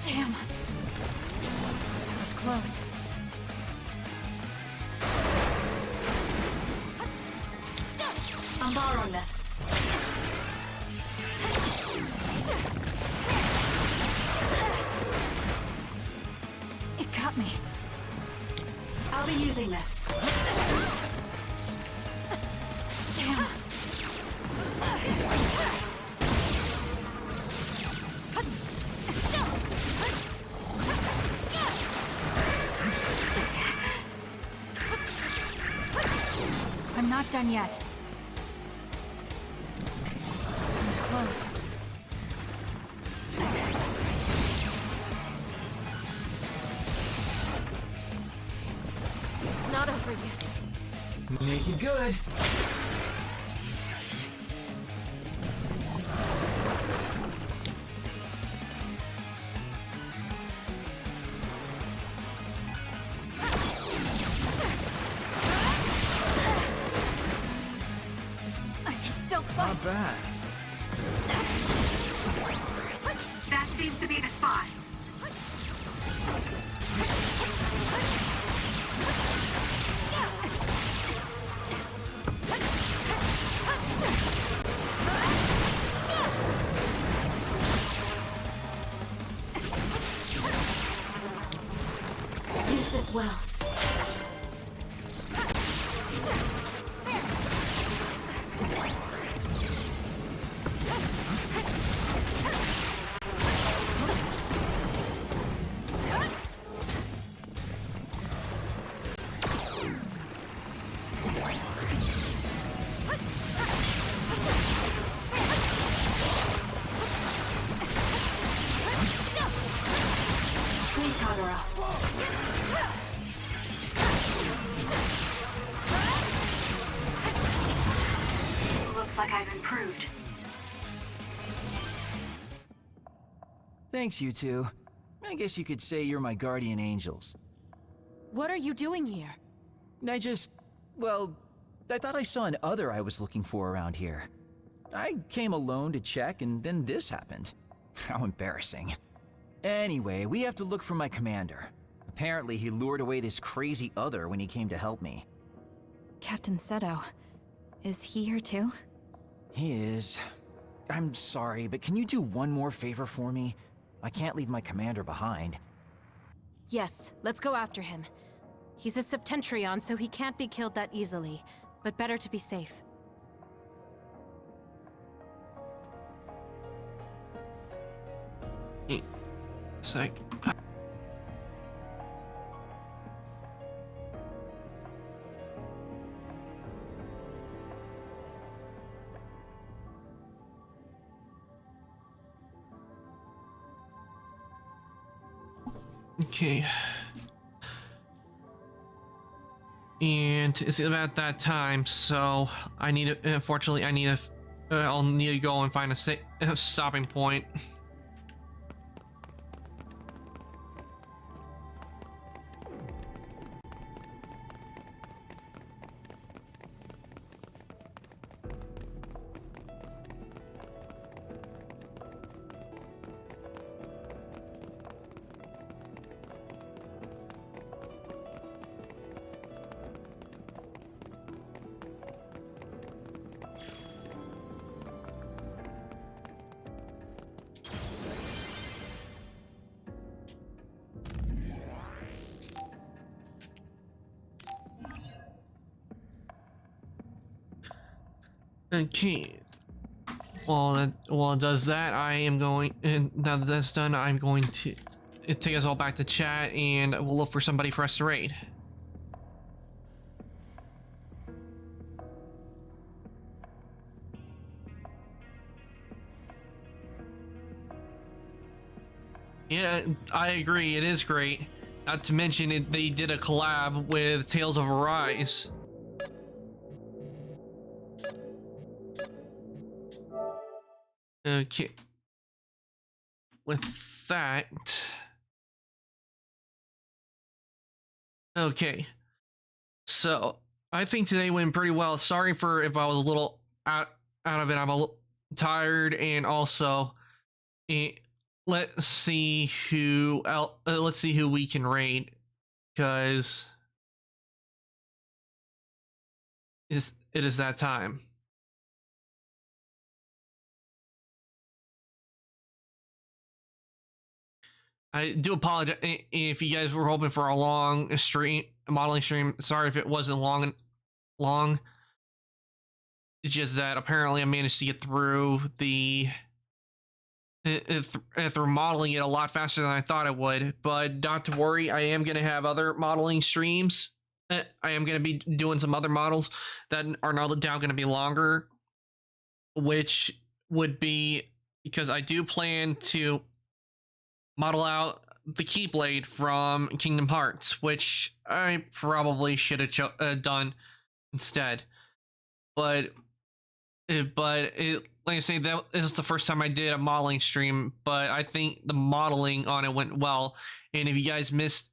Damn. That was close. I'm borrowing this. It got me. I'll be using this. Damn. I'm not done yet. It was close. It's not over yet. Make it good. I can still fight. Not bad. That seems to be the spot. Use this well. Please, Kagero. Looks like I've improved. Thanks, you two. I guess you could say you're my guardian angels. What are you doing here? Well, I thought I saw an other I was looking for around here. I came alone to check, and then this happened. How embarrassing. Anyway, we have to look for my commander. Apparently, he lured away this crazy other when he came to help me. Captain Seto. Is he here too? He is. I'm sorry, but can you do one more favor for me? I can't leave my commander behind. Yes, let's go after him. He's a Septentrion, so he can't be killed that easily, but better to be safe. Sec. Okay. And it's about that time, so I need to, unfortunately, I'll need to go and find a stopping point. Okay. While it does that, I am going, and now that that's done, I'm going to take us all back to chat, and we'll look for somebody for us to raid. Yeah, I agree. It is great. Not to mention, they did a collab with Tales of Arise. Okay. With that. Okay. So, I think today went pretty well. Sorry for if I was a little out of it. I'm a little tired, and also, let's see who let's see who we can raid, because it is that time. I do apologize if you guys were hoping for a long modeling stream. Sorry if it wasn't long. It's just that apparently I managed to get through through modeling it a lot faster than I thought I would. But not to worry, I am going to have other modeling streams. I am going to be doing some other models that are now going to be longer, which would be because I do plan to model out the Keyblade from Kingdom Hearts, which I probably should have done instead. But like I say, that is the first time I did a modeling stream, but I think the modeling on it went well. And if you guys missed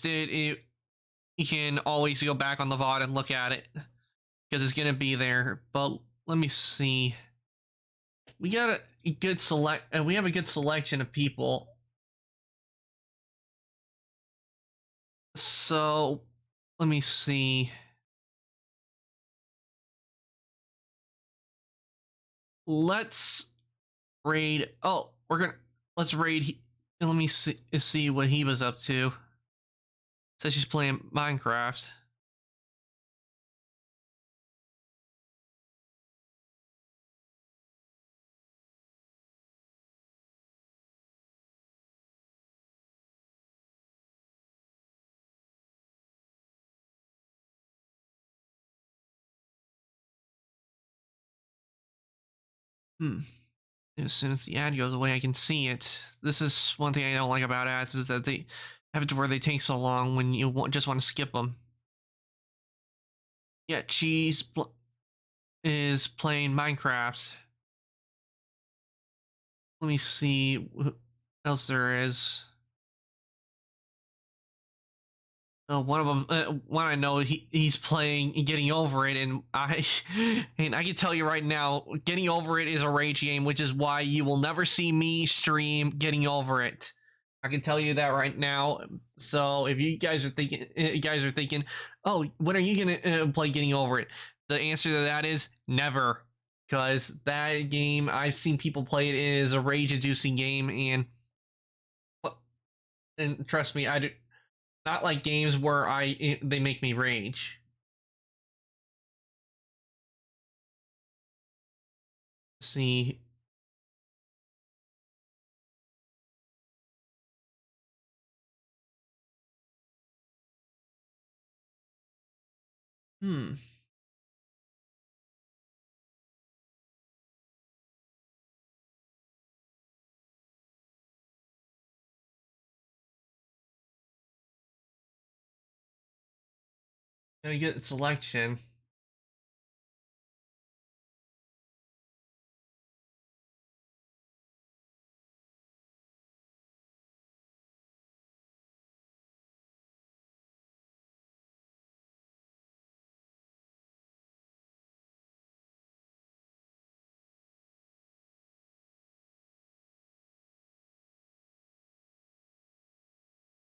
it, you can always go back on the VOD and look at it, because it's gonna be there. But let me see. We got a good we have a good selection of people. So let me see. Let's raid. Oh, let's raid. Let me see what he was up to. Says she's playing Minecraft. As soon as the ad goes away, I can see it. This is one thing I don't like about ads, is that they have it to where they take so long when you just want to skip them. Yeah, Cheese is playing Minecraft. Let me see what else there is. One of them, one I know, he's playing Getting Over It, and I can tell you right now, Getting Over It is a rage game, which is why you will never see me stream Getting Over It. I can tell you that right now. So if you guys are thinking, oh, when are you gonna play Getting Over It? The answer to that is never, because that game, I've seen people play it. It is a rage-inducing game, and trust me, I do not like games where they make me rage. Let's see. Gotta get selection.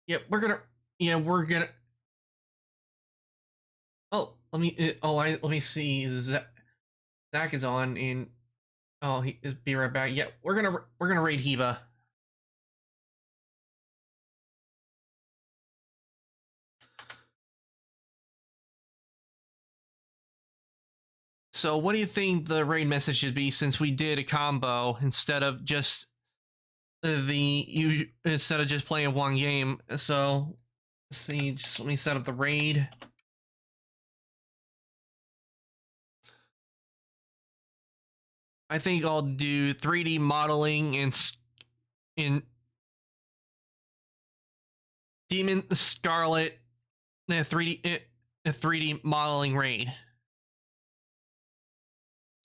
Yep, we're gonna. Yeah, we're gonna. Oh, let me. Let me see. Zach is on, and he is be right back. Yeah, we're gonna raid Heva. So, what do you think the raid message should be? Since we did a combo instead of just instead of just playing one game. So, let's see. Just let me set up the raid. I think I'll do 3D modeling in Demon Scarlet, 3D modeling raid.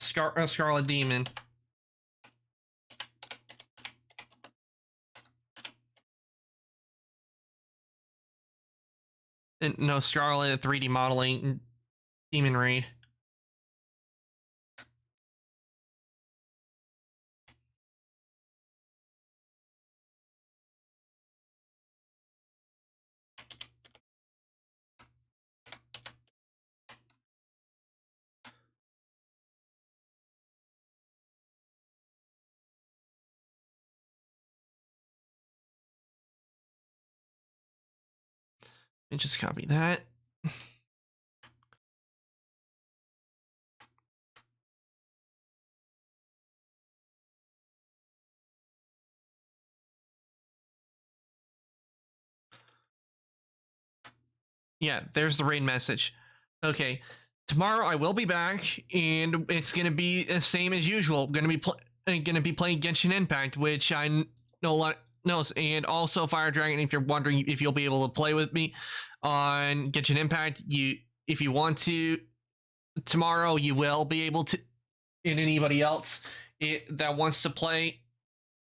Scarlet Demon. And no, Scarlet 3D modeling Demon raid. And just copy that. Yeah, there's the raid message. Okay, tomorrow I will be back, and it's gonna be the same as usual. I'm gonna be playing Genshin Impact, which I know a lot knows, and also Fire Dragon. If you're wondering if you'll be able to play with me on Genshin Impact, if you want to tomorrow, you will be able to. And anybody else that wants to play,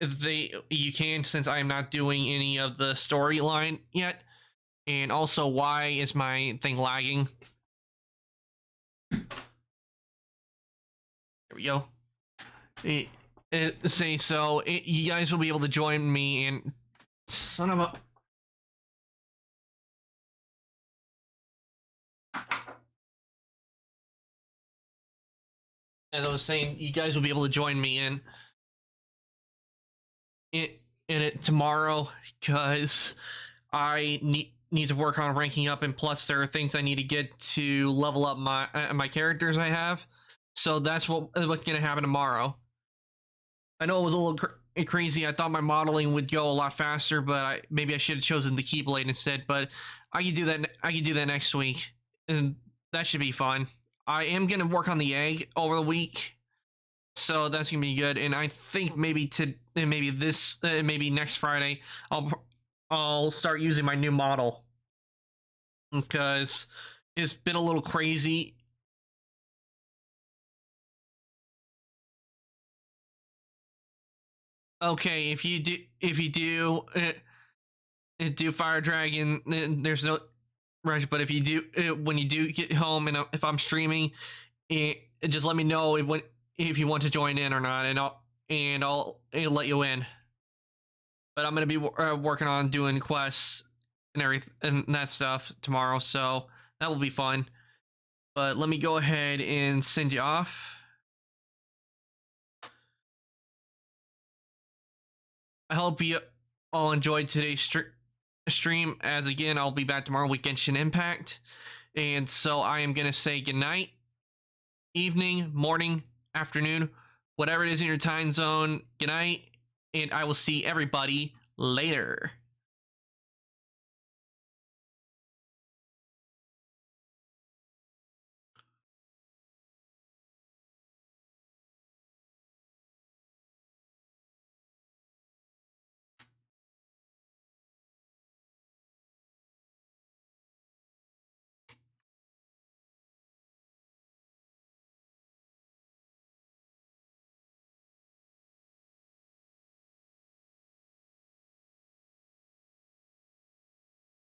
you can, since I am not doing any of the storyline yet. And also, why is my thing lagging? There we go. You guys will be able to join me, and son of a. As I was saying, you guys will be able to join me in it tomorrow, because I need to work on ranking up, and plus there are things I need to get to level up my characters I have. So that's what's gonna happen tomorrow. I know it was a little crazy. I thought my modeling would go a lot faster, but maybe I should have chosen the Keyblade instead. But I can do that. I can do that next week, and that should be fun. I am gonna work on the egg over the week, so that's gonna be good. And I think maybe maybe next Friday, I'll start using my new model, because it's been a little crazy. Okay, if you do Fire Dragon, there's no rush. But if you do, when you do get home, and if I'm streaming, just let me know if you want to join in or not, and I'll let you in. But I'm gonna be working on doing quests and everything and that stuff tomorrow, so that will be fun. But let me go ahead and send you off. I hope you all enjoyed today's stream, as again, I'll be back tomorrow with Genshin Impact. And so I am going to say goodnight, evening, morning, afternoon, whatever it is in your time zone. Good night, and I will see everybody later.